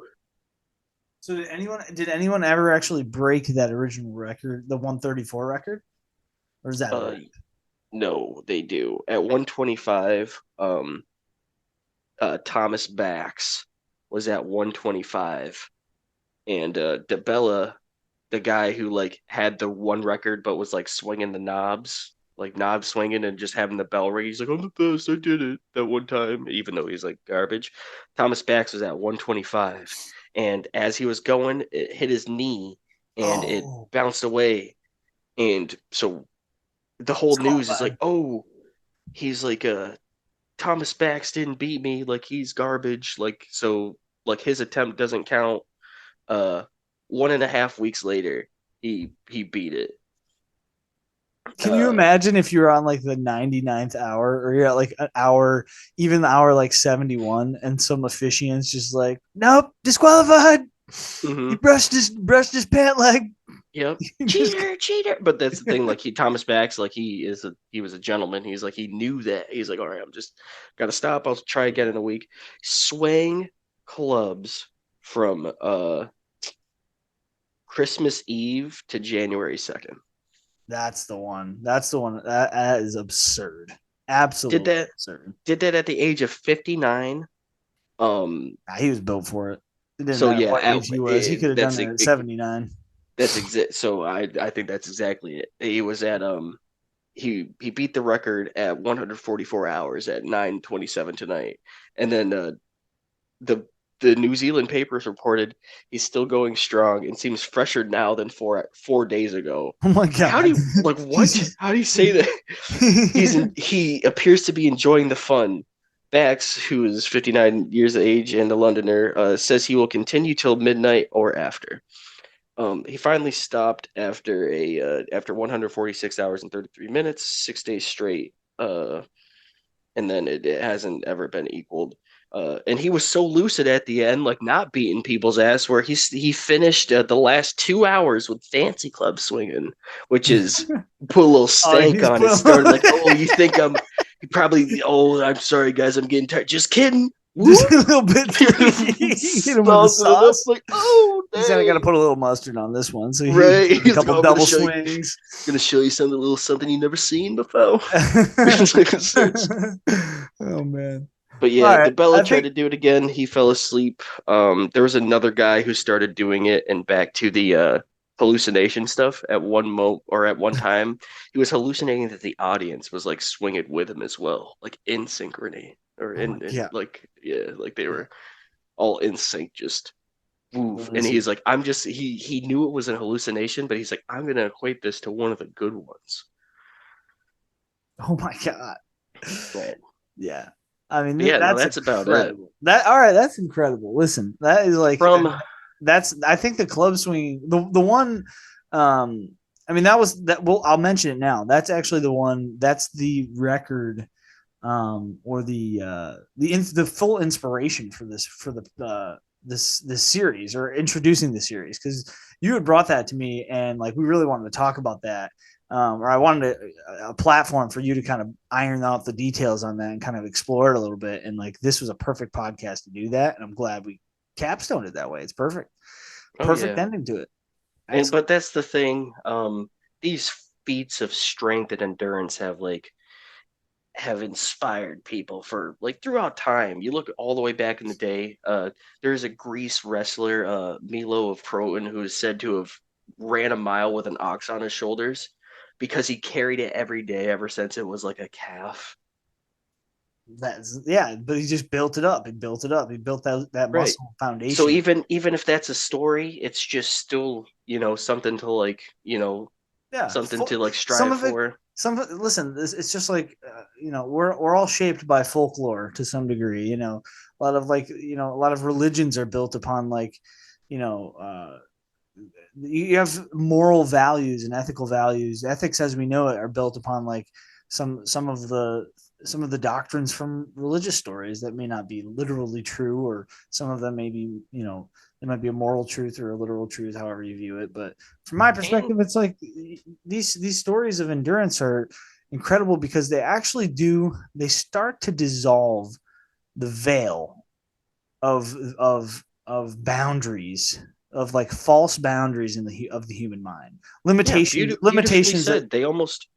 So did anyone ever actually break that original record, the 134 record, or is that uh, old? no, they do at 125. Thomas Bax was at 125, and DeBella, the guy who like had the one record but was like swinging the knobs, like knob swinging and just having the bell ring. He's like, "I'm the best. I did it that one time," even though he's like garbage. Thomas Bax was at 125, and as he was going, it hit his knee and it Oh, bounced away. And so the whole news is like, disqualified. "Oh, he's like Thomas Bax didn't beat me. Like he's garbage. Like so, like his attempt doesn't count." Uh, 1.5 weeks later, he beat it. Can you Uh, imagine if you were on like the 99th hour, or you're at like an hour, even the hour like 71, and some officiant's just like, nope, disqualified. He mhm. brushed his pant leg. Yep. Just Cheater, cheater. But that's the thing. Like Thomas Bax, like he was a gentleman. He's like he knew that. He's like, all right, I'm just gotta stop. I'll try again in a week. Swing clubs from Christmas Eve to January 2nd. that's the one. That's the one. That is absurd. Did Absolutely that absurd. did that at the age of 59. Um. Nah, he was built for it. It didn't So matter yeah, what age he was. He could have done that's it at 79. So I think that's exactly it. He was at he beat the record at 144 hours at 9:27 tonight, and then the the New Zealand papers reported he's still going strong and seems fresher now than 4 days ago. Oh my Like, how do God. you like what? Jesus. How do you say that? He appears to be enjoying the fun. Bax, who is 59 years of age and a Londoner, says he will continue till midnight or after. He finally stopped after 146 hours and 33 minutes, 6 days straight. And then it hasn't ever been equaled. And he was so lucid at the end, like not beating people's ass, where he finished the last 2 hours with fancy club swinging, which is put a little Oh, stank he's on it. Started like, oh, you think I'm? You probably, oh, I'm sorry, guys, I'm getting tired. Just kidding. just a little bit. Hit him with the sauce. Like, oh, he said, "I got to put a little mustard on this one." So he right. did a couple I'm double swings. Gonna show you something, a little something you never seen before. Oh man. But yeah, All right. DeBella tried to do it again. He fell asleep. There was another guy who started doing it and back to the hallucination stuff at one time. He was hallucinating that the audience was like swinging with him as well, like in synchrony or Yeah. like yeah, like they were all in sync, just move. And Listen. he's like, he knew it was an hallucination, but he's like, I'm gonna equate this to one of the good ones. Oh my God. Right. Yeah. I mean, Yeah, no, that's about incredible. it. All right, that's incredible. Listen, that is like I think the club swing, the one, I mean, that was that. Well, I'll mention it now. That's actually the one. That's the record, or the full inspiration for this series, or introducing the series, because you had brought that to me, and like we really wanted to talk about that. Or I wanted a platform for you to kind of iron out the details on that and kind of explore it a little bit. And like, this was a perfect podcast to do that. And I'm glad we capstoned it that way. It's perfect. Perfect ending to it. But that's the thing. These feats of strength and endurance have inspired people for like throughout time. You look all the way back in the day. There's a Greece wrestler, Milo of Croton, who is said to have ran a mile with an ox on his shoulders because he carried it every day ever since it was like a calf. But he just built it up. He built that Right. muscle foundation. So even if that's a story, it's just still, something to like, something to like strive for. Listen, it's just like, we're all shaped by folklore to some degree. A lot of a lot of religions are built upon like, you have moral values and ethical values. Ethics as we know it are built upon like some of the doctrines from religious stories that may not be literally true, or some of them may be, it might be a moral truth or a literal truth, however you view it. But from my perspective, it's like these stories of endurance are incredible because they start to dissolve the veil of boundaries, of like false boundaries of the human mind, limitations said. They almost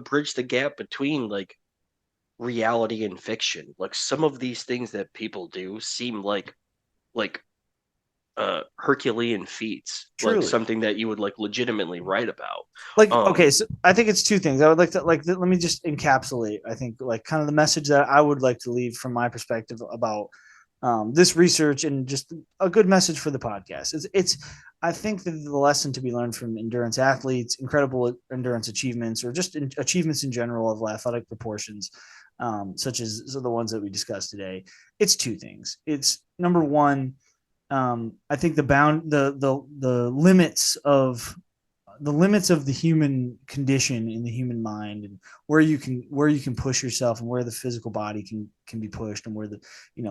bridge the gap between like reality and fiction. Like some of these things that people do seem like Herculean feats, truly. Like something that you would like legitimately write about. Like, okay, so I think it's two things. I would like to let me just encapsulate. I think like kind of the message that I would like to leave from my perspective about this research, and just a good message for the podcast. I think that the lesson to be learned from endurance athletes, incredible endurance achievements, or just achievements in general of athletic proportions, such as the ones that we discussed today. It's two things. It's number one, I think the limits of the human condition in the human mind, and where you can push yourself, and where the physical body can be pushed, and where the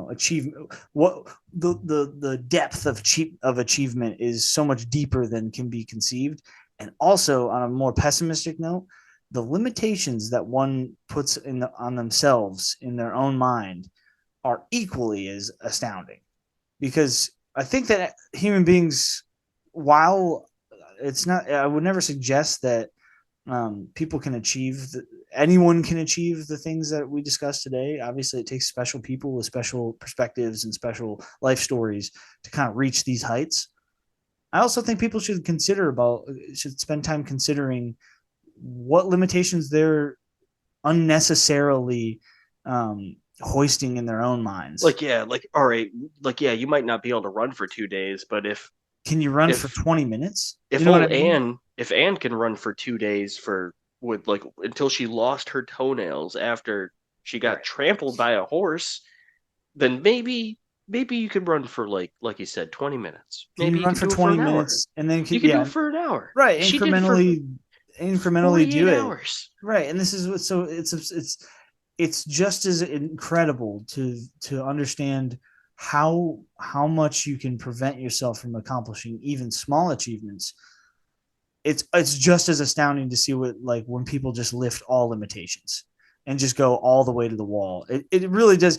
achievement, what the depth of achievement is so much deeper than can be conceived. And also, on a more pessimistic note, the limitations that one puts on themselves in their own mind are equally as astounding, because I think that human beings, while it's not, I would never suggest that people can anyone can achieve the things that we discussed today. Obviously, it takes special people with special perspectives and special life stories to kind of reach these heights. I also think people should should spend time considering what limitations they're unnecessarily hoisting in their own minds. Like, yeah, like, all right, like, yeah, you might not be able to run for 2 days, but Can you run for if 20 minutes? You if know what I old mean? Anne can run for 2 days for with like until she lost her toenails after she got Right. trampled by a horse, then maybe you can run for like you said 20 minutes. Can you Maybe you run can for do it for 20 an hour. minutes and then You can do yeah, it for an hour. right, She did it for incrementally do 48 it. hours. Right. And this is what so it's just as incredible to understand how much you can prevent yourself from accomplishing even small achievements. It's just as astounding to see what like when people just lift all limitations and just go all the way to the wall. It really does.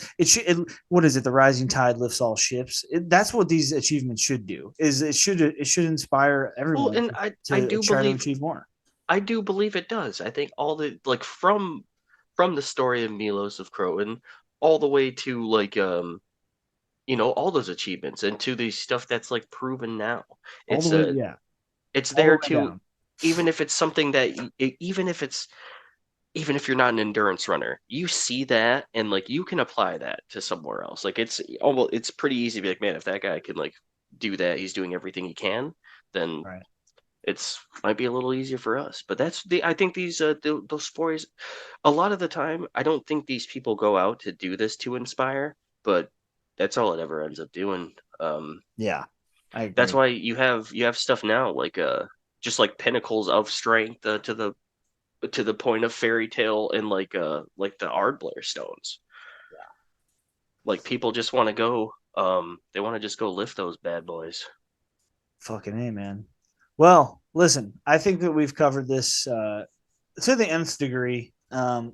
What is it? The rising tide lifts all ships. That's what these achievements should do. Is it should inspire Well, everyone and to try to achieve more. I do believe it does. I think all the like from the story of Milos of Croton all the way to like all those achievements and to the stuff that's like proven now. All the It's way, yeah, it's all the there way to down. even if it's something that even if you're not an endurance runner, you see that and like you can apply that to somewhere else. Like it's pretty easy to be like, man, if that guy can like do that, he's doing everything he can, then Right. it's might be a little easier for us. But I think those stories a lot of the time I don't think these people go out to do this to inspire, but that's all it ever ends up doing. Yeah, I That's agree. why you have stuff now like just like pinnacles of strength to the point of fairy tale and like the Ardblair stones. Like people just want to go they want to just go lift those bad boys. Fucking A, man. Well, listen, I think that we've covered this to the nth degree. I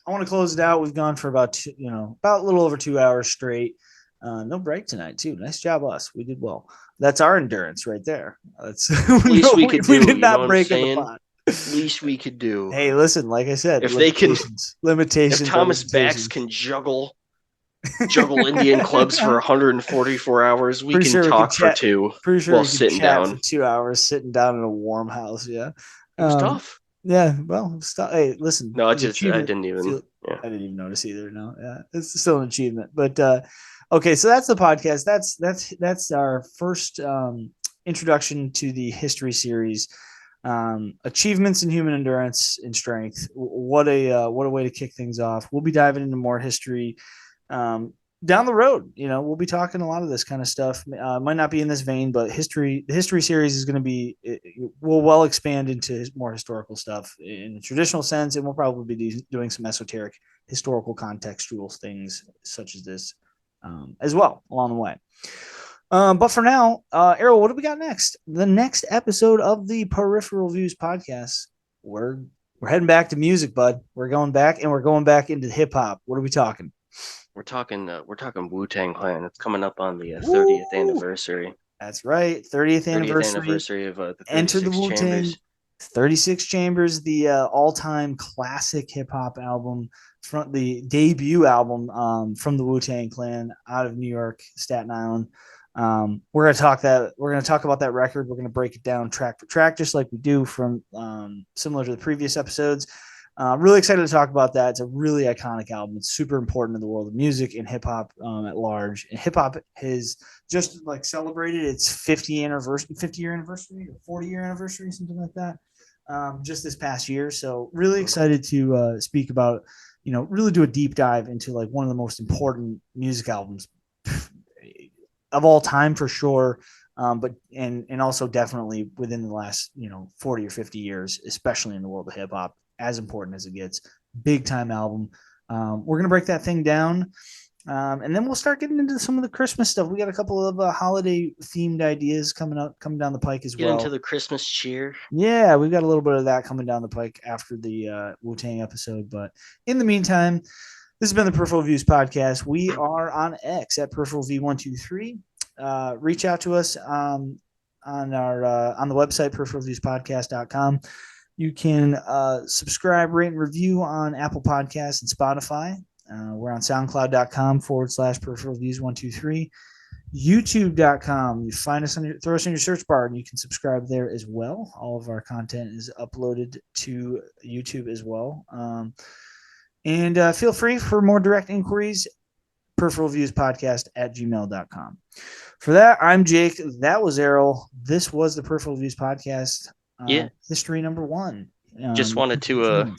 want to close it out. We've gone for about about a little over 2 hours straight. No break tonight, too. Nice job, us. We did well. That's our endurance right there. That's Least no, we could we do, did you know not what I'm break in the saying? pot. Least we could do. Hey, listen, like I said, If they can if limitations are Thomas Bax limitations. can juggle Indian clubs for 144 hours, we Pretty can sure we could talk for chat. two Pretty sure while we could sitting chat for down. 2 hours sitting down in a warm house. Yeah. It was Um, tough. yeah. Well, hey, listen, No, the I achievement. didn't even. Feel, Yeah. I didn't even notice either. No, yeah, it's still an achievement. But okay, so that's the podcast. That's our first introduction to the history series. Achievements in human endurance and strength. What a way to kick things off. We'll be diving into more history um, down the road. We'll be talking a lot of this kind of stuff. Might not be in this vein, but the history series is going to be will well expand into more historical stuff in the traditional sense, and we'll probably be doing some esoteric historical contextual things such as this as well along the way. But for now, Erroll, what do we got next? The next episode of the Peripheral Views podcast. We're we're heading back to music, bud. We're going back, and we're going back into hip hop. What are we talking? We're talking Wu-Tang Clan. It's coming up on the 30th Woo! anniversary. That's right. 30th 30th anniversary. anniversary of the Enter the 36 Wu Tang. Chambers. 36 Chambers, the all-time classic hip hop album, from the debut album from the Wu Tang Clan out of New York, Staten Island. We're gonna talk about that record. We're gonna break it down track for track, just like we do from similar to the previous episodes. Really excited to talk about that. It's a really iconic album. It's super important in the world of music and hip hop at large. And hip hop has just like celebrated its 50 anniversary, 50-year anniversary, or 40-year anniversary, something like that, just this past year. So really excited to speak about, really do a deep dive into like one of the most important music albums of all time for sure. But and also definitely within the last 40 or 50 years, especially in the world of hip hop, as important as it gets. Big time album. We're gonna break that thing down, and then we'll start getting into some of the Christmas stuff. We got a couple of holiday themed ideas coming down the pike as Get into well. the Christmas cheer. Yeah, we've got a little bit of that coming down the pike after the Wu Tang episode. But in the meantime, this has been the Peripheral Views podcast. We are on X at Peripheral V123. Reach out to us on the website peripheralviewspodcast.com. You can subscribe, rate, and review on Apple Podcasts and Spotify. We're on soundcloud.com/peripheralviews123. YouTube.com. You find us throw us in your search bar, and you can subscribe there as well. All of our content is uploaded to YouTube as well. And feel free for more direct inquiries. Peripheral Views Podcast at gmail.com. For that, I'm Jake. That was Erroll. This was the Peripheral Views Podcast. History number 1. Just wanted to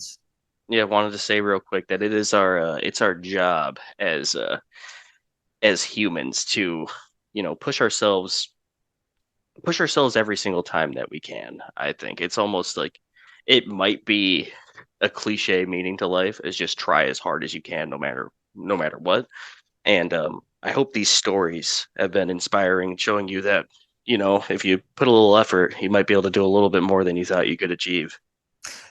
say real quick that it is it's our job as humans to, push ourselves every single time that we can. I think it's almost like it might be a cliche meaning to life, is just try as hard as you can, no matter what. And I hope these stories have been inspiring, showing you that, if you put a little effort, you might be able to do a little bit more than you thought you could achieve.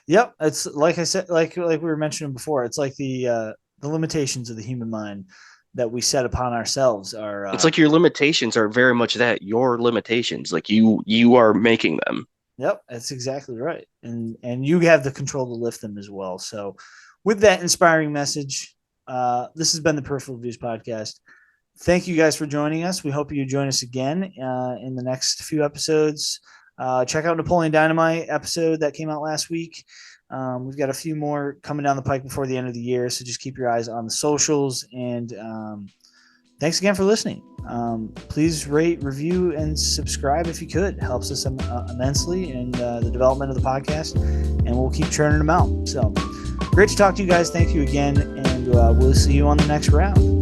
Yep. It's like I said, like we were mentioning before, it's like the limitations of the human mind that we set upon ourselves are. It's like your limitations are very much that, your limitations, like you are making them. Yep, that's exactly right. And you have the control to lift them as well. So with that inspiring message, this has been the Peripheral Views Podcast. Thank you guys for joining us. We hope you join us again in the next few episodes. Check out Napoleon Dynamite episode that came out last week. We've got a few more coming down the pike before the end of the year, so just keep your eyes on the socials. And thanks again for listening. Please rate, review, and subscribe if you could. It helps us immensely in the development of the podcast, and we'll keep churning them out. So great to talk to you guys. Thank you again, and we'll see you on the next round.